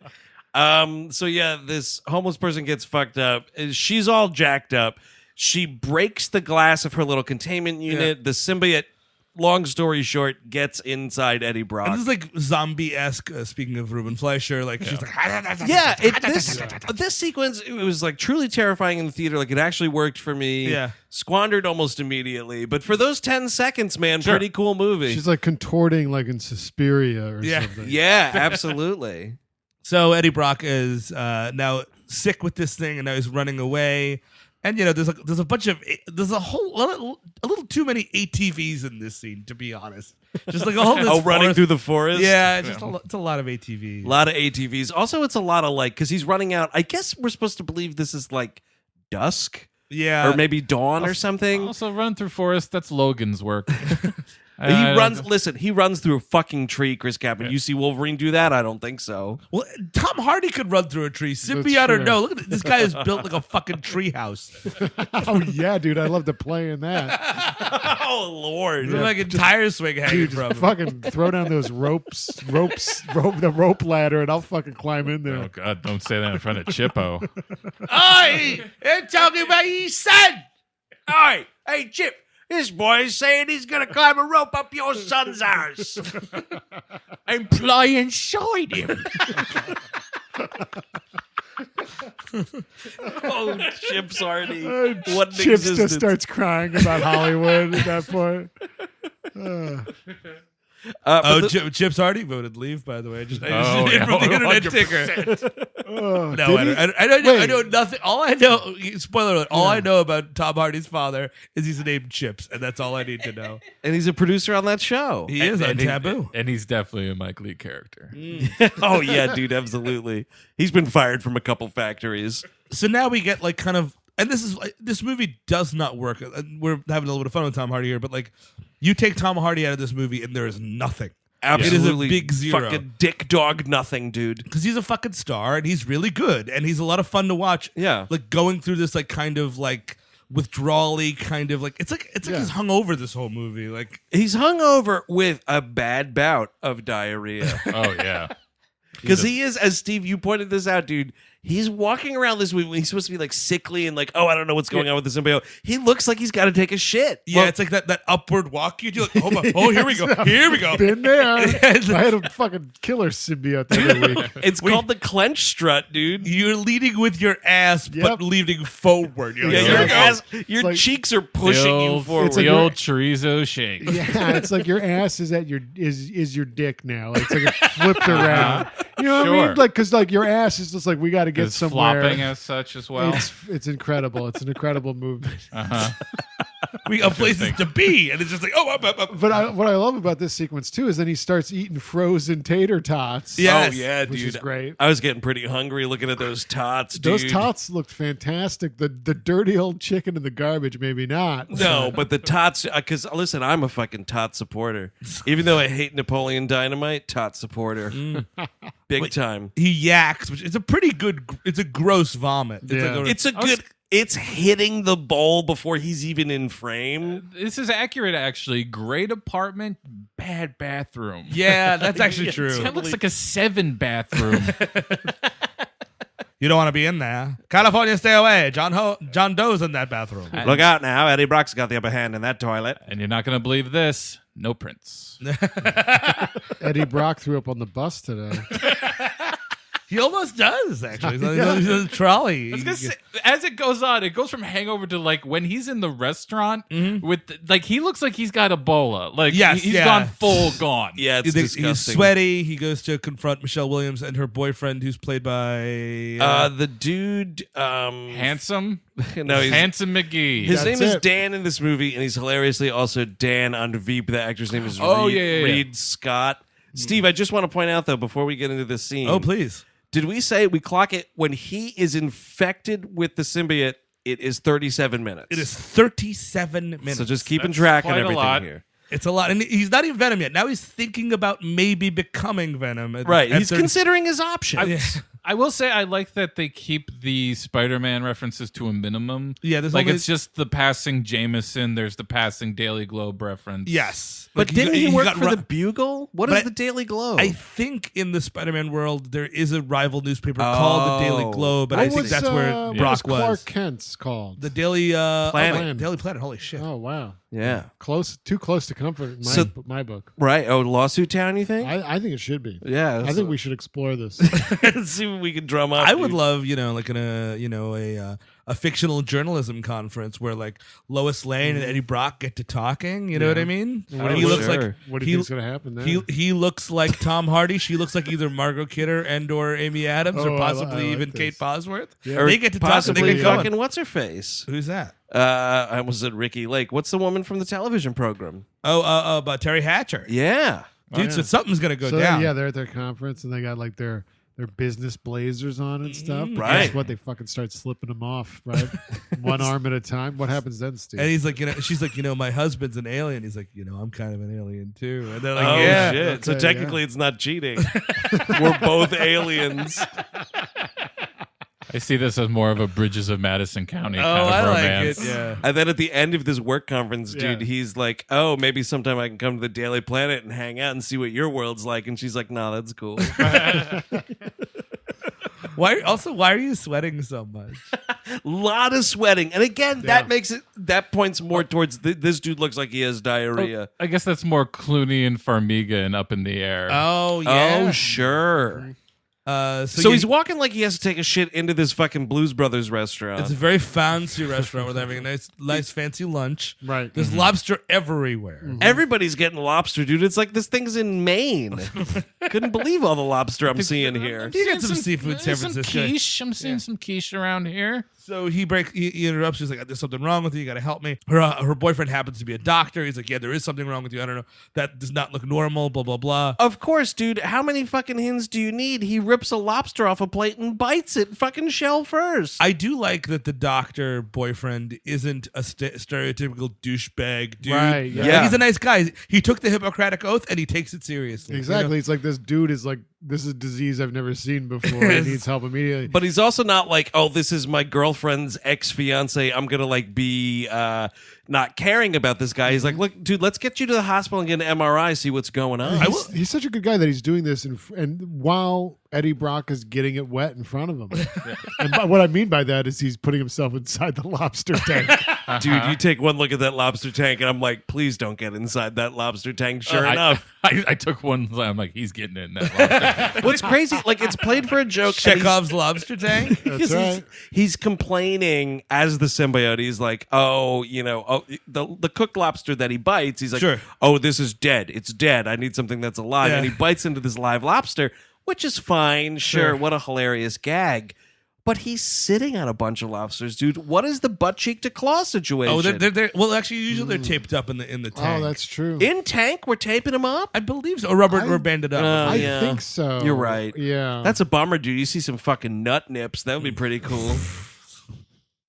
Speaker 2: So yeah, this homeless person gets fucked up. She's all jacked up. She breaks the glass of her little containment unit. The symbiote, long story short, gets inside Eddie Brock.
Speaker 3: And this is like zombie-esque, speaking of Ruben Fleischer. Like, she's like,
Speaker 2: Yeah, this sequence, it was like truly terrifying in the theater. Like, it actually worked for me.
Speaker 3: Yeah.
Speaker 2: Squandered almost immediately. But for those 10 seconds, man,
Speaker 4: Sure.
Speaker 2: pretty cool movie.
Speaker 5: She's like contorting like in Suspiria or
Speaker 3: Yeah.
Speaker 5: something.
Speaker 2: Yeah, absolutely.
Speaker 3: So Eddie Brock is now sick with this thing, and now he's running away. And you know, there's a bunch of there's a little too many ATVs in this scene, to be honest. Just like all this.
Speaker 2: Running
Speaker 3: forest-
Speaker 2: through the forest?
Speaker 3: Yeah, it's a lot of ATVs.
Speaker 2: A lot of ATVs. Also, it's a lot of like, because he's running out. I guess we're supposed to believe this is like dusk
Speaker 3: Yeah,
Speaker 2: or maybe dawn or something.
Speaker 4: Also, run through forest. That's Logan's work.
Speaker 2: He runs. Listen, he runs through a fucking tree, Chris Kaplan. You see Wolverine do that? I don't think so.
Speaker 3: Well, Tom Hardy could run through a tree. Symbiote or
Speaker 5: true.
Speaker 3: no? Look at this guy is built like a fucking tree house.
Speaker 5: Oh yeah, dude, I'd love to play in that.
Speaker 2: Oh Lord!
Speaker 3: Like a tire swing hanging
Speaker 5: Dude,
Speaker 3: from
Speaker 5: just
Speaker 3: him.
Speaker 5: fucking throw down those the rope ladder, and I'll fucking climb in there.
Speaker 4: Oh God! Don't say that in front of Chippo.
Speaker 3: Oi! They're talking about your son.
Speaker 2: Hey, hey, Chip. This boy is saying he's gonna climb a rope up your son's ass.
Speaker 4: I'm flying inside him.
Speaker 2: Oh, Chip's Hardy. What
Speaker 5: Chips
Speaker 2: existence.
Speaker 5: just starts crying about Hollywood at that point.
Speaker 2: But
Speaker 3: Chips Hardy voted leave. By the way, I just
Speaker 4: Oh,
Speaker 3: did
Speaker 4: yeah,
Speaker 3: from the internet
Speaker 4: 100%.
Speaker 3: ticker.
Speaker 5: Oh,
Speaker 3: No,
Speaker 5: did he?
Speaker 3: I don't know. I
Speaker 5: Wait.
Speaker 3: know nothing. All I know, spoiler alert, all I know about Tom Hardy's father is he's named Chips, and that's all I need to know.
Speaker 2: and he's a producer on that show.
Speaker 3: He is on Taboo.
Speaker 4: And he's definitely a Mike Lee character.
Speaker 2: Oh yeah, dude, absolutely. He's been fired from a couple factories.
Speaker 3: So now we get like kind of, and this movie does not work. We're having a little bit of fun with Tom Hardy here, but like you take Tom Hardy out of this movie, and there is nothing.
Speaker 2: Absolutely,
Speaker 3: It is a big zero.
Speaker 2: Fucking dick dog nothing, dude.
Speaker 3: Because he's a fucking star and he's really good and he's a lot of fun to watch.
Speaker 2: Yeah.
Speaker 3: Like going through this like kind of like withdrawal-y kind of like it's like he's hung over this whole movie. Like
Speaker 2: He's hung over with a bad bout of diarrhea.
Speaker 4: Oh yeah.
Speaker 2: Because he is, as Steve, you pointed this out, dude. He's walking around this movie when he's supposed to be like sickly and like, oh, I don't know what's going on with the symbiote. He looks like he's got to take a shit.
Speaker 3: Yeah, it's like that upward walk you do. Like, oh, here we go. Here we go.
Speaker 5: Been there. I had a fucking killer symbiote the other week.
Speaker 2: It's called the clench strut, dude.
Speaker 3: You're leading with your ass, but leaning forward. You're like,
Speaker 2: Your
Speaker 5: like-
Speaker 2: cheeks are pushing you forward.
Speaker 4: The old chorizo shake.
Speaker 5: Yeah, it's like your ass is at your is your dick now. It's like it flipped around. You know what I mean?
Speaker 4: Sure.
Speaker 5: Like, because like your ass is just like, we got to get
Speaker 4: It's
Speaker 5: somewhere.
Speaker 4: flopping as such as well.
Speaker 5: It's incredible. It's an incredible movement.
Speaker 3: we have places to be, and it's just like,
Speaker 5: But what I love about this sequence too is then he starts eating frozen tater tots.
Speaker 3: Yes.
Speaker 2: Oh yeah,
Speaker 5: which
Speaker 2: dude.
Speaker 5: is great.
Speaker 2: I was getting pretty hungry looking at those tots, dude.
Speaker 5: Those tots looked fantastic. The dirty old chicken in the garbage, maybe not.
Speaker 2: No, but the tots. Because listen, I'm a fucking tot supporter. Even though I hate Napoleon Dynamite, tot supporter, big time.
Speaker 3: he yaks, which is a pretty good. It's a gross vomit.
Speaker 5: Yeah.
Speaker 2: It's a good. It's hitting the bowl before he's even in frame.
Speaker 4: This is accurate, actually. Great apartment, bad bathroom.
Speaker 3: Yeah, that's actually true.
Speaker 4: That looks like a 7 bathroom.
Speaker 3: You don't want to be in there. California, stay away. John Doe's in that bathroom.
Speaker 2: Look out now, Eddie Brock's got the upper hand in that toilet.
Speaker 4: And you're not going to believe this. No prints.
Speaker 5: Eddie Brock threw up on the bus today.
Speaker 3: He almost does, actually. He's on a trolley.
Speaker 4: I was gonna say, as it goes on, it goes from hangover to like when he's in the restaurant with like he looks like he's got Ebola. Like
Speaker 3: Yes,
Speaker 4: he's
Speaker 3: yeah.
Speaker 4: gone full gone.
Speaker 2: Yeah, it's
Speaker 3: He's
Speaker 2: disgusting.
Speaker 3: sweaty. He goes to confront Michelle Williams and her boyfriend, who's played by
Speaker 2: The dude,
Speaker 4: Handsome.
Speaker 2: no, he's,
Speaker 4: Handsome McGee.
Speaker 2: his
Speaker 5: That's
Speaker 2: name is
Speaker 5: it.
Speaker 2: Dan in this movie, and he's hilariously also Dan on Veep. The actor's name is
Speaker 4: Oh,
Speaker 2: Reid,
Speaker 4: yeah.
Speaker 2: Reid Scott. Steve, I just want to point out though, before we get into this scene,
Speaker 3: Oh, please.
Speaker 2: did we say we clock it when he is infected with the symbiote? It is 37 minutes.
Speaker 3: It is 37 minutes.
Speaker 2: So just keeping
Speaker 4: That's
Speaker 2: track on
Speaker 4: quite a
Speaker 2: everything
Speaker 4: lot.
Speaker 2: here.
Speaker 3: It's a lot. And he's not even Venom yet. Now he's thinking about maybe becoming Venom.
Speaker 2: Right, he's
Speaker 3: 30
Speaker 2: considering his options.
Speaker 4: I will say I like that they keep the Spider-Man references to a minimum.
Speaker 3: Yeah, there's
Speaker 4: like
Speaker 3: only-
Speaker 4: it's just the passing Jameson. There's the passing Daily Globe reference.
Speaker 3: Yes.
Speaker 2: But
Speaker 3: Like,
Speaker 2: didn't he work
Speaker 3: got
Speaker 2: for
Speaker 3: ru-
Speaker 2: the Bugle? What
Speaker 3: But
Speaker 2: is the Daily Globe?
Speaker 3: I think in the Spider-Man world, there is a rival newspaper called the Daily Globe, and I
Speaker 5: What
Speaker 3: think
Speaker 5: was,
Speaker 3: that's where
Speaker 5: what
Speaker 3: Brock
Speaker 5: Clark
Speaker 3: was.
Speaker 5: Kent's called?
Speaker 3: The Daily
Speaker 2: Planet.
Speaker 3: Daily Planet. Holy shit.
Speaker 5: Oh wow,
Speaker 2: yeah.
Speaker 5: too close to comfort. In
Speaker 2: So-
Speaker 5: my book.
Speaker 2: Right. Oh, Lawsuit Town, you think?
Speaker 5: I think it should be.
Speaker 2: yeah.
Speaker 5: I think we should explore this.
Speaker 2: Let's see what we can drum up.
Speaker 3: I would
Speaker 2: dude.
Speaker 3: love, like in a fictional journalism conference where like Lois Lane and Eddie Brock get to talking. You know what I mean?
Speaker 5: What
Speaker 3: he
Speaker 5: do you-
Speaker 3: looks like
Speaker 5: What do you think's gonna happen there?
Speaker 3: he looks like Tom Hardy. She looks like either Margot Kidder and or Amy Adams
Speaker 5: Oh,
Speaker 3: or
Speaker 5: I
Speaker 3: possibly
Speaker 5: like
Speaker 3: even
Speaker 5: this.
Speaker 3: Kate Bosworth.
Speaker 2: Or
Speaker 3: They get to talk and they
Speaker 2: possibly
Speaker 3: get going.
Speaker 2: fucking what's her face?
Speaker 3: Who's that?
Speaker 2: I almost said Ricky Lake. What's the woman from the television program?
Speaker 3: About Terry Hatcher.
Speaker 2: Yeah.
Speaker 3: Dude, so something's gonna go
Speaker 5: so
Speaker 3: down.
Speaker 5: yeah, they're at their conference and they got like their business blazers on and stuff. But
Speaker 2: Right.
Speaker 5: Guess what? They fucking start slipping them off, right? One arm at a time. What happens then, Steve?
Speaker 3: And he's like, she's like, my husband's an alien. He's like, I'm kind of an alien too. And they're like,
Speaker 2: Oh
Speaker 3: yeah.
Speaker 2: shit! So
Speaker 5: Okay,
Speaker 2: technically, it's not cheating. We're both aliens.
Speaker 4: I see this as more of a Bridges of Madison County
Speaker 3: Oh,
Speaker 4: kind of
Speaker 3: I
Speaker 4: romance.
Speaker 3: like it. Yeah.
Speaker 2: And then at the end of this work conference, dude,
Speaker 5: Yeah.
Speaker 2: he's like, "Oh, maybe sometime I can come to the Daily Planet and hang out and see what your world's like." And she's like, "No, that's cool."
Speaker 3: Why are you sweating so much?
Speaker 2: Lot of sweating, and again, that points more towards this dude looks like he has diarrhea.
Speaker 4: I guess that's more Clooney and Farmiga and Up in the Air.
Speaker 3: Oh yeah.
Speaker 2: Oh, sure.
Speaker 3: So
Speaker 2: He's walking like he has to take a shit into this fucking Blues Brothers restaurant.
Speaker 3: It's a very fancy restaurant where they're having a nice fancy lunch.
Speaker 5: Right.
Speaker 3: There's lobster everywhere.
Speaker 2: Everybody's getting lobster, dude. It's like this thing's in Maine. Couldn't believe all the lobster I'm seeing here.
Speaker 3: You get some seafood in San Francisco.
Speaker 4: Some quiche. I'm seeing some quiche around here.
Speaker 3: So he interrupts. He's like, "There's something wrong with you. You got to help me." Her boyfriend happens to be a doctor. He's like, "Yeah, there is something wrong with you. I don't know. That does not look normal." Blah blah blah.
Speaker 2: Of course, dude. How many fucking hints do you need? He rips a lobster off a plate and bites it fucking shell first.
Speaker 3: I do like that the doctor boyfriend isn't a stereotypical douchebag dude.
Speaker 5: Right, yeah.
Speaker 3: Like, he's a nice guy. He took the Hippocratic Oath and he takes it seriously.
Speaker 5: Exactly. It's like this dude is like this is a disease I've never seen before. He needs help immediately.
Speaker 2: But he's also not like, oh, this is my girlfriend's ex-fiance. I'm going to like be not caring about this guy. He's like, look, dude, let's get you to the hospital and get an MRI, see what's going on.
Speaker 5: He's such a good guy that he's doing this and while Eddie Brock is getting it wet in front of him. And what I mean by that is he's putting himself inside the lobster tank.
Speaker 2: Dude, you take one look at that lobster tank, and I'm like, please don't get inside that lobster tank. Sure enough.
Speaker 4: I took one. I'm like, he's getting in that lobster.
Speaker 2: What's crazy, like, it's played for a joke.
Speaker 3: Chekhov's lobster tank.
Speaker 5: That's right.
Speaker 2: He's complaining as the symbiote. He's like, oh, the cooked lobster that he bites, he's like,
Speaker 3: Sure.
Speaker 2: oh, this is dead. It's dead. I need something that's alive.
Speaker 3: Yeah.
Speaker 2: And he bites into this live lobster, which is fine. Sure. What a hilarious gag. But he's sitting on a bunch of lobsters, dude. What is the butt cheek to claw situation?
Speaker 3: Oh, they're well, actually, usually they're taped up in the tank.
Speaker 5: Oh, that's true.
Speaker 2: In tank, we're taping him up?
Speaker 3: I believe so. Or rubber banded up.
Speaker 2: Oh,
Speaker 5: I
Speaker 2: yeah.
Speaker 5: think so.
Speaker 2: You're right.
Speaker 5: Yeah.
Speaker 2: That's a bummer, dude. You see some fucking nut nips. That would be pretty cool.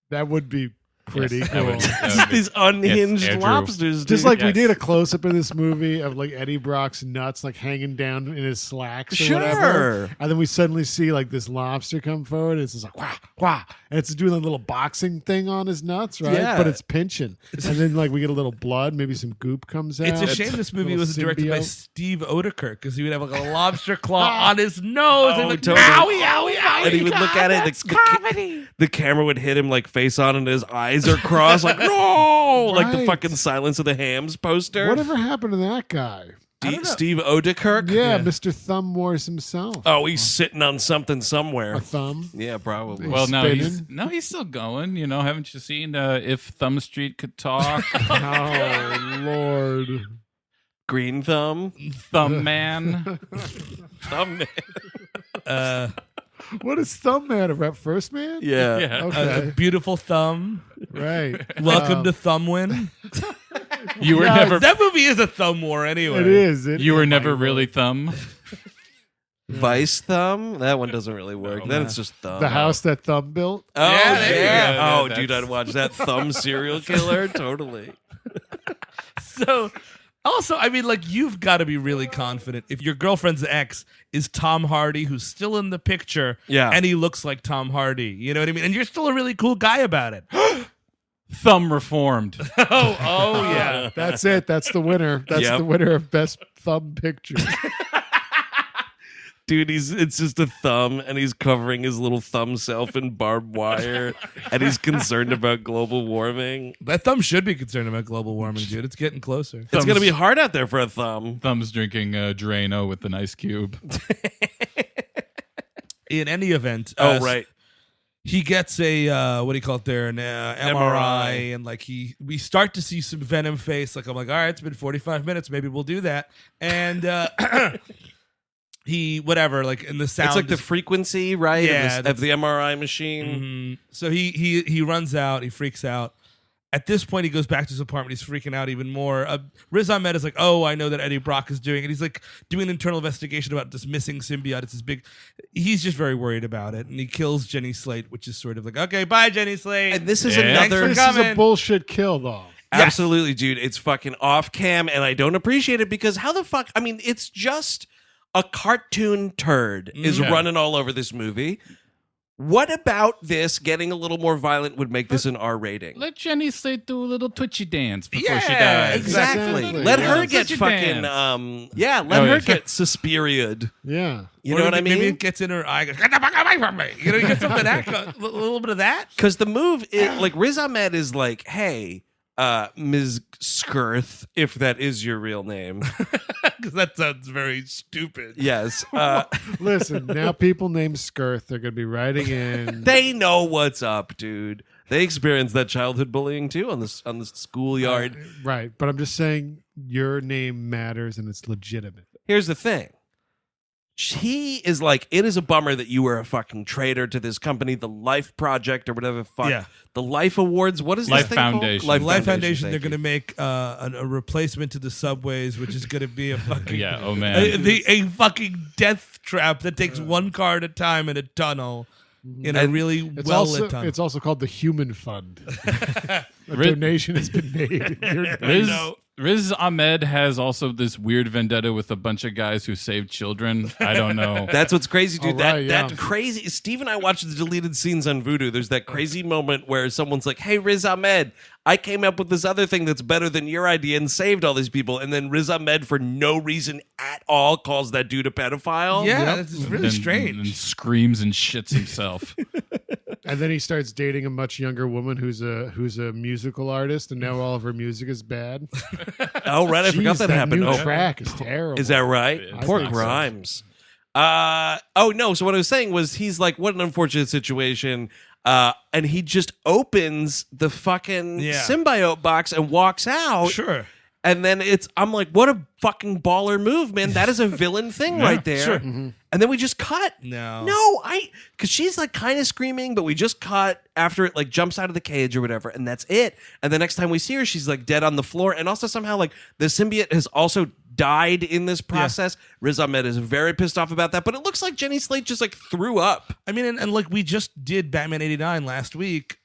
Speaker 5: That would be pretty
Speaker 4: Yes,
Speaker 5: cool.
Speaker 4: that would be-
Speaker 2: These unhinged
Speaker 4: Andrew.
Speaker 2: lobsters, dude.
Speaker 5: Just like we
Speaker 4: Yes.
Speaker 5: did a close up in this movie of like Eddie Brock's nuts like hanging down in his slacks or
Speaker 2: Sure.
Speaker 5: whatever. And then we suddenly see like this lobster come forward. And it's just like wah, wah. And it's doing a little boxing thing on his nuts, right?
Speaker 2: Yeah.
Speaker 5: But it's pinching. And then like we get a little blood, maybe some goop comes out.
Speaker 3: It's a shame this movie
Speaker 5: Little
Speaker 3: was directed by
Speaker 5: symbiote.
Speaker 3: Steve Odekirk because he would have like a lobster claw on his nose and like,
Speaker 2: totally.
Speaker 3: owie, owie, owie.
Speaker 2: And he would look at it. The camera would hit him like face on, and his eyes are crossed, like no, like the
Speaker 5: Right.
Speaker 2: fucking Silence of the Hams poster.
Speaker 5: Whatever happened to that guy?
Speaker 2: Steve Odekirk.
Speaker 5: Yeah, Mr. Thumb Wars himself.
Speaker 2: Oh, he's sitting on something somewhere.
Speaker 5: A thumb.
Speaker 2: Yeah, probably.
Speaker 4: Well,
Speaker 5: Spinning.
Speaker 4: he's still going. You know, haven't you seen If Thumb Street Could Talk?
Speaker 5: Oh Lord.
Speaker 2: Green Thumb.
Speaker 4: Thumb Man.
Speaker 2: Thumb Man.
Speaker 5: What is Thumb Man about? First Man?
Speaker 2: Yeah.
Speaker 4: Yeah.
Speaker 5: Okay.
Speaker 3: Beautiful thumb.
Speaker 5: Right.
Speaker 3: Welcome to Thumbwin.
Speaker 4: You were
Speaker 5: Yeah,
Speaker 4: never.
Speaker 3: That movie is a thumb war anyway.
Speaker 5: It is.
Speaker 4: You were never really Thumb.
Speaker 2: Vice Thumb. That one doesn't really work. Then it's just Thumb.
Speaker 5: The house that Thumb built.
Speaker 2: Oh
Speaker 3: Yeah, there you
Speaker 2: yeah.
Speaker 4: go.
Speaker 2: Oh,
Speaker 4: Yeah,
Speaker 2: dude,
Speaker 4: that's-
Speaker 2: I'd watch that Thumb serial killer. Totally.
Speaker 3: So, also, I mean, like, you've got to be really confident if your girlfriend's ex is Tom Hardy, who's still in the picture,
Speaker 2: Yeah.
Speaker 3: and he looks like Tom Hardy. You know what I mean? And you're still a really cool guy about it.
Speaker 4: Thumb Reformed.
Speaker 3: Oh, yeah.
Speaker 5: That's it. That's the winner. That's
Speaker 2: Yep.
Speaker 5: the winner of best thumb picture.
Speaker 2: Dude, it's just a thumb, and he's covering his little thumb self in barbed wire, and he's concerned about global warming.
Speaker 3: That thumb should be concerned about global warming, dude. It's getting closer.
Speaker 2: It's gonna be hard out there for a thumb.
Speaker 4: Thumb's drinking Drano with an ice cube.
Speaker 3: In any event,
Speaker 2: Oh, right.
Speaker 3: he gets a what do you call it there, an MRI, and like we start to see some Venom face. Like I'm like, all right, it's been 45 minutes, maybe we'll do that. And he whatever, like in the sound,
Speaker 2: It's like the
Speaker 3: is-
Speaker 2: frequency, right?
Speaker 3: Yeah,
Speaker 2: of the MRI machine.
Speaker 3: Mhm. So he runs out, he freaks out. At this point, he goes back to his apartment. He's freaking out even more. Riz Ahmed is like, "Oh, I know that Eddie Brock is doing," and he's like doing an internal investigation about this missing symbiote. It's this big. He's just very worried about it, and he kills Jenny Slate, which is sort of like, "Okay, bye, Jenny Slate."
Speaker 2: And this is
Speaker 4: Yeah.
Speaker 2: another.
Speaker 3: Thanks
Speaker 5: This
Speaker 3: for
Speaker 5: is a
Speaker 3: coming.
Speaker 5: bullshit kill, though.
Speaker 2: Absolutely, dude. It's fucking off cam, and I don't appreciate it because how the fuck? I mean, it's just a cartoon turd is
Speaker 4: Yeah.
Speaker 2: running all over this movie. What about this getting a little more violent would make this an R rating?
Speaker 4: Let Jenny Slate do a little twitchy dance before she
Speaker 3: Yeah,
Speaker 4: dies.
Speaker 2: Exactly.
Speaker 5: Exactly.
Speaker 2: Let
Speaker 5: Yeah.
Speaker 2: her get
Speaker 4: Such a
Speaker 2: fucking
Speaker 4: dance.
Speaker 2: let
Speaker 4: Oh,
Speaker 2: her
Speaker 4: yeah.
Speaker 2: get Suspiria'd.
Speaker 5: Yeah.
Speaker 2: You
Speaker 3: Or
Speaker 2: know what I
Speaker 3: maybe
Speaker 2: mean?
Speaker 3: it gets in her eye. Goes, "Get the fuck away from me!" You know, you get some of that, a little bit of that.
Speaker 2: Because the move, like Riz Ahmed is like, hey, Ms. Skirth, if that is your real name.
Speaker 3: Because that sounds very stupid.
Speaker 2: Yes.
Speaker 5: Listen, now people named Skirth, they're going to be writing in.
Speaker 2: They know what's up, dude. They experienced that childhood bullying too on the schoolyard.
Speaker 5: Right. But I'm just saying your name matters and it's legitimate.
Speaker 2: Here's the thing. He is like, it is a bummer that you were a fucking traitor to this company, the Life Project or whatever the fuck.
Speaker 3: Yeah.
Speaker 2: The Life Awards. What is
Speaker 4: Life
Speaker 2: this thing
Speaker 4: Foundation.
Speaker 2: called?
Speaker 3: Life Foundation, they're
Speaker 2: thank
Speaker 3: going to
Speaker 2: you.
Speaker 3: make a replacement to the subways, which is going to be a fucking
Speaker 4: Yeah, oh man.
Speaker 3: a fucking death trap that takes one car at a time in a tunnel, in a
Speaker 2: And
Speaker 3: really well lit tunnel.
Speaker 5: It's also called the Human Fund. A donation has been made.
Speaker 4: Riz Ahmed has also this weird vendetta with a bunch of guys who saved children. I don't know.
Speaker 2: That's what's crazy, dude.
Speaker 5: All right,
Speaker 2: that crazy. Steve and I watched the deleted scenes on Vudu. There's that crazy moment where someone's like, "Hey, Riz Ahmed, I came up with this other thing that's better than your idea and saved all these people." And then Riz Ahmed, for no reason at all, calls that dude a pedophile.
Speaker 3: Yeah, it's really
Speaker 4: and
Speaker 3: strange.
Speaker 4: screams and shits himself.
Speaker 5: And then he starts dating a much younger woman who's a musical artist, and now all of her music is bad.
Speaker 2: Oh, right. I forgot
Speaker 5: Jeez,
Speaker 2: that happened.
Speaker 5: New
Speaker 2: Oh,
Speaker 5: track is terrible.
Speaker 2: is that right?
Speaker 5: I
Speaker 2: Poor
Speaker 5: think so.
Speaker 2: Grimes. Oh no. So what I was saying was, he's like, what an unfortunate situation. And he just opens the fucking symbiote box and walks out.
Speaker 3: Sure.
Speaker 2: And then I'm like, what a fucking baller move, man. That is a villain thing right there.
Speaker 3: Sure.
Speaker 2: And then we just cut.
Speaker 3: No.
Speaker 2: Because she's like kind of screaming, but we just cut after it like jumps out of the cage or whatever. And that's it. And the next time we see her, she's like dead on the floor. And also somehow like the symbiote has also died in this process. Riz Ahmed is very pissed off about that. But it looks like Jenny Slate just like threw up.
Speaker 3: I mean, and like we just did Batman 89 last week,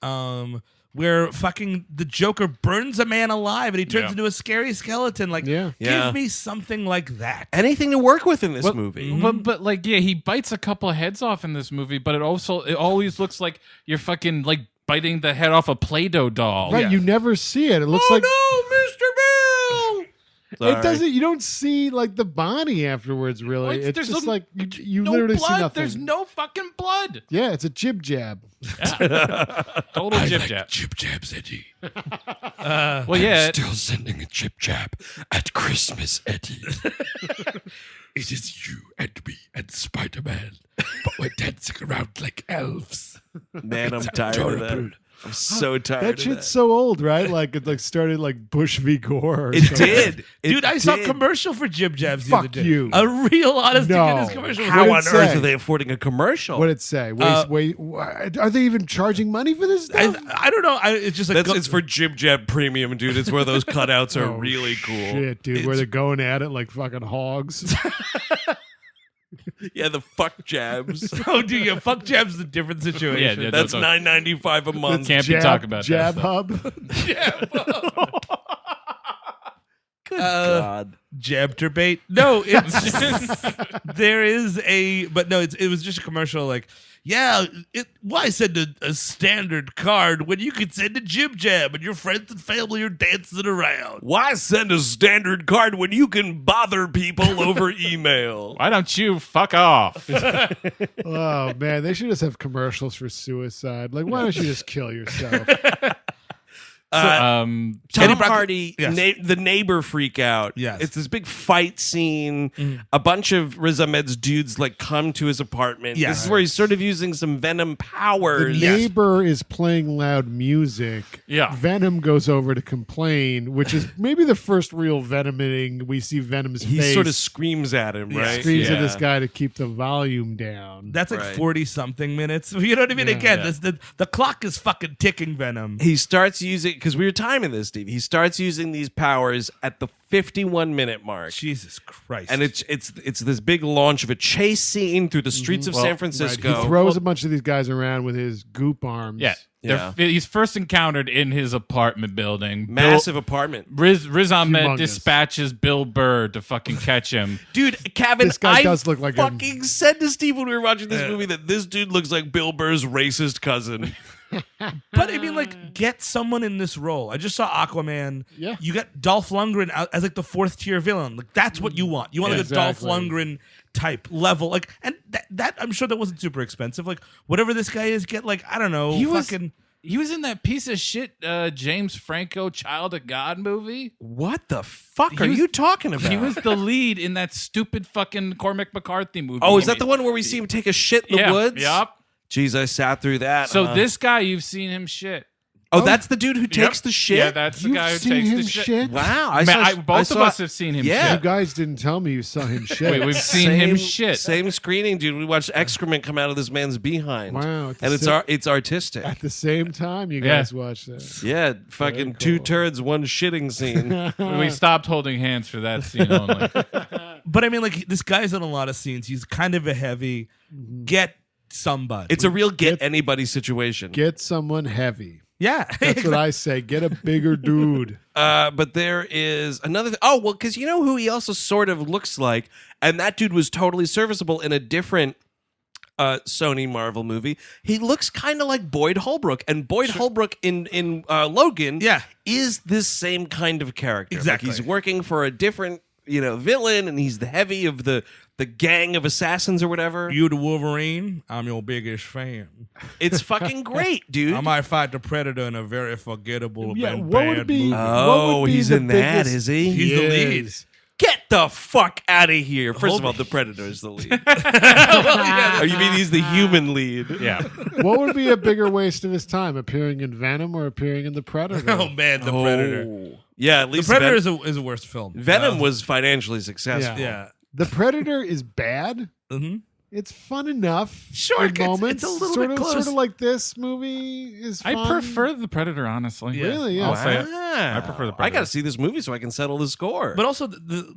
Speaker 3: where fucking the Joker burns a man alive and he turns into a scary skeleton. Like,
Speaker 5: Yeah.
Speaker 3: give me something like that.
Speaker 2: Anything to work with in this movie.
Speaker 4: But like, yeah, he bites a couple of heads off in this movie, but it always looks like you're fucking like biting the head off a Play-Doh doll.
Speaker 5: Right, you never see it. It looks like
Speaker 2: no, Mr. Bill.
Speaker 5: it doesn't. You don't see like the body afterwards. Really,
Speaker 4: Like,
Speaker 5: it's
Speaker 4: there's
Speaker 5: just
Speaker 4: no-
Speaker 5: like you
Speaker 4: no
Speaker 5: literally
Speaker 4: blood.
Speaker 5: see nothing.
Speaker 4: There's no fucking blood.
Speaker 5: Yeah, it's a jib jab.
Speaker 4: Total jib jab.
Speaker 6: Jib jabs, Eddie.
Speaker 4: Well, yeah.
Speaker 6: Still sending a jib jab at Christmas, Eddie. It is you and me and Spider-Man, but we're dancing around like elves.
Speaker 2: Man, I'm
Speaker 6: It's
Speaker 2: tired of
Speaker 6: adorable.
Speaker 2: that. I'm so tired
Speaker 5: That
Speaker 2: of
Speaker 5: shit's
Speaker 2: that.
Speaker 5: so old, right? Like it like started like Bush v Gore. Or
Speaker 2: It
Speaker 5: something.
Speaker 2: did. It
Speaker 3: Dude, I saw a
Speaker 2: did.
Speaker 3: commercial for Jib Jabs the
Speaker 5: Fuck
Speaker 3: other day.
Speaker 5: you.
Speaker 3: A real honest to
Speaker 5: No.
Speaker 3: goodness commercial.
Speaker 2: How
Speaker 5: What
Speaker 2: on
Speaker 5: did it
Speaker 2: earth
Speaker 5: say?
Speaker 2: are they affording a commercial?
Speaker 5: What did it say? Wait, are they even charging money for this stuff?
Speaker 3: I don't know. It's just like
Speaker 2: It's for Jib Jab Premium, dude. It's where those cutouts are
Speaker 5: Oh,
Speaker 2: really cool.
Speaker 5: Shit, dude, where they're going at it like fucking hogs.
Speaker 2: Yeah, the fuck jabs.
Speaker 3: oh, dude, yeah, fuck Jabs is a different situation.
Speaker 4: Yeah,
Speaker 2: That's
Speaker 4: don't-
Speaker 2: $9.95 a month.
Speaker 4: Can't be talking about
Speaker 5: Jab
Speaker 4: that.
Speaker 5: Hub.
Speaker 2: Good God.
Speaker 3: Jabterbait. No, it's there is but no, it was just a commercial. Like, why send a standard card when you could send a Jib Jab and your friends and family are dancing around?
Speaker 2: Why send a standard card when you can bother people over email?
Speaker 4: Why don't you fuck off?
Speaker 5: Oh man, they should just have commercials for suicide. Like, why don't you just kill yourself?
Speaker 2: Tom Hardy,
Speaker 3: Yes.
Speaker 2: the neighbor freak out.
Speaker 3: Yes.
Speaker 2: It's this big fight scene. A bunch of Riz Ahmed's dudes like come to his apartment.
Speaker 3: Yes.
Speaker 2: This is where he's sort of using some Venom
Speaker 5: The
Speaker 2: powers.
Speaker 5: neighbor is playing loud music.
Speaker 4: Yeah.
Speaker 5: Venom goes over to complain, which is maybe the first real Venoming we see Venom's
Speaker 2: He
Speaker 5: face.
Speaker 2: sort of screams at him, right?
Speaker 5: screams at
Speaker 4: Yeah.
Speaker 5: this guy to keep the volume down.
Speaker 3: That's like
Speaker 2: Right.
Speaker 3: 40-something minutes. You know what I mean?
Speaker 5: Yeah.
Speaker 3: Again,
Speaker 4: Yeah.
Speaker 3: the clock is fucking ticking, Venom.
Speaker 2: He starts using, because we were timing this, Steve. He starts using these powers at the 51-minute mark.
Speaker 3: Jesus Christ.
Speaker 2: And it's this big launch of a chase scene through the streets of San
Speaker 5: Right.
Speaker 2: Francisco.
Speaker 5: He throws a bunch of these guys around with his goop arms.
Speaker 4: Yeah.
Speaker 2: Yeah.
Speaker 4: He's first encountered in his apartment building.
Speaker 2: Massive apartment.
Speaker 4: Riz Ahmed
Speaker 5: Humongous.
Speaker 4: dispatches Bill Burr to fucking catch him.
Speaker 2: Dude, Kevin,
Speaker 5: This guy
Speaker 2: I
Speaker 5: does look like him.
Speaker 2: fucking said to Steve when we were watching this movie that this dude looks like Bill Burr's racist cousin.
Speaker 3: But I mean, like, get someone in this role. I just saw Aquaman.
Speaker 5: Yeah.
Speaker 3: You got Dolph Lundgren out as like the fourth tier villain. Like, that's what you want. You want like a Dolph
Speaker 5: Exactly.
Speaker 3: Lundgren type level. Like, and that I'm sure that wasn't super expensive. Like, whatever this guy is, get like, I don't know,
Speaker 4: He was in that piece of shit James Franco Child of God movie.
Speaker 2: What the fuck
Speaker 4: He
Speaker 2: are
Speaker 4: was-
Speaker 2: you talking about?
Speaker 4: He was the lead in that stupid fucking Cormac McCarthy movie.
Speaker 2: Oh,
Speaker 4: he
Speaker 2: is that
Speaker 4: made.
Speaker 2: the one where we see him take a shit in the
Speaker 4: Yeah.
Speaker 2: woods?
Speaker 4: Yup.
Speaker 2: Jeez, I sat through that.
Speaker 4: So
Speaker 2: huh?
Speaker 4: this guy, you've seen him shit.
Speaker 2: Oh, that's the dude who takes
Speaker 4: Yep.
Speaker 2: the shit?
Speaker 4: Yeah, that's the
Speaker 5: You've
Speaker 4: guy who
Speaker 5: seen
Speaker 4: takes
Speaker 5: him
Speaker 4: the shit.
Speaker 5: shit?
Speaker 2: Wow.
Speaker 4: Both of us have seen him
Speaker 2: Yeah.
Speaker 5: You
Speaker 4: shit.
Speaker 5: guys didn't tell me you saw him shit.
Speaker 4: Wait, we've seen him shit.
Speaker 2: Same screening, dude. We watched excrement come out of this man's behind.
Speaker 5: Wow, at the
Speaker 2: And it's artistic.
Speaker 5: At the same time, you
Speaker 4: Yeah.
Speaker 5: guys watched that.
Speaker 2: Yeah, fucking
Speaker 5: Very
Speaker 2: two turds, one shitting scene.
Speaker 4: We stopped holding hands for that scene only.
Speaker 3: But I mean, like, this guy's in a lot of scenes. He's kind of a heavy. Get somebody.
Speaker 2: It's a real get anybody situation.
Speaker 5: Get someone heavy.
Speaker 3: Yeah.
Speaker 5: That's what I say. Get a bigger dude.
Speaker 2: But there is another. Oh well, because you know who he also sort of looks like, and that dude was totally serviceable in a different Sony Marvel movie. He looks kind of like Boyd Holbrook, and Boyd Holbrook in Logan, is this same kind of character.
Speaker 3: Exactly.
Speaker 2: Like he's working for a different villain, and he's the heavy of the gang of assassins or whatever.
Speaker 3: You the Wolverine, I'm your biggest fan.
Speaker 2: It's fucking great, dude.
Speaker 3: I might fight the Predator in a very forgettable and
Speaker 5: what
Speaker 3: bad
Speaker 5: would be?
Speaker 3: movie.
Speaker 2: Oh,
Speaker 5: what would be
Speaker 2: he's
Speaker 5: the
Speaker 2: in that,
Speaker 5: biggest-
Speaker 2: is he?
Speaker 3: He's the lead.
Speaker 5: Yes.
Speaker 2: Get the fuck out of here. First of all, the Predator is the lead. Oh, you mean he's the human lead?
Speaker 4: Yeah.
Speaker 5: What would be a bigger waste of his time, appearing in Venom or appearing in The Predator?
Speaker 3: Oh man, the Predator.
Speaker 2: Yeah, at
Speaker 3: The
Speaker 2: least
Speaker 3: Predator
Speaker 2: Ven-
Speaker 3: is a worse film.
Speaker 2: Venom was financially successful.
Speaker 3: Yeah.
Speaker 5: The Predator is bad.
Speaker 3: Mm-hmm.
Speaker 5: It's fun enough.
Speaker 3: Sure,
Speaker 5: in
Speaker 3: it gets-
Speaker 5: moments.
Speaker 3: it's a little
Speaker 5: sort
Speaker 3: bit
Speaker 5: of,
Speaker 3: close.
Speaker 5: Sort of like this movie is.
Speaker 4: I
Speaker 5: Fun.
Speaker 4: prefer the Predator, honestly.
Speaker 3: Yeah.
Speaker 5: Really, yeah.
Speaker 4: I'll say it.
Speaker 2: Wow.
Speaker 4: I prefer the
Speaker 2: I
Speaker 4: Predator.
Speaker 2: got to see this movie so I can settle the score.
Speaker 3: But also the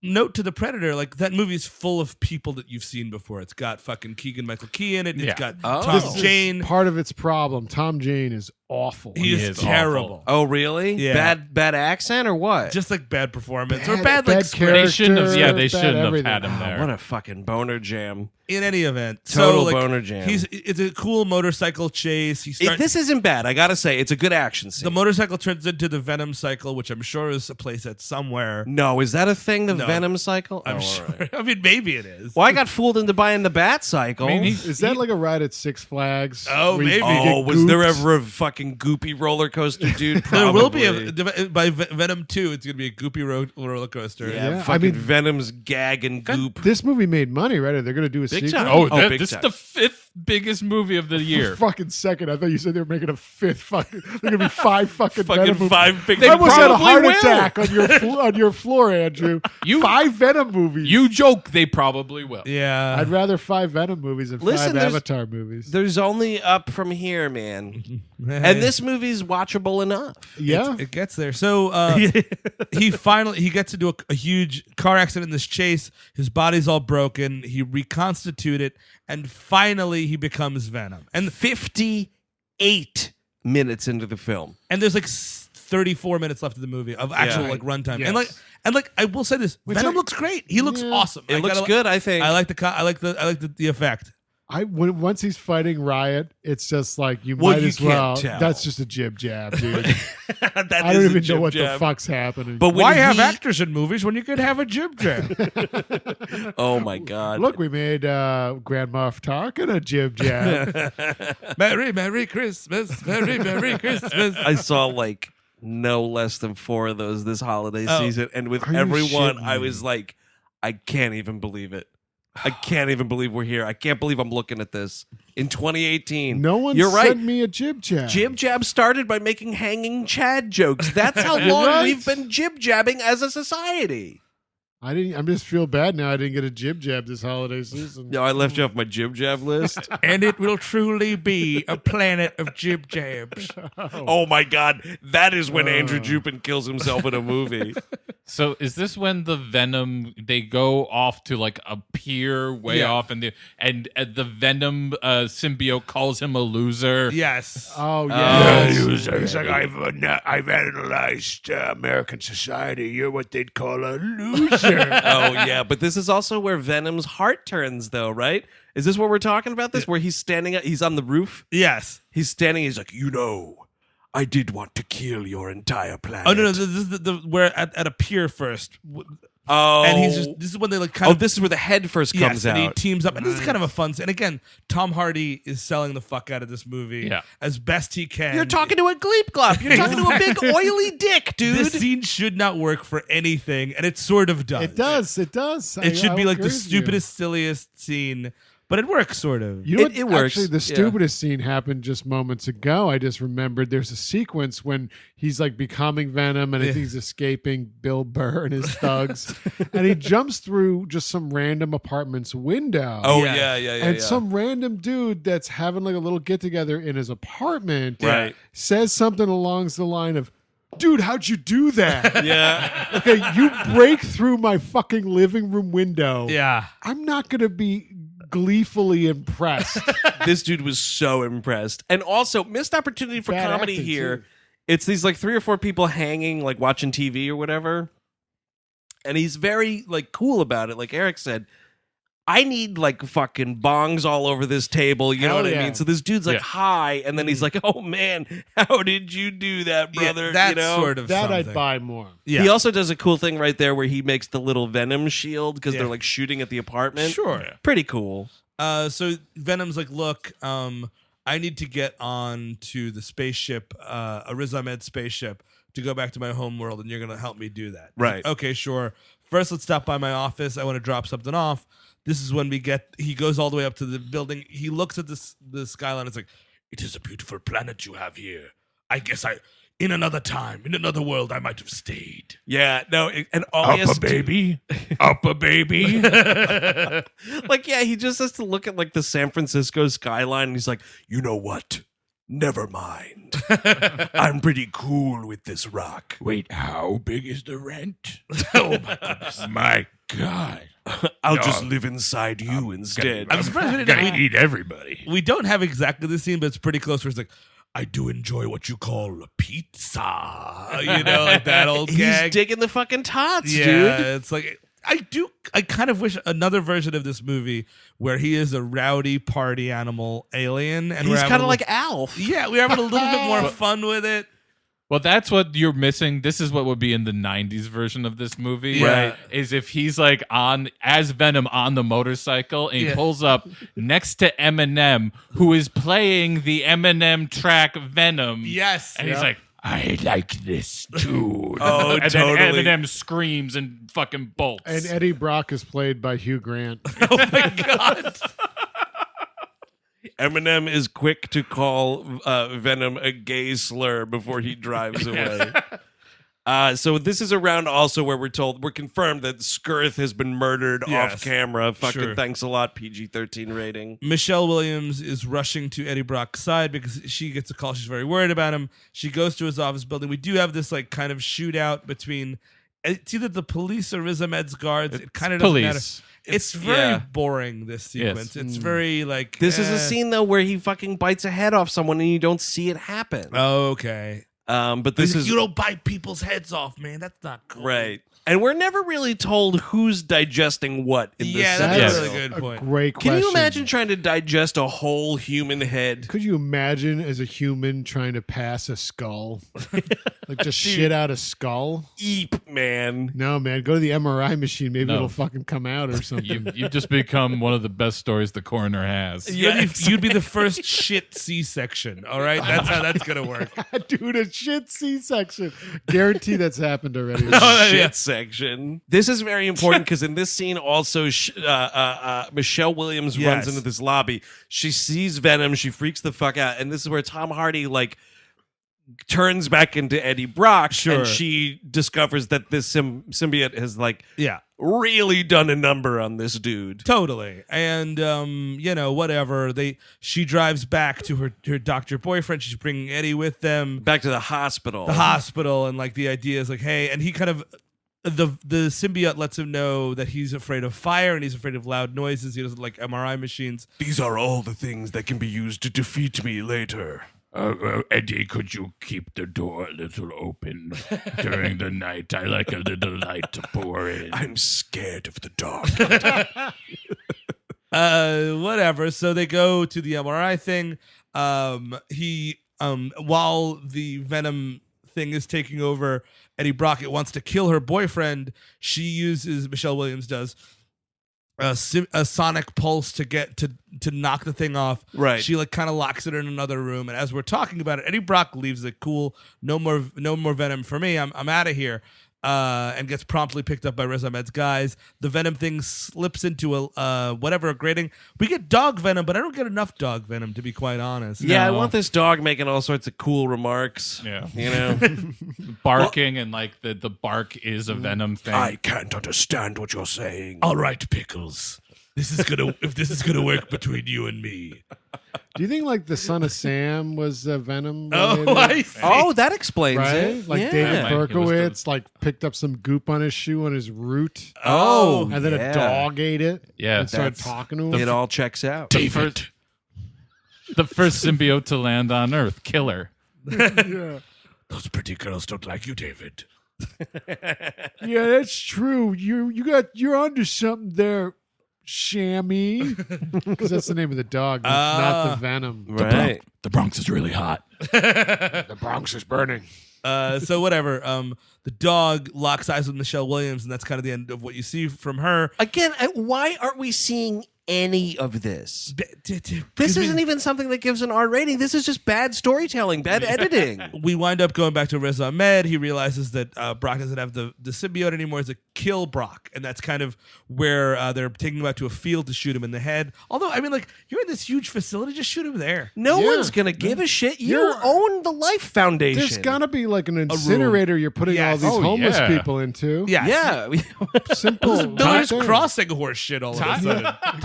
Speaker 3: note to the Predator, like that movie is full of people that you've seen before. It's got fucking Keegan Michael Key in it. It's
Speaker 4: Yeah.
Speaker 3: got
Speaker 2: Oh.
Speaker 3: Tom
Speaker 2: This
Speaker 5: is
Speaker 3: Jane.
Speaker 5: Part of its problem. Tom Jane is awful.
Speaker 3: He
Speaker 4: He
Speaker 3: is
Speaker 4: is
Speaker 3: terrible.
Speaker 2: oh, really?
Speaker 3: Yeah.
Speaker 2: Bad accent or what?
Speaker 3: Just like bad performance or bad like script.
Speaker 4: They shouldn't have. Yeah, they
Speaker 5: bad
Speaker 4: shouldn't have
Speaker 5: everything.
Speaker 4: had him there.
Speaker 2: what a fucking boner jam.
Speaker 3: In any event,
Speaker 2: Total
Speaker 3: so, like,
Speaker 2: boner jam.
Speaker 3: It's a cool motorcycle chase. He starts.
Speaker 2: This isn't bad. I got to say, it's a good action scene.
Speaker 3: The motorcycle turns into the Venom cycle, which I'm sure is a place at somewhere.
Speaker 2: no, is that a thing, the
Speaker 3: No.
Speaker 2: Venom cycle?
Speaker 3: I'm
Speaker 2: Oh, all
Speaker 3: sure.
Speaker 2: right.
Speaker 3: I mean, maybe it is.
Speaker 2: Well, I got fooled into buying the Bat cycle.
Speaker 4: I mean,
Speaker 5: Is that like a ride at Six Flags?
Speaker 3: Oh,
Speaker 5: where you
Speaker 3: maybe.
Speaker 5: get
Speaker 2: Oh, was there
Speaker 5: gooped?
Speaker 2: ever a fucking goopy roller coaster, dude?
Speaker 3: There will be
Speaker 2: Probably.
Speaker 3: by Venom 2. It's going to be a goopy roller coaster.
Speaker 2: Yeah,
Speaker 5: Yeah, I
Speaker 2: fucking
Speaker 5: mean-
Speaker 2: Venom's gag and goop.
Speaker 5: This movie made money, right? Are they going to do a
Speaker 2: Big
Speaker 5: sequel?
Speaker 2: time.
Speaker 4: Oh,
Speaker 2: big
Speaker 4: this is
Speaker 2: time.
Speaker 4: the 5th biggest movie of the year.
Speaker 5: Fucking second. I thought you said they were making a fifth fucking. They're gonna be five fucking.
Speaker 2: Fucking
Speaker 5: Venom movies.
Speaker 2: five big.
Speaker 5: I almost had a
Speaker 4: probably
Speaker 5: heart
Speaker 4: will.
Speaker 5: attack on your on your floor, Andrew.
Speaker 4: You-
Speaker 5: five Venom movies.
Speaker 4: You joke, they probably will.
Speaker 3: Yeah.
Speaker 5: I'd rather five Venom movies than
Speaker 2: Listen,
Speaker 5: five
Speaker 2: there's-
Speaker 5: Avatar movies.
Speaker 2: There's only up from here, man. And this movie's watchable enough.
Speaker 5: Yeah,
Speaker 3: It gets there. So he gets into a huge car accident in this chase. His body's all broken. He reconstitutes it, and finally he becomes Venom. And
Speaker 2: 58 minutes into the film.
Speaker 3: there's like 34 minutes left of the movie of actual
Speaker 2: Yeah.
Speaker 3: like runtime.
Speaker 5: Yes.
Speaker 3: And like I will say this, Venom
Speaker 5: I-
Speaker 3: looks great. He looks
Speaker 5: Yeah.
Speaker 3: awesome.
Speaker 2: It
Speaker 3: I
Speaker 2: looks
Speaker 3: gotta-
Speaker 2: good, I think.
Speaker 3: I like the effect.
Speaker 5: once he's fighting Riot, it's just like you
Speaker 2: Well,
Speaker 5: might
Speaker 2: you
Speaker 5: as well.
Speaker 2: can't tell.
Speaker 5: That's just a jib jab, dude.
Speaker 2: That
Speaker 5: I
Speaker 2: is
Speaker 5: don't
Speaker 2: a
Speaker 5: even know
Speaker 2: jib
Speaker 5: what the
Speaker 2: jab.
Speaker 5: fuck's happening.
Speaker 2: But when
Speaker 3: Why have
Speaker 2: he-
Speaker 3: actors in movies when you could have a jib jab?
Speaker 2: Oh my god!
Speaker 5: look, we made Grand Moff Tarkin a jib jab.
Speaker 3: Merry Christmas, Merry Christmas.
Speaker 2: I saw like no less than 4 of those this holiday
Speaker 3: Oh.
Speaker 2: season, and with
Speaker 5: Are you
Speaker 2: everyone,
Speaker 5: shitting
Speaker 2: I
Speaker 5: me?
Speaker 2: was like, I can't even believe it. I can't even believe we're here. I can't believe I'm looking at this in 2018.
Speaker 5: No one
Speaker 2: You're right.
Speaker 5: sent me a jib jab.
Speaker 2: Jib jab started by making hanging Chad jokes. That's how long
Speaker 5: Right.
Speaker 2: we've been jib jabbing as a society.
Speaker 5: I didn't. I just feel bad now. I didn't get a jib jab this holiday season.
Speaker 2: No, I left you off my jib jab list.
Speaker 3: And it will truly be a planet of jib jabs.
Speaker 2: Oh my god, that is when Andrew Jupin kills himself in a movie.
Speaker 4: So is this when the Venom they go off to like a pier way
Speaker 3: Yeah.
Speaker 4: off and the Venom symbiote calls him a loser?
Speaker 3: Yes.
Speaker 5: Oh yeah.
Speaker 6: He's like, I've analyzed American society. You're what they'd call a loser.
Speaker 2: Oh yeah, but this is also where Venom's heart turns, though, right? Is this what we're talking about? This where he's standing? He's on the roof.
Speaker 3: Yes.
Speaker 2: He's standing. He's like,
Speaker 6: I did want to kill your entire planet.
Speaker 3: Oh no, this is the we're at a pier first,
Speaker 2: oh,
Speaker 3: and he's just this is when they like kind
Speaker 2: oh,
Speaker 3: of
Speaker 2: this is where the head first
Speaker 3: yes,
Speaker 2: comes
Speaker 3: and he
Speaker 2: out.
Speaker 3: teams up, and this is kind of a fun. And again, Tom Hardy is selling the fuck out of this movie,
Speaker 4: Yeah.
Speaker 3: as best he can.
Speaker 2: You're talking to a gleep glop. You're talking to a big oily dick, dude.
Speaker 3: This scene should not work for anything, and it sort of does.
Speaker 5: It does. It does.
Speaker 3: It should
Speaker 5: I
Speaker 3: be like
Speaker 5: agree
Speaker 3: the
Speaker 5: with you.
Speaker 3: stupidest, silliest scene, but it works sort of.
Speaker 5: You know
Speaker 2: It
Speaker 5: what?
Speaker 2: works,
Speaker 5: Actually, the
Speaker 2: yeah.
Speaker 5: stupidest scene happened just moments ago. I just remembered there's a sequence when he's like becoming Venom and I think he's escaping Bill Burr and his thugs. And he jumps through just some random apartment's window.
Speaker 2: oh
Speaker 3: Yeah.
Speaker 2: yeah.
Speaker 5: and some random dude that's having like a little get together in his apartment
Speaker 2: Right.
Speaker 5: says something along the line of, dude, how'd you do that?
Speaker 2: yeah.
Speaker 5: Okay, you break through my fucking living room window.
Speaker 3: Yeah.
Speaker 5: I'm not going to be gleefully impressed.
Speaker 2: This dude was so impressed. And also, missed opportunity for
Speaker 5: Bad
Speaker 2: comedy
Speaker 5: acting,
Speaker 2: here.
Speaker 5: too.
Speaker 2: It's these like 3 or 4 people hanging, like watching TV or whatever. And he's very like cool about it. Like Eric said, I need like fucking bongs all over this table. You know
Speaker 5: Hell
Speaker 2: what I
Speaker 5: yeah.
Speaker 2: mean? So this dude's like
Speaker 4: Yeah.
Speaker 2: high, and then he's like, "Oh man, how did you do that, brother?"
Speaker 3: Yeah, that's
Speaker 2: you know?
Speaker 3: sort of
Speaker 5: That
Speaker 3: something.
Speaker 5: I'd buy more.
Speaker 3: Yeah.
Speaker 2: He also does a cool thing right there where he makes the little Venom shield because
Speaker 3: Yeah.
Speaker 2: they're like shooting at the apartment.
Speaker 3: Sure.
Speaker 2: Pretty cool.
Speaker 3: So Venom's like, look, I need to get on to the spaceship, a Riz Ahmed spaceship, to go back to my home world, and you're gonna help me do that. He's
Speaker 2: Right.
Speaker 3: like, okay, sure. First, let's stop by my office. I want to drop something off. This is when he goes all the way up to the building. He looks at the skyline. It's like,
Speaker 6: It is a beautiful planet you have here. I guess in another time, in another world, I might have stayed.
Speaker 2: Yeah, no, and all he has
Speaker 6: Up
Speaker 2: to
Speaker 6: a baby. Up a baby.
Speaker 2: like, yeah, he just has to look at like the San Francisco skyline, and he's like, you know what? Never mind. I'm pretty cool with this rock.
Speaker 6: Wait, how big is the rent? Oh my goodness. My God.
Speaker 2: I'll
Speaker 6: No.
Speaker 2: just live inside you instead.
Speaker 3: I'm surprised we
Speaker 6: I'm
Speaker 3: didn't.
Speaker 6: gonna eat everybody.
Speaker 3: We don't have exactly the scene, but it's pretty close. Where it's like, I do enjoy what you call pizza. You know, like that old
Speaker 2: He's
Speaker 3: gag.
Speaker 2: digging the fucking tots,
Speaker 3: Yeah,
Speaker 2: dude.
Speaker 3: it's like I kind of wish another version of this movie where he is a rowdy party animal alien, and
Speaker 2: He's
Speaker 3: we're
Speaker 2: kind
Speaker 3: having
Speaker 2: of like Alf.
Speaker 3: yeah, we're having a little bit more fun with it.
Speaker 4: Well, that's what you're missing. This is what would be in the 90s version of this movie.
Speaker 3: Yeah. Right.
Speaker 4: Is if he's like as Venom on the motorcycle and he
Speaker 3: Yeah.
Speaker 4: pulls up next to Eminem, who is playing the Eminem track Venom.
Speaker 3: Yes,
Speaker 4: And he's like,
Speaker 6: I like this too.
Speaker 2: Oh,
Speaker 4: and
Speaker 2: totally.
Speaker 4: then Eminem screams and fucking bolts.
Speaker 5: And Eddie Brock is played by Hugh Grant.
Speaker 3: oh my god,
Speaker 2: Eminem is quick to call Venom a gay slur before he drives away. So this is around also where we're confirmed that Skirth has been murdered
Speaker 3: Yes.
Speaker 2: off camera. Fucking
Speaker 3: Sure.
Speaker 2: thanks a lot, PG-13 rating.
Speaker 3: Michelle Williams is rushing to Eddie Brock's side because she gets a call. She's very worried about him. She goes to his office building. We do have this like kind of shootout between. It's either the police or Riz Ahmed's guards. It kind of doesn't matter.
Speaker 4: police.
Speaker 3: It's very
Speaker 2: yeah.
Speaker 3: boring, this sequence.
Speaker 4: Yes.
Speaker 3: It's very like
Speaker 2: This is a scene though where he fucking bites a head off someone and you don't see it happen.
Speaker 3: Okay.
Speaker 2: But this is
Speaker 3: you don't bite people's heads off, man. That's not cool.
Speaker 2: right. And we're never really told who's digesting what in this
Speaker 3: Yeah,
Speaker 2: scenario.
Speaker 3: that's
Speaker 4: Yes.
Speaker 3: a really good point.
Speaker 5: Great
Speaker 2: Can
Speaker 5: question.
Speaker 2: you imagine trying to digest a whole human head?
Speaker 5: Could you imagine as a human trying to pass a skull? Like just shit out a skull?
Speaker 2: Eep, man.
Speaker 5: No, man. Go to the MRI machine. Maybe
Speaker 4: No.
Speaker 5: it'll fucking come out or something.
Speaker 4: You've just become one of the best stories the coroner has.
Speaker 3: You'd be the first shit C-section. All right, that's how that's gonna work.
Speaker 5: Dude, a shit C-section. Guarantee that's happened already.
Speaker 2: Shit section. This is very important because in this scene also Michelle Williams
Speaker 3: Yes.
Speaker 2: runs into this lobby. She sees Venom. She freaks the fuck out. And this is where Tom Hardy like turns back into Eddie Brock.
Speaker 3: Sure.
Speaker 2: And she discovers that this symbiote has like
Speaker 3: Yeah,
Speaker 2: really done a number on this dude.
Speaker 3: totally. And whatever. She drives back to her doctor boyfriend. She's bringing Eddie with them.
Speaker 2: Back to the hospital.
Speaker 3: The hospital, and like the idea is like, hey, and he kind of the symbiote lets him know that he's afraid of fire and he's afraid of loud noises. He doesn't like MRI machines.
Speaker 2: These are all the things that can be used to defeat me later.
Speaker 6: Eddie, could you keep the door a little open during the night? I like a little light to pour in.
Speaker 2: I'm scared of the dark.
Speaker 3: Whatever. So they go to the MRI thing. While the Venom thing is taking over Eddie Brock, it wants to kill her boyfriend. She uses, Michelle Williams does, a sonic pulse to get to knock the thing off.
Speaker 2: Right.
Speaker 3: She like kind of locks it in another room, and as we're talking about it, Eddie Brock leaves it. Cool. No more Venom for me. I'm out of here. And gets promptly picked up by Riz Ahmed's guys. The Venom thing slips into a grating. We get dog Venom, but I don't get enough dog Venom, to be quite honest.
Speaker 2: Yeah, I
Speaker 4: No.
Speaker 2: want this dog making all sorts of cool remarks.
Speaker 4: Yeah.
Speaker 2: You know?
Speaker 4: Barking and like the bark is a Venom thing.
Speaker 6: I can't understand what you're saying.
Speaker 3: All right, Pickles. If this is gonna work between you and me,
Speaker 5: Do you think like the son of Sam was Venom?
Speaker 3: Oh,
Speaker 5: related?
Speaker 3: I see.
Speaker 2: Oh, that explains
Speaker 5: Right?
Speaker 2: it.
Speaker 5: Like
Speaker 2: Yeah.
Speaker 5: David
Speaker 4: He was
Speaker 5: Berkowitz like picked up some goop on his shoe on his root.
Speaker 2: Oh,
Speaker 5: And then
Speaker 2: yeah.
Speaker 5: a dog ate it.
Speaker 4: Yeah,
Speaker 5: And started
Speaker 2: that's-
Speaker 5: talking to him.
Speaker 2: It all checks out.
Speaker 6: David.
Speaker 4: The first symbiote to land on Earth, killer.
Speaker 5: Yeah.
Speaker 6: Those pretty girls don't like you, David.
Speaker 5: Yeah, that's true. You're onto something there, Shammy. Because that's the name of the dog, not the Venom.
Speaker 2: Right.
Speaker 6: The Bronx is really hot.
Speaker 5: The Bronx is burning.
Speaker 3: So whatever. The dog locks eyes with Michelle Williams, and that's kind of the end of what you see from her.
Speaker 2: Again, why aren't we seeing any of this? This isn't even something that gives an R rating. This is just bad storytelling, bad editing.
Speaker 3: We wind up going back to Riz Ahmed. He realizes that Brock doesn't have the symbiote anymore. It's a kill Brock, and that's kind of where they're taking him out to a field to shoot him in the head. Although, I mean, like, you're in this huge facility, just shoot him there.
Speaker 2: No
Speaker 5: Yeah.
Speaker 2: one's going to give a shit. You
Speaker 5: You're-
Speaker 2: own the Life Foundation.
Speaker 5: There's got to be like an incinerator you're putting all
Speaker 3: Yes.
Speaker 5: these
Speaker 4: Oh,
Speaker 5: homeless
Speaker 4: yeah.
Speaker 5: people into.
Speaker 3: Yeah.
Speaker 2: Yeah.
Speaker 5: Simple.
Speaker 3: Village
Speaker 5: thing.
Speaker 3: crossing horse shit all of a sudden.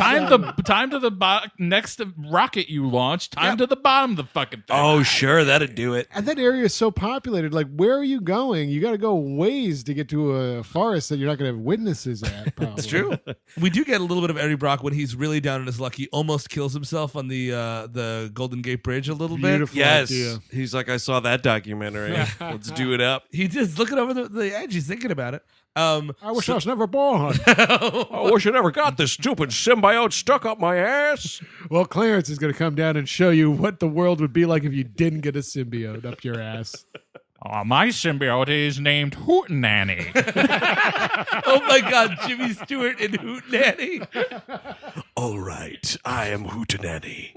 Speaker 4: Time to the next rocket you launch. Time to the bottom of the fucking thing.
Speaker 2: Oh, sure. That'd do it.
Speaker 5: And that area is so populated. Like, where are you going? You got to go ways to get to a forest that you're not going to have witnesses at. Probably.
Speaker 3: It's true. We do get a little bit of Eddie Brock when he's really down on his luck. He almost kills himself on the Golden Gate Bridge a little
Speaker 5: Beautiful
Speaker 2: Yes.
Speaker 5: idea.
Speaker 2: He's like, I saw that documentary. Let's do it up.
Speaker 3: bit. He just looking over the edge. He's thinking about it.
Speaker 5: I wish I was never born.
Speaker 2: I wish I never got this stupid symbiote stuck up my ass.
Speaker 5: Well, Clarence is going to come down and show you what the world would be like if you didn't get a symbiote up your ass.
Speaker 4: My symbiote is named Hootenanny.
Speaker 3: Oh my God, Jimmy Stewart and Hootenanny.
Speaker 6: All right, I am Hootenanny.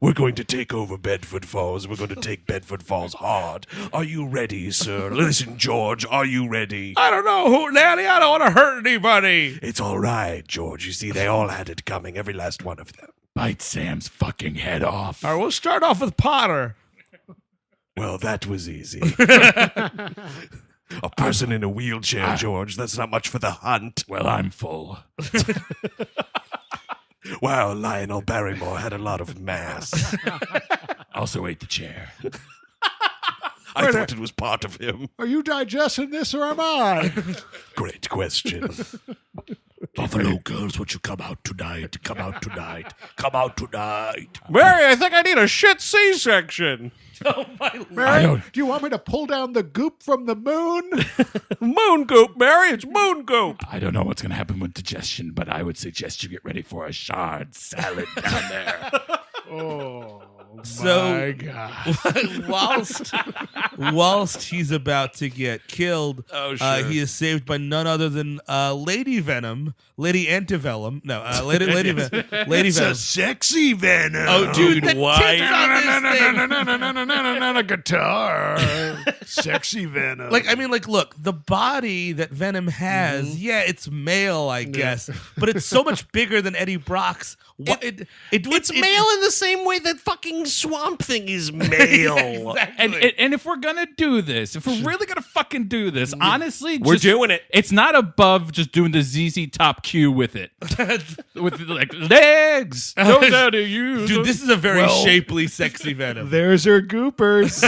Speaker 6: We're going to take over Bedford Falls. We're going to take Bedford Falls hard. Are you ready, sir? Listen, George, are you ready?
Speaker 3: I don't know, Hootenanny. I don't want to hurt anybody.
Speaker 6: It's all right, George. You see, they all had it coming, every last one of them.
Speaker 4: Bite Sam's fucking head off.
Speaker 3: All right, we'll start off with Potter.
Speaker 6: Well, that was easy. A person in a wheelchair, George. That's not much for the hunt.
Speaker 4: Well, I'm full.
Speaker 6: Wow, Lionel Barrymore had a lot of mass.
Speaker 4: Also ate the chair.
Speaker 6: I thought it was part of him.
Speaker 5: Are you digesting this or am I?
Speaker 6: Great question. Buffalo girls, would you come out tonight? Come out tonight. Come out tonight.
Speaker 2: Mary, I think I need a shit C-section.
Speaker 5: Mary, do you want me to pull down the goop from the moon?
Speaker 2: Moon goop, Mary. It's moon goop.
Speaker 4: I don't know what's going to happen with digestion, but I would suggest you get ready for a shard salad down there.
Speaker 5: Oh,
Speaker 3: So-
Speaker 5: my God.
Speaker 3: whilst he's about to get killed, he is saved by none other than Lady Venom, Lady Antebellum. No, Lady
Speaker 6: It's
Speaker 3: Venom.
Speaker 6: a sexy Venom.
Speaker 3: Oh, dude, the
Speaker 2: why?
Speaker 3: tits on this thing.
Speaker 6: A guitar. Sexy Venom.
Speaker 3: Like, I mean, like, look, the body that Venom has, yeah, it's male, I guess, but it's so much bigger than Eddie Brock's.
Speaker 2: It's male in the same way that fucking Swamp Thing is male.
Speaker 4: And if we're gonna do this, if we're really gonna fucking do this, honestly,
Speaker 2: We're doing it.
Speaker 4: It's not above just doing the ZZ Top Q with it, with like legs. Those how to use.
Speaker 3: Dude, this is a very shapely, sexy Venom.
Speaker 5: There's her goopers.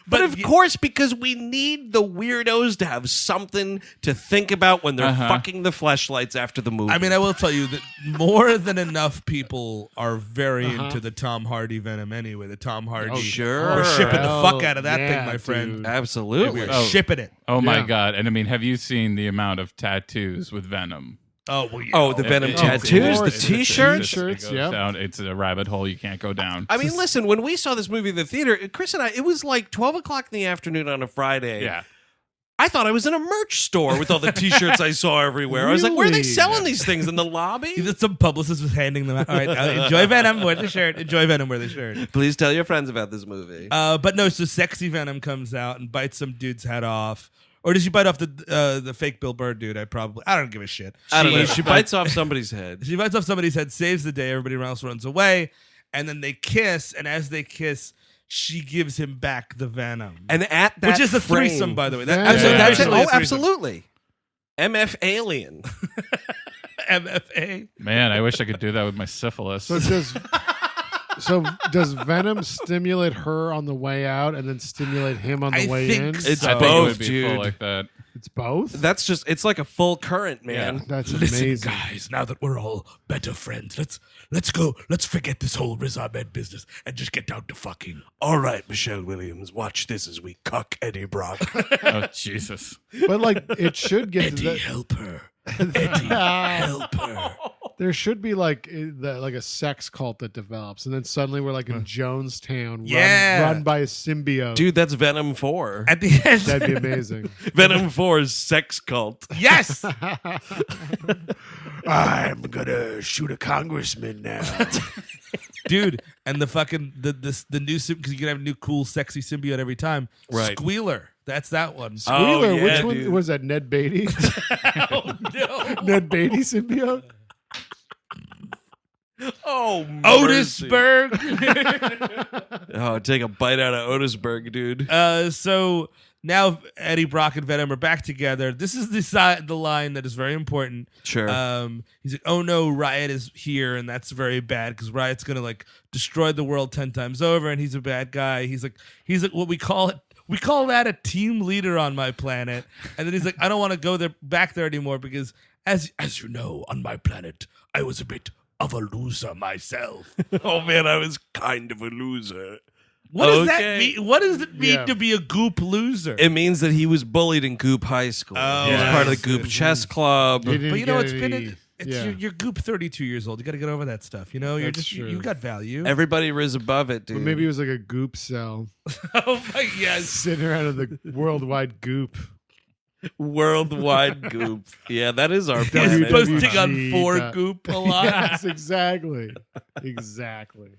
Speaker 2: But of course, because we need the weirdos to have something to think about when they're fucking the fleshlights after the movie.
Speaker 3: I mean, I will tell you that more than enough people are very into the Tom Hardy Venom anyway. The Tom Hardy.
Speaker 2: sure.
Speaker 3: We're shipping the
Speaker 5: Hell
Speaker 3: fuck out of that
Speaker 5: yeah,
Speaker 3: thing, my friend.
Speaker 5: dude.
Speaker 2: Absolutely.
Speaker 3: We're shipping it.
Speaker 4: Oh my
Speaker 5: Yeah.
Speaker 4: god! And I mean, have you seen the amount of tattoos with Venom?
Speaker 3: Oh, well, yeah.
Speaker 2: Oh, the Venom
Speaker 4: It's-
Speaker 2: tattoos, the
Speaker 5: it's-
Speaker 2: T-shirts.
Speaker 5: T-shirts,
Speaker 4: It goes
Speaker 5: yep.
Speaker 4: down. It's a rabbit hole you can't go down.
Speaker 2: I mean, listen, when we saw this movie in the theater, Chris and I, it was like 12 o'clock in the afternoon on a Friday.
Speaker 4: Yeah.
Speaker 2: I thought I was in a merch store with all the T-shirts I saw everywhere. I was like, where are they
Speaker 5: Really?
Speaker 2: selling these things? In the lobby?
Speaker 3: Some publicist was handing them out. All right, enjoy Venom, wear the shirt. Enjoy Venom, wear the shirt.
Speaker 2: Please tell your friends about this movie.
Speaker 3: But no, so sexy Venom comes out and bites some dude's head off. Or does she bite off the fake Bill Burr dude? I don't give a shit.
Speaker 2: I don't know. She bites off somebody's head.
Speaker 3: She bites off somebody's head, saves the day. Everybody else runs away, and then they kiss. And as they kiss, she gives him back the venom,
Speaker 2: And at that
Speaker 3: which is a
Speaker 2: frame,
Speaker 3: threesome, by the way.
Speaker 5: Yeah.
Speaker 2: Absolutely, that's it.
Speaker 3: officially a
Speaker 2: Oh,
Speaker 3: threesome.
Speaker 2: absolutely. MF Alien.
Speaker 3: MFA.
Speaker 4: Man, I wish I could do that with my syphilis.
Speaker 5: So does Venom stimulate her on the way out and then stimulate him on the
Speaker 3: I
Speaker 5: way
Speaker 3: think
Speaker 5: in?
Speaker 3: so.
Speaker 2: It's
Speaker 4: I think it
Speaker 2: both,
Speaker 4: would be
Speaker 2: dude.
Speaker 4: full like that.
Speaker 5: It's both?
Speaker 2: That's just, it's like a full current, man.
Speaker 4: Yeah.
Speaker 5: That's
Speaker 6: Listen,
Speaker 5: amazing.
Speaker 6: guys, now that we're all better friends, let's go. Let's forget this whole Riz Ahmed business and just get down to fucking. All right, Michelle Williams, watch this as we cuck Eddie Brock.
Speaker 4: Oh, Jesus.
Speaker 5: But like it should get to
Speaker 6: Eddie, help her. Eddie, help her.
Speaker 5: there should be like like a sex cult that develops, and then suddenly we're like in Jonestown,
Speaker 3: Yeah.
Speaker 5: run by a symbiote.
Speaker 2: Dude, that's Venom 4.
Speaker 3: At the end.
Speaker 5: That'd be amazing.
Speaker 2: Venom 4's sex cult.
Speaker 3: Yes.
Speaker 6: I'm gonna shoot a congressman now.
Speaker 3: Dude, and the fucking the new because you can have a new cool sexy symbiote every time.
Speaker 2: Right.
Speaker 3: Squealer. That's that one.
Speaker 2: Oh,
Speaker 5: Wheeler,
Speaker 2: yeah,
Speaker 5: which one
Speaker 2: dude.
Speaker 5: was that? Ned Beatty?
Speaker 3: Oh no.
Speaker 5: Ned Beatty symbiote?
Speaker 2: Oh, mercy.
Speaker 3: Otisburg.
Speaker 2: Oh, take a bite out of Otisburg, dude.
Speaker 3: So now Eddie Brock and Venom are back together. This is the line that is very important.
Speaker 2: Sure.
Speaker 3: He's like, "Oh no, Riot is here, and that's very bad because Riot's gonna like destroy the world 10 times over, and he's a bad guy." He's like what we call it. We call that a team leader on my planet. And then he's like, "I don't want to go back there anymore because as you know, on my planet, I was a bit of a loser myself."
Speaker 6: Oh man, I was kind of a loser.
Speaker 3: What does
Speaker 2: Okay.
Speaker 3: that mean? What does it mean
Speaker 5: Yeah.
Speaker 3: to be a goop loser?
Speaker 2: It means that he was bullied in Goop High School.
Speaker 3: Oh,
Speaker 2: he was
Speaker 3: yeah.
Speaker 2: part of the Goop Chess Club.
Speaker 5: He didn't
Speaker 3: But you know,
Speaker 5: get
Speaker 3: it's been
Speaker 5: any- yeah.
Speaker 3: you're goop 32 years old. You got to get over that stuff. You know, you're
Speaker 5: That's
Speaker 3: just
Speaker 5: true.
Speaker 3: you've got value.
Speaker 2: Everybody was above it, dude.
Speaker 5: But maybe it was like a goop cell
Speaker 3: Oh my yes.
Speaker 5: sitting around in the worldwide goop.
Speaker 2: Worldwide Goop. Yeah, that is our
Speaker 3: He's
Speaker 2: planet.
Speaker 3: posting on
Speaker 5: WG,
Speaker 3: 4 goop a lot.
Speaker 5: Yes, exactly. Exactly.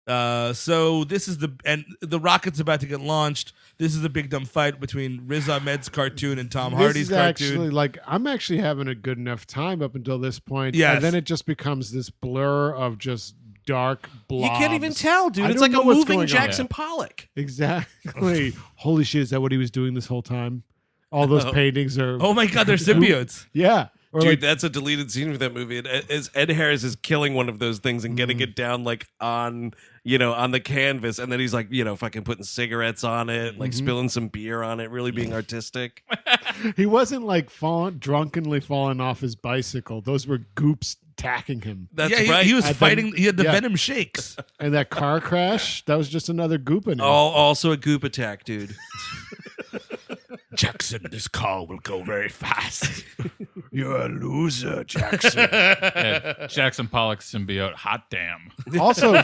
Speaker 3: So this is the rocket's about to get launched. This is a big dumb fight between Riz Ahmed's cartoon and Tom
Speaker 5: This
Speaker 3: Hardy's
Speaker 5: is
Speaker 3: cartoon.
Speaker 5: actually like I'm actually having a good enough time up until this point.
Speaker 3: Yes.
Speaker 5: And then it just becomes this blur of just dark blobs.
Speaker 2: You can't even tell, dude.
Speaker 5: I
Speaker 2: It's
Speaker 5: don't
Speaker 2: like
Speaker 5: know
Speaker 2: a
Speaker 5: what's
Speaker 2: moving
Speaker 5: going on.
Speaker 2: Jackson Pollock.
Speaker 5: Exactly. Holy shit, is that what he was doing this whole time? All those paintings are
Speaker 3: Oh my god, they're symbiotes.
Speaker 5: yeah. Or
Speaker 2: Dude,
Speaker 5: like
Speaker 2: that's a deleted scene from that movie. And as Ed Harris is killing one of those things and getting it down like on the canvas, and then he's like, fucking putting cigarettes on it, like spilling some beer on it, really being artistic.
Speaker 5: he wasn't like drunkenly falling off his bicycle. Those were goops attacking him.
Speaker 2: That's
Speaker 3: yeah,
Speaker 2: right.
Speaker 3: he was
Speaker 5: And
Speaker 3: fighting.
Speaker 5: then-
Speaker 3: He had the
Speaker 5: yeah.
Speaker 3: Venom shakes.
Speaker 5: And that car crash, that was just another goop in it.
Speaker 2: Also a Goop attack, dude.
Speaker 6: Jackson, this car will go very fast. You're a loser, Jackson.
Speaker 4: Yeah, Jackson Pollock symbiote. Hot damn.
Speaker 5: Also,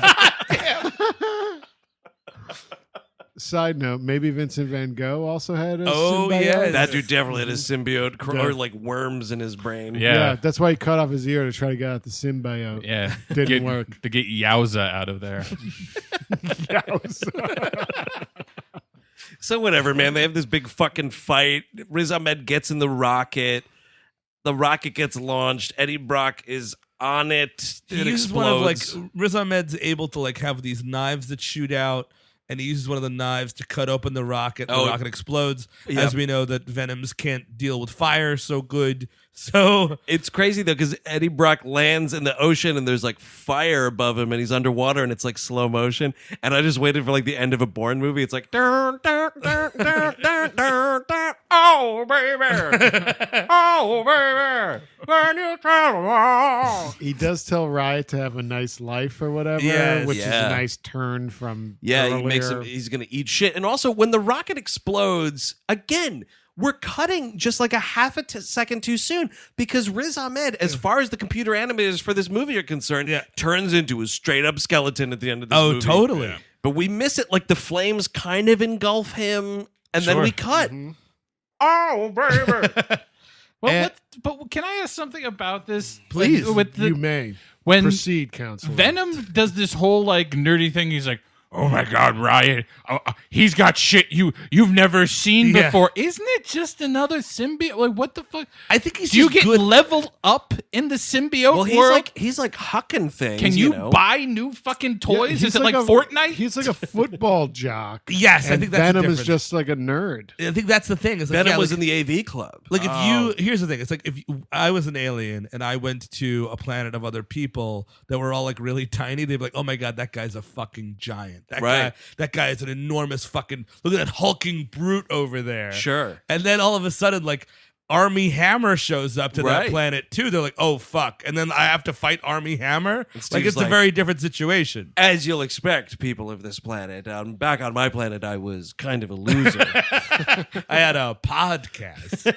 Speaker 5: side note, maybe Vincent Van Gogh also had a
Speaker 3: Oh,
Speaker 5: symbiote.
Speaker 3: yes.
Speaker 2: That dude definitely had a symbiote
Speaker 5: Yeah.
Speaker 2: or like worms in his brain.
Speaker 5: Yeah, that's why he cut off his ear to try to get out the symbiote.
Speaker 4: Yeah.
Speaker 5: Didn't work.
Speaker 4: To get Yowza out of there.
Speaker 2: So whatever, man. They have this big fucking fight. Riz Ahmed gets in the rocket. The rocket gets launched. Eddie Brock is on it.
Speaker 3: He
Speaker 2: It
Speaker 3: uses one of like
Speaker 2: explodes.
Speaker 3: Riz Ahmed's able to like have these knives that shoot out, and he uses one of the knives to cut open the rocket.
Speaker 2: Oh.
Speaker 3: The rocket explodes.
Speaker 2: Yep.
Speaker 3: As we know that Venoms can't deal with fire so good. So
Speaker 2: It's crazy though, because Eddie Brock lands in the ocean and there's like fire above him and he's underwater and it's like slow motion. And I just waited for like the end of a Bourne movie. It's like, dun, dun, dun, dun, dun, dun, dun. Oh baby, oh baby, when you tell
Speaker 5: He does tell Riot to have a nice life or whatever,
Speaker 3: Yes.
Speaker 5: which is
Speaker 2: Yeah.
Speaker 5: a nice turn from
Speaker 2: yeah,
Speaker 5: earlier.
Speaker 2: he makes him. He's gonna eat shit. And also, when the rocket explodes again, we're cutting just like a half a second too soon because Riz Ahmed, as far as the computer animators for this movie are concerned, turns into a straight up skeleton at the end of this movie.
Speaker 3: oh, totally.
Speaker 2: But we miss it. Like the flames kind of engulf him, and then
Speaker 3: Sure.
Speaker 2: we cut.
Speaker 5: Mm-hmm.
Speaker 2: Oh baby!
Speaker 4: Well,
Speaker 3: And-
Speaker 4: but can I ask something about this?
Speaker 5: Please,
Speaker 4: Like, with the,
Speaker 5: you may
Speaker 4: when
Speaker 5: proceed, counselor.
Speaker 4: Venom does this whole like nerdy thing. He's like, oh my God, Ryan, he's got shit you've never seen before. Isn't it just another symbiote? Like, what the fuck?
Speaker 3: I think he's
Speaker 4: Do you
Speaker 3: just
Speaker 4: get
Speaker 3: good.
Speaker 4: leveled up in the symbiote
Speaker 2: Well,
Speaker 4: world?
Speaker 2: he's like hucking things.
Speaker 4: Can you
Speaker 2: know?
Speaker 4: buy new fucking toys?
Speaker 5: he's
Speaker 4: Is it like
Speaker 5: a-
Speaker 4: Fortnite?
Speaker 5: He's like a football jock.
Speaker 3: Yes, I
Speaker 5: and
Speaker 3: think that's the
Speaker 5: Venom is
Speaker 3: difference.
Speaker 5: just like a nerd.
Speaker 3: I think that's the thing. It's like,
Speaker 2: Venom
Speaker 3: yeah,
Speaker 2: was
Speaker 3: like,
Speaker 2: in the AV club.
Speaker 3: Like if here's the thing, it's like if I was an alien and I went to a planet of other people that were all like really tiny, they'd be like, "Oh my God, that guy's a fucking giant.
Speaker 2: Right.
Speaker 3: That guy is an enormous fucking look at that hulking brute over there."
Speaker 2: Sure.
Speaker 3: And then all of a sudden, like Army Hammer shows up to that
Speaker 2: Right.
Speaker 3: planet too. They're like, "Oh fuck!" And then I have to fight Army Hammer. Like
Speaker 2: Steve's
Speaker 3: it's a
Speaker 2: like-
Speaker 3: very different situation.
Speaker 2: As you'll expect, people of this planet. Back on my planet, I was kind of a loser.
Speaker 3: I had a podcast.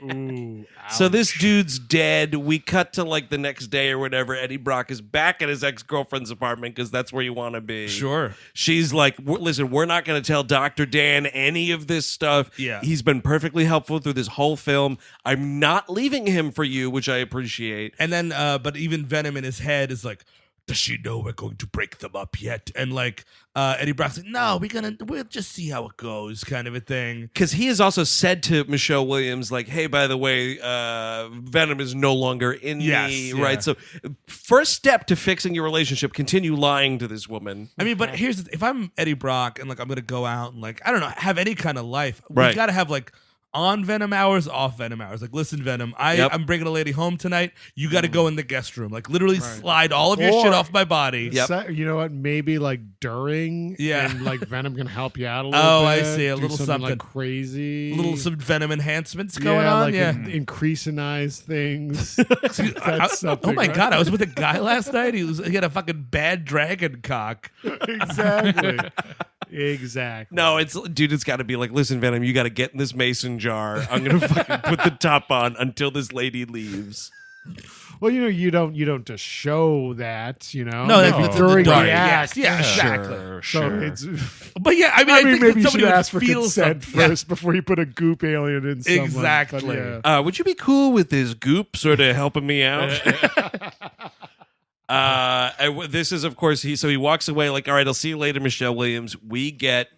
Speaker 5: Ooh,
Speaker 2: So this dude's dead. We cut to like the next day or whatever. Eddie Brock is back at his ex-girlfriend's apartment because that's where you want to be.
Speaker 3: Sure.
Speaker 2: She's like, listen, we're not going to tell Dr. Dan any of this stuff.
Speaker 3: Yeah.
Speaker 2: He's been perfectly helpful through this whole film. I'm not leaving him for you, which I appreciate.
Speaker 3: And then, but even Venom in his head is like, does she know we're going to break them up yet? And like, Eddie Brock's like, no, we'll just see how it goes, kind of a thing.
Speaker 2: Because he has also said to Michelle Williams, like, hey, by the way, Venom is no longer in
Speaker 3: Yes,
Speaker 2: me,
Speaker 3: yeah.
Speaker 2: right? So first step to fixing your relationship, continue lying to this woman.
Speaker 3: I mean, but here's if I'm Eddie Brock and like I'm gonna go out and like I don't know have any kind of life,
Speaker 2: Right.
Speaker 3: we got to have like on Venom hours, off Venom hours. Like, listen, Venom,
Speaker 2: Yep.
Speaker 3: I'm bringing a lady home tonight. You got to go in the guest room. Like, literally slide all of your
Speaker 5: Or-
Speaker 3: shit off my body.
Speaker 2: Yep.
Speaker 5: You know what? Maybe like during,
Speaker 3: Yeah.
Speaker 5: and like Venom can help you out a little
Speaker 3: Oh,
Speaker 5: bit.
Speaker 3: I see. A
Speaker 5: do
Speaker 3: little
Speaker 5: something
Speaker 3: something.
Speaker 5: like crazy,
Speaker 3: Little some Venom enhancements going on.
Speaker 5: like
Speaker 3: Yeah.
Speaker 5: increasinize things.
Speaker 3: I-
Speaker 5: That's something.
Speaker 3: oh my
Speaker 5: right?
Speaker 3: God! I was with a guy last night. He had a fucking bad dragon cock.
Speaker 5: Exactly. Exactly.
Speaker 2: No, it's got to be like, listen, Venom, you got to get in this mason jar. I'm gonna fucking put the top on until this lady leaves.
Speaker 5: Well, you don't just show that,
Speaker 3: No,
Speaker 5: maybe
Speaker 3: that's in the
Speaker 5: during the
Speaker 3: dark.
Speaker 5: act.
Speaker 3: Yeah, exactly.
Speaker 5: So it's.
Speaker 3: But yeah, I mean, I think
Speaker 5: maybe
Speaker 3: that
Speaker 5: you
Speaker 3: somebody
Speaker 5: should
Speaker 3: would
Speaker 5: ask for
Speaker 3: feel
Speaker 5: consent
Speaker 3: something. Yeah.
Speaker 5: first before you put a goop alien in someone.
Speaker 3: Exactly.
Speaker 5: But yeah.
Speaker 2: Would you be cool with this goop sort of helping me out? This is, of course, he walks away like, all right, I'll see you later, Michelle Williams. We get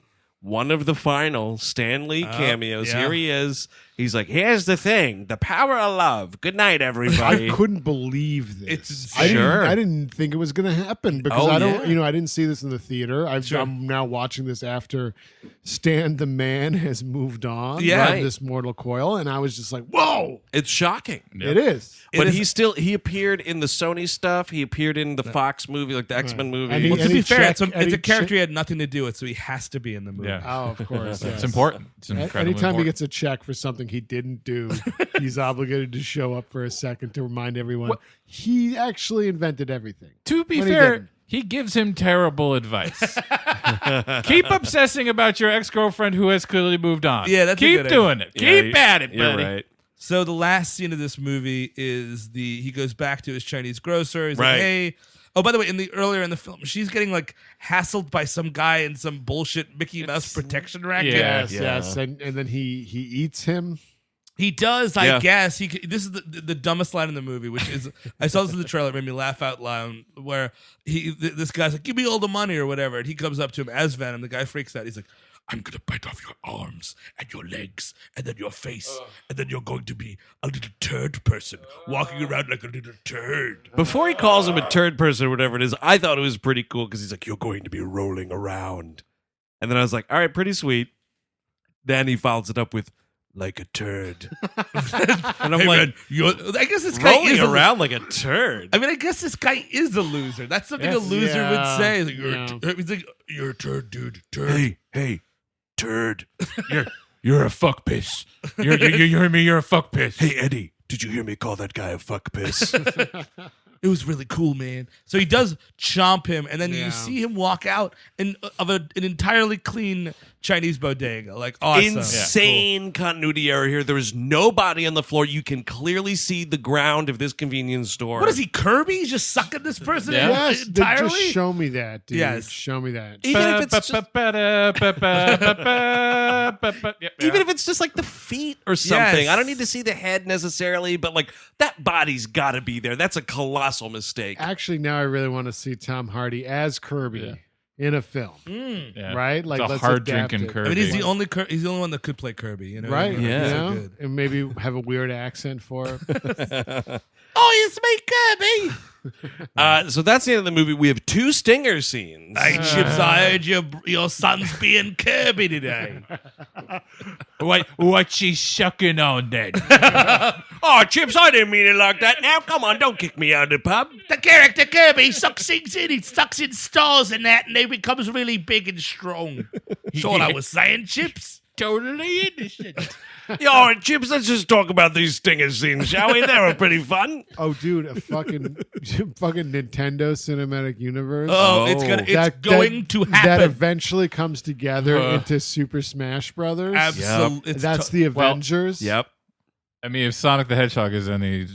Speaker 2: one of the final Stan Lee cameos.
Speaker 3: yeah.
Speaker 2: Here he is. He's like, here's the thing, the power of love. Good night,
Speaker 5: I
Speaker 2: everybody.
Speaker 5: couldn't believe this.
Speaker 3: It's
Speaker 5: I didn't think it was going to happen because
Speaker 2: Oh,
Speaker 5: I don't,
Speaker 2: yeah.
Speaker 5: I didn't see this in the theater. I'm now watching this after Stan the Man has moved on
Speaker 3: Yeah.
Speaker 5: from
Speaker 2: Right.
Speaker 5: this mortal coil, and I was just like, whoa,
Speaker 2: It's shocking.
Speaker 5: it is.
Speaker 2: But
Speaker 3: It is-
Speaker 2: he appeared in the Sony stuff. He appeared in the Fox movie, like the X-Men movie.
Speaker 5: And he-
Speaker 3: Well, to be fair,
Speaker 5: checked-
Speaker 3: it's
Speaker 5: and
Speaker 3: a
Speaker 5: he
Speaker 3: character
Speaker 5: checked-
Speaker 3: he had nothing to do with, so he has to be in the movie.
Speaker 4: Yeah.
Speaker 5: Oh, of course.
Speaker 4: It's
Speaker 5: yes.
Speaker 4: important. It's incredibly
Speaker 5: Anytime he
Speaker 4: important.
Speaker 5: gets a check for something he didn't do, he's obligated to show up for a second to remind everyone he actually invented everything.
Speaker 4: To be
Speaker 5: When he
Speaker 4: fair,
Speaker 5: didn't.
Speaker 4: he gives him terrible advice. Keep obsessing about your ex-girlfriend who has clearly moved on.
Speaker 3: Yeah, that's a
Speaker 4: Keep
Speaker 3: good
Speaker 4: doing it.
Speaker 2: Yeah,
Speaker 4: Keep at it,
Speaker 2: You're
Speaker 4: buddy.
Speaker 2: right.
Speaker 3: So the last scene of this movie is he goes back to his Chinese grocer. He's
Speaker 2: Right.
Speaker 3: like, hey. Oh, by the way, earlier in the film, she's getting like hassled by some guy in some bullshit Mickey Mouse protection racket.
Speaker 4: Yeah.
Speaker 5: Yes. And then he eats him.
Speaker 3: He does,
Speaker 2: Yeah.
Speaker 3: I guess. This is the dumbest line in the movie, which is I saw this in the trailer, it made me laugh out loud. Where this guy's like, "Give me all the money" or whatever, and he comes up to him as Venom. The guy freaks out. He's like, "I'm gonna bite off your arms and your legs and then your face, and then you're going to be a little turd person walking around like a little turd."
Speaker 2: Before he calls him a turd person or whatever it is, I thought it was pretty cool because he's like, you're going to be rolling around. And then I was like, all right, pretty sweet. Then he follows it up with, like a turd. And I'm
Speaker 3: Hey,
Speaker 2: like,
Speaker 3: man, I guess this guy
Speaker 2: rolling
Speaker 3: is
Speaker 2: around like a turd.
Speaker 3: I mean, I guess this guy is a loser. That's something a
Speaker 4: Yes.
Speaker 3: loser
Speaker 5: Yeah.
Speaker 3: would say. Like,
Speaker 5: Yeah.
Speaker 3: he's like, "You're a turd, dude. Turd."
Speaker 6: Hey, turd.
Speaker 4: You're a fuck piss. You hear me? You're a fuck piss.
Speaker 6: Hey, Eddie, did you hear me call that guy a fuck piss?
Speaker 3: It was really cool, man. So he does chomp him, and then
Speaker 5: Yeah.
Speaker 3: you see him walk out of an entirely clean Chinese bodega. Like, awesome.
Speaker 2: Insane continuity error here. There is nobody on the floor. You can clearly see the ground of this convenience store.
Speaker 3: What is he, Kirby? He's just sucking this person
Speaker 4: Yeah.
Speaker 3: in
Speaker 5: Yes, then
Speaker 3: entirely?
Speaker 5: just show me that, dude.
Speaker 3: Yes.
Speaker 5: Show me that.
Speaker 2: Even if it's just, even if it's just like the feet or something.
Speaker 3: Yes.
Speaker 2: I don't need to see the head necessarily, but like that body's got to be there. That's a colossal mistake.
Speaker 5: Actually, now I really want to see Tom Hardy as Kirby. in a film,
Speaker 4: Yeah.
Speaker 5: right? Like
Speaker 4: it's a
Speaker 5: let's
Speaker 4: hard
Speaker 5: adapt
Speaker 4: drinking
Speaker 5: it.
Speaker 4: Kirby.
Speaker 3: I mean, he's the only one that could play Kirby, you know?
Speaker 5: Right?
Speaker 3: Like,
Speaker 2: Yeah.
Speaker 3: he's
Speaker 5: You
Speaker 3: so
Speaker 5: know?
Speaker 3: good.
Speaker 5: And maybe have a weird accent for it.
Speaker 3: Oh, it's me, Kirby.
Speaker 2: So that's the end of the movie. We have 2 stinger scenes.
Speaker 3: Hey, Chips, I heard your son's being Kirby today.
Speaker 4: What's she sucking on then?
Speaker 2: Oh, Chips, I didn't mean it like that. Now, come on, don't kick me out of the pub.
Speaker 3: The character Kirby sucks things in. He sucks in stars and that, and he becomes really big and strong. That's all I was saying, Chips.
Speaker 4: Totally innocent.
Speaker 2: Yeah, all right, Chips, let's just talk about these stinger scenes, shall we? They were pretty fun.
Speaker 5: Oh, dude, a fucking Nintendo Cinematic Universe.
Speaker 3: Oh, it's going to happen.
Speaker 5: That eventually comes together into Super Smash Brothers.
Speaker 3: Absolutely.
Speaker 5: That's the Avengers.
Speaker 2: Yep.
Speaker 4: I mean, if Sonic the Hedgehog is any,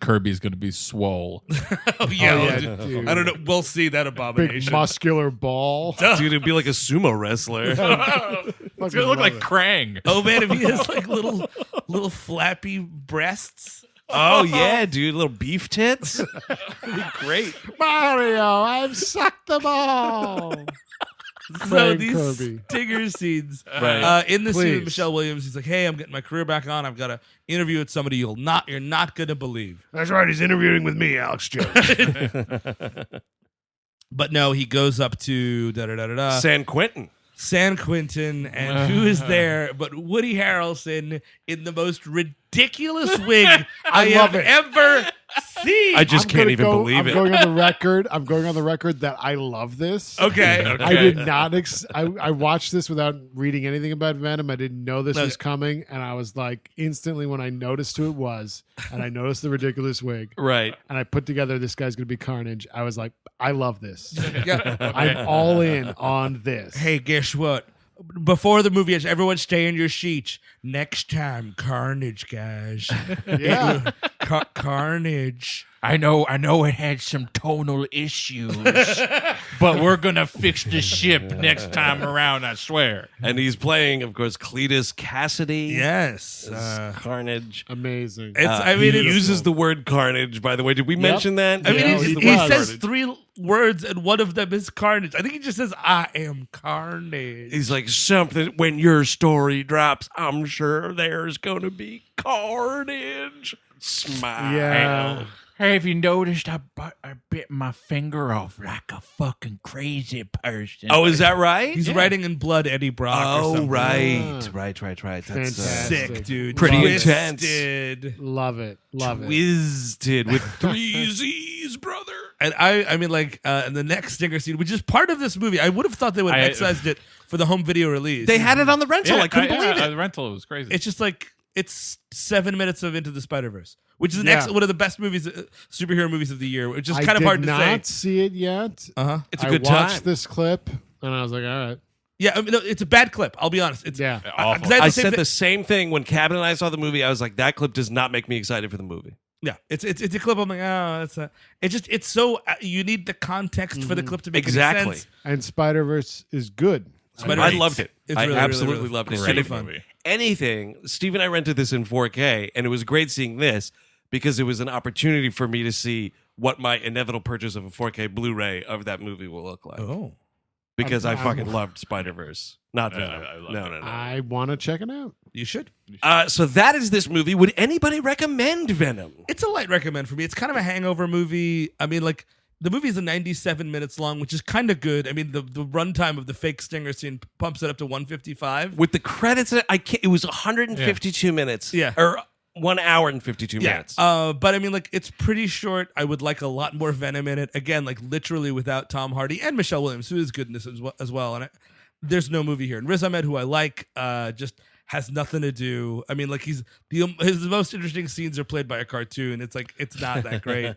Speaker 4: Kirby's going to be swole.
Speaker 3: Oh, yeah.
Speaker 5: dude.
Speaker 3: I don't know. We'll see that
Speaker 5: Big
Speaker 3: abomination.
Speaker 5: muscular ball.
Speaker 2: Dude, it'd be like a sumo wrestler.
Speaker 4: It's going to look like Krang.
Speaker 3: Oh, man, if he has like little flappy breasts.
Speaker 2: Oh, yeah, dude. Little beef tits. That'd be great.
Speaker 5: Mario, I've sucked them all.
Speaker 3: So
Speaker 5: Frank
Speaker 3: these
Speaker 5: Kirby.
Speaker 3: stinger scenes.
Speaker 2: Right.
Speaker 3: In the scene with
Speaker 5: Please.
Speaker 3: Michelle Williams, he's like, "Hey, I'm getting my career back on. I've got to interview with somebody you're not gonna believe."
Speaker 6: That's right. He's interviewing with me, Alex Jones.
Speaker 3: But no, he goes up to
Speaker 2: San Quentin.
Speaker 3: San Quentin, and who is there but Woody Harrelson in the most ridiculous wig I
Speaker 5: love
Speaker 3: have
Speaker 5: it.
Speaker 3: ever seen.
Speaker 2: I just can't even believe
Speaker 5: I'm
Speaker 2: it.
Speaker 5: going on the record that I love this.
Speaker 3: Okay.
Speaker 5: I did not. I watched this without reading anything about Venom. I didn't know this was coming, and I was like, instantly when I noticed who it was, and I noticed the ridiculous wig,
Speaker 2: Right.
Speaker 5: and I put together this guy's going to be Carnage. I was like, I love this.
Speaker 3: Yeah.
Speaker 5: I'm all in on this.
Speaker 3: Hey, guess what? Before the movie, everyone stay in your seats. Next time, Carnage, guys.
Speaker 5: Yeah.
Speaker 3: Carnage.
Speaker 4: I know it had some tonal issues, but we're going to fix the ship next time around, I swear.
Speaker 2: And he's playing, of course, Cletus Cassidy.
Speaker 3: Yes.
Speaker 2: as Carnage.
Speaker 5: Amazing.
Speaker 2: He uses the word carnage, by the way. Did we mention that?
Speaker 3: I mean,
Speaker 5: Yeah,
Speaker 3: he
Speaker 5: he
Speaker 3: says
Speaker 2: carnage.
Speaker 3: 3 words, and one of them is Carnage. I think he just says, "I am Carnage."
Speaker 2: He's like, something, when your story drops, I'm sure there's going to be carnage. Smile.
Speaker 5: Yeah.
Speaker 4: Hey, have you noticed I bit my finger off like a fucking crazy person?
Speaker 2: Oh, is that right?
Speaker 3: He's writing in blood Eddie Brock or
Speaker 2: Oh,
Speaker 3: something.
Speaker 2: right. Right. That's
Speaker 5: Fantastic.
Speaker 3: Sick, dude.
Speaker 2: Pretty
Speaker 3: Twisted.
Speaker 5: Love it. Love it.
Speaker 2: Twisted with 3 Z's, brother.
Speaker 3: And I mean, like, in the next stinger scene, which is part of this movie, I would have thought they would have excised it for the home video release.
Speaker 2: They had it on the rental. I couldn't believe it.
Speaker 4: The rental was crazy.
Speaker 3: It's just like, it's 7 minutes of Into the Spider-Verse, which is one of the best movies, superhero movies of the year, which is kind of hard to say.
Speaker 5: I did not see it yet.
Speaker 2: It's a
Speaker 5: I
Speaker 2: good
Speaker 5: watched
Speaker 2: time.
Speaker 5: this clip, and I was like, all right.
Speaker 3: Yeah, I mean, no, it's a bad clip. I'll be honest. It's
Speaker 5: Yeah.
Speaker 3: 'cause
Speaker 2: I
Speaker 3: had the same
Speaker 2: said
Speaker 3: thi-
Speaker 2: the same thing when Cabin and I saw the movie. I was like, that clip does not make me excited for the movie.
Speaker 3: Yeah, it's a clip. I'm like, oh, it's so you need the context for the clip to make any
Speaker 2: Exactly.
Speaker 3: sense.
Speaker 5: And Spider-Verse is good.
Speaker 3: Spider-Man.
Speaker 2: I loved it.
Speaker 3: It's
Speaker 2: I
Speaker 3: really,
Speaker 2: absolutely
Speaker 3: really, really
Speaker 2: loved it.
Speaker 3: great
Speaker 2: And if
Speaker 3: movie.
Speaker 2: anything, Steve and I rented this in 4K, and it was great seeing this because it was an opportunity for me to see what my inevitable purchase of a 4K Blu-ray of that movie will look like.
Speaker 3: Oh,
Speaker 2: Because I
Speaker 5: I'm-
Speaker 2: fucking loved Spider-Verse. Not Venom.
Speaker 4: I loved
Speaker 2: No.
Speaker 5: I want to check it out.
Speaker 3: you should.
Speaker 2: So that is this movie. Would anybody recommend Venom?
Speaker 3: It's a light recommend for me. It's kind of a hangover movie. I mean, like, the movie is 97 minutes long, which is kind of good. I mean, the runtime of the fake stinger scene pumps it up to 155.
Speaker 2: With the credits, it was 152 minutes.
Speaker 3: Yeah.
Speaker 2: Or 1 hour and 52 minutes.
Speaker 3: But I mean, like, it's pretty short. I would like a lot more Venom in it. Again, like, literally without Tom Hardy and Michelle Williams, who is good in this as well. And there's no movie here. And Riz Ahmed, who I like, just has nothing to do. I mean, like, his most interesting scenes are played by a cartoon. It's like, it's not that great.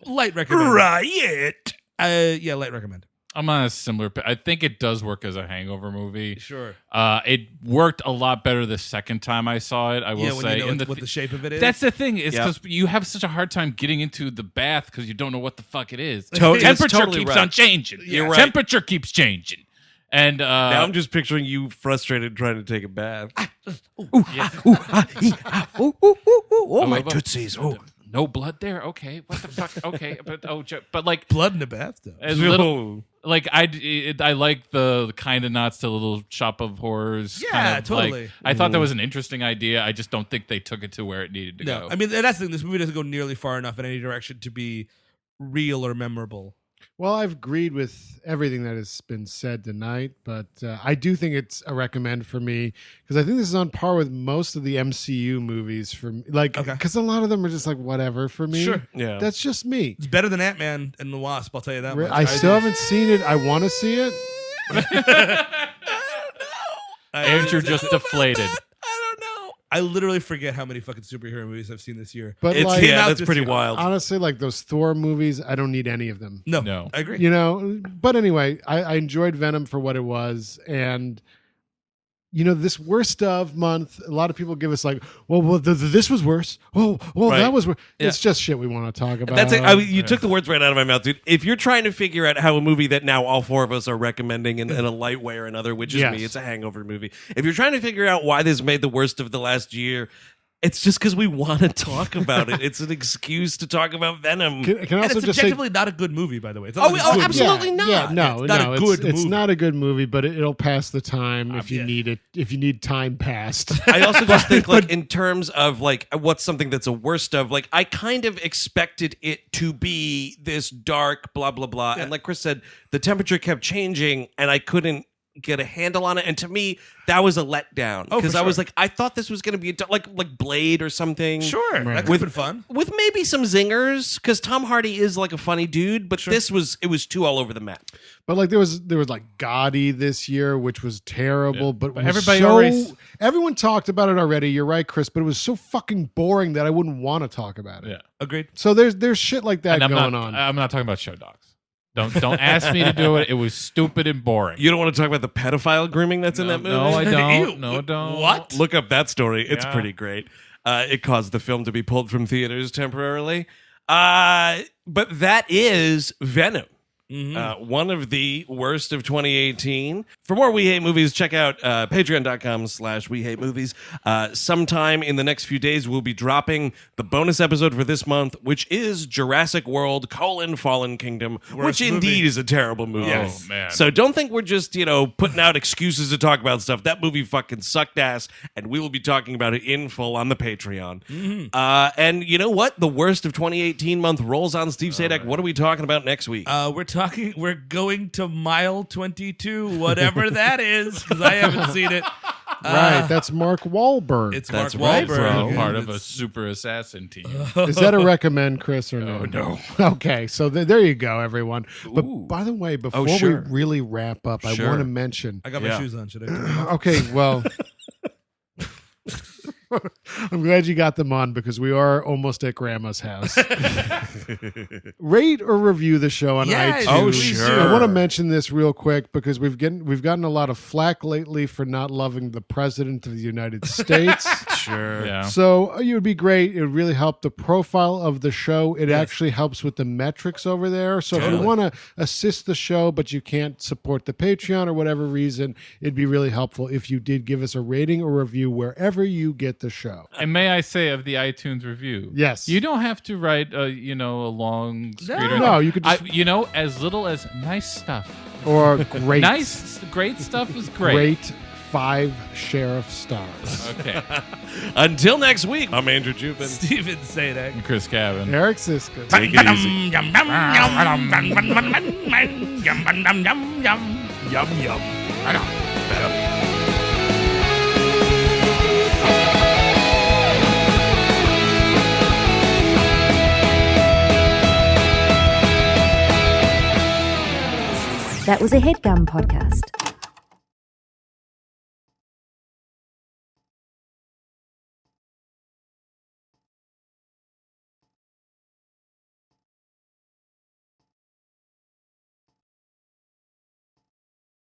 Speaker 3: Light recommend.
Speaker 2: Riot.
Speaker 3: Yeah, light recommend.
Speaker 4: I'm on a similar. I think it does work as a hangover movie.
Speaker 3: Sure.
Speaker 4: It worked a lot better the second time I saw it. I will
Speaker 3: Yeah, when
Speaker 4: say.
Speaker 3: you know
Speaker 4: And
Speaker 3: what the shape of it is.
Speaker 4: That's the thing. Is
Speaker 2: Yep.
Speaker 4: because you have such a hard time getting into the bath because you don't know what the fuck it is.
Speaker 2: It's
Speaker 4: Temperature
Speaker 2: totally
Speaker 4: keeps
Speaker 2: right.
Speaker 4: on changing.
Speaker 2: You're right.
Speaker 4: Temperature keeps changing. And
Speaker 2: Now I'm just picturing you frustrated trying to take a bath.
Speaker 6: Oh, my tootsies. Oh.
Speaker 4: no blood there. Okay, what the fuck? Okay, but like
Speaker 3: Blood in the bathtub.
Speaker 4: as little. Like I like the kind of nods to Little Shop of Horrors.
Speaker 3: Yeah,
Speaker 4: kind of,
Speaker 3: totally.
Speaker 4: Like, I thought that was an interesting idea. I just don't think they took it to where it needed to go.
Speaker 3: I mean, that's the thing. This movie doesn't go nearly far enough in any direction to be real or memorable.
Speaker 5: Well, I've agreed with everything that has been said tonight, but I do think it's a recommend for me because I think this is on par with most of the MCU movies for me. Like, because a lot of them are just like whatever for me.
Speaker 3: Sure.
Speaker 2: Yeah.
Speaker 5: That's just me.
Speaker 3: It's better than Ant-Man and the Wasp, I'll tell you that much.
Speaker 5: I still haven't seen it. I want to see it.
Speaker 4: Andrew just deflated.
Speaker 3: I literally forget how many fucking superhero movies I've seen this year.
Speaker 5: But
Speaker 2: It's,
Speaker 5: like,
Speaker 2: yeah, that's
Speaker 3: this
Speaker 2: pretty
Speaker 3: year.
Speaker 2: wild.
Speaker 5: honestly, like those Thor movies, I don't need any of them.
Speaker 3: No, I agree.
Speaker 5: You know, but anyway, I enjoyed Venom for what it was, and you know, this worst of month, a lot of people give us like, well, this was worse. Oh, well,
Speaker 2: Right.
Speaker 5: that was worse.
Speaker 2: Yeah.
Speaker 5: It's just shit we want to talk about.
Speaker 2: That's it. You took the words right out of my mouth, dude. If you're trying to figure out how a movie that now all four of us are recommending in a light way or another, which is
Speaker 5: Yes.
Speaker 2: me, it's a hangover movie. If you're trying to figure out why this made the worst of the last year, it's just because we want to talk about it. It's an excuse to talk about Venom.
Speaker 5: Can I
Speaker 3: And
Speaker 5: also
Speaker 3: it's
Speaker 5: just say,
Speaker 3: objectively not a good movie, by the way. It's not
Speaker 2: Oh,
Speaker 3: like
Speaker 2: oh,
Speaker 3: a good
Speaker 2: absolutely
Speaker 3: movie.
Speaker 2: not.
Speaker 5: Yeah, no,
Speaker 3: It's not
Speaker 5: no,
Speaker 3: a good
Speaker 5: it's
Speaker 3: movie.
Speaker 5: not a good movie, but it'll pass the time if you
Speaker 3: yeah.
Speaker 5: need it. If you need time passed.
Speaker 2: I also just think, like, in terms of like what's something that's a worst of, like, I kind of expected it to be this dark, blah blah blah, and like Chris said, the temperature kept changing, and I couldn't get a handle on it, and to me, that was a letdown
Speaker 3: Oh, for
Speaker 2: because I was
Speaker 3: sure.
Speaker 2: like, I thought this was going to be like Blade or something.
Speaker 3: Sure, that could
Speaker 2: With-
Speaker 3: have been fun.
Speaker 2: With maybe some zingers, because Tom Hardy is like a funny dude, but it was too all over the map.
Speaker 5: But like there was like Gotti this year, which was terrible. But,
Speaker 4: But
Speaker 5: was
Speaker 4: everybody
Speaker 5: so,
Speaker 4: always-
Speaker 5: everyone talked about it already. You're right, Chris. But it was so fucking boring that I wouldn't want to talk about it.
Speaker 4: Yeah.
Speaker 3: Agreed.
Speaker 5: So there's shit like that
Speaker 4: And I'm
Speaker 5: going
Speaker 4: not,
Speaker 5: on.
Speaker 4: I'm not talking about show dogs. Don't ask me to do it. It was stupid and boring.
Speaker 2: You don't want to talk about the pedophile grooming that's in that movie?
Speaker 4: No, I don't.
Speaker 3: Ew.
Speaker 4: No, don't.
Speaker 3: What?
Speaker 2: Look up that story. It's
Speaker 4: Yeah.
Speaker 2: pretty great. It caused the film to be pulled from theaters temporarily. But that is Venom. One of the worst of 2018. For more We Hate Movies, check out patreon.com/We Hate Movies. Sometime in the next few days, we'll be dropping the bonus episode for this month, which is Jurassic World: Fallen Kingdom, which
Speaker 3: movie.
Speaker 2: indeed is a terrible movie.
Speaker 3: Yes.
Speaker 4: Oh, man.
Speaker 2: So don't think we're just, putting out excuses to talk about stuff. That movie fucking sucked ass, and we will be talking about it in full on the Patreon. And you know what? The worst of 2018 month rolls on. Steve Sadek, what are we talking about next week?
Speaker 3: We're going to mile 22, whatever that is, because I haven't seen it.
Speaker 5: right. That's Mark Wahlberg.
Speaker 3: It's
Speaker 2: That's
Speaker 3: Mark
Speaker 2: right,
Speaker 3: Wahlberg.
Speaker 2: bro.
Speaker 4: Part of a
Speaker 3: It's-
Speaker 4: super assassin team.
Speaker 5: Is that a recommend, Chris, or no?
Speaker 4: Oh, no.
Speaker 5: Okay, so there you go, everyone. But
Speaker 2: Ooh.
Speaker 5: by the way, before
Speaker 2: sure.
Speaker 5: we really wrap up, I
Speaker 2: Sure.
Speaker 5: want to mention.
Speaker 3: I got my
Speaker 2: Yeah.
Speaker 3: shoes on. Should I? Take them off?
Speaker 5: Okay, well, I'm glad you got them on because we are almost at Grandma's house. Rate or review the show on
Speaker 3: Yeah,
Speaker 5: iTunes.
Speaker 2: Oh,
Speaker 3: please
Speaker 2: sure.
Speaker 3: do.
Speaker 5: I want to mention this real quick because we've gotten a lot of flack lately for not loving the president of the United States.
Speaker 2: Sure.
Speaker 4: Yeah.
Speaker 5: So it would be great. It would really help the profile of the show. It actually helps with the metrics over there. So if you want to assist the show, but you can't support the Patreon or whatever reason, it'd be really helpful if you did give us a rating or review wherever you get the show.
Speaker 4: And may I say of the iTunes review,
Speaker 5: Yes.
Speaker 4: you don't have to write a long screed or
Speaker 5: No, you could just-
Speaker 4: as little as nice stuff.
Speaker 5: Or great.
Speaker 4: Great stuff is great.
Speaker 5: Great 5 sheriff stars.
Speaker 4: Okay.
Speaker 2: Until next week, I'm Andrew Jubin.
Speaker 3: Steven Sadek.
Speaker 4: And Chris Cabin.
Speaker 5: Eric Siska.
Speaker 2: Take it easy.
Speaker 3: Yum yum.
Speaker 1: That was a HeadGum podcast.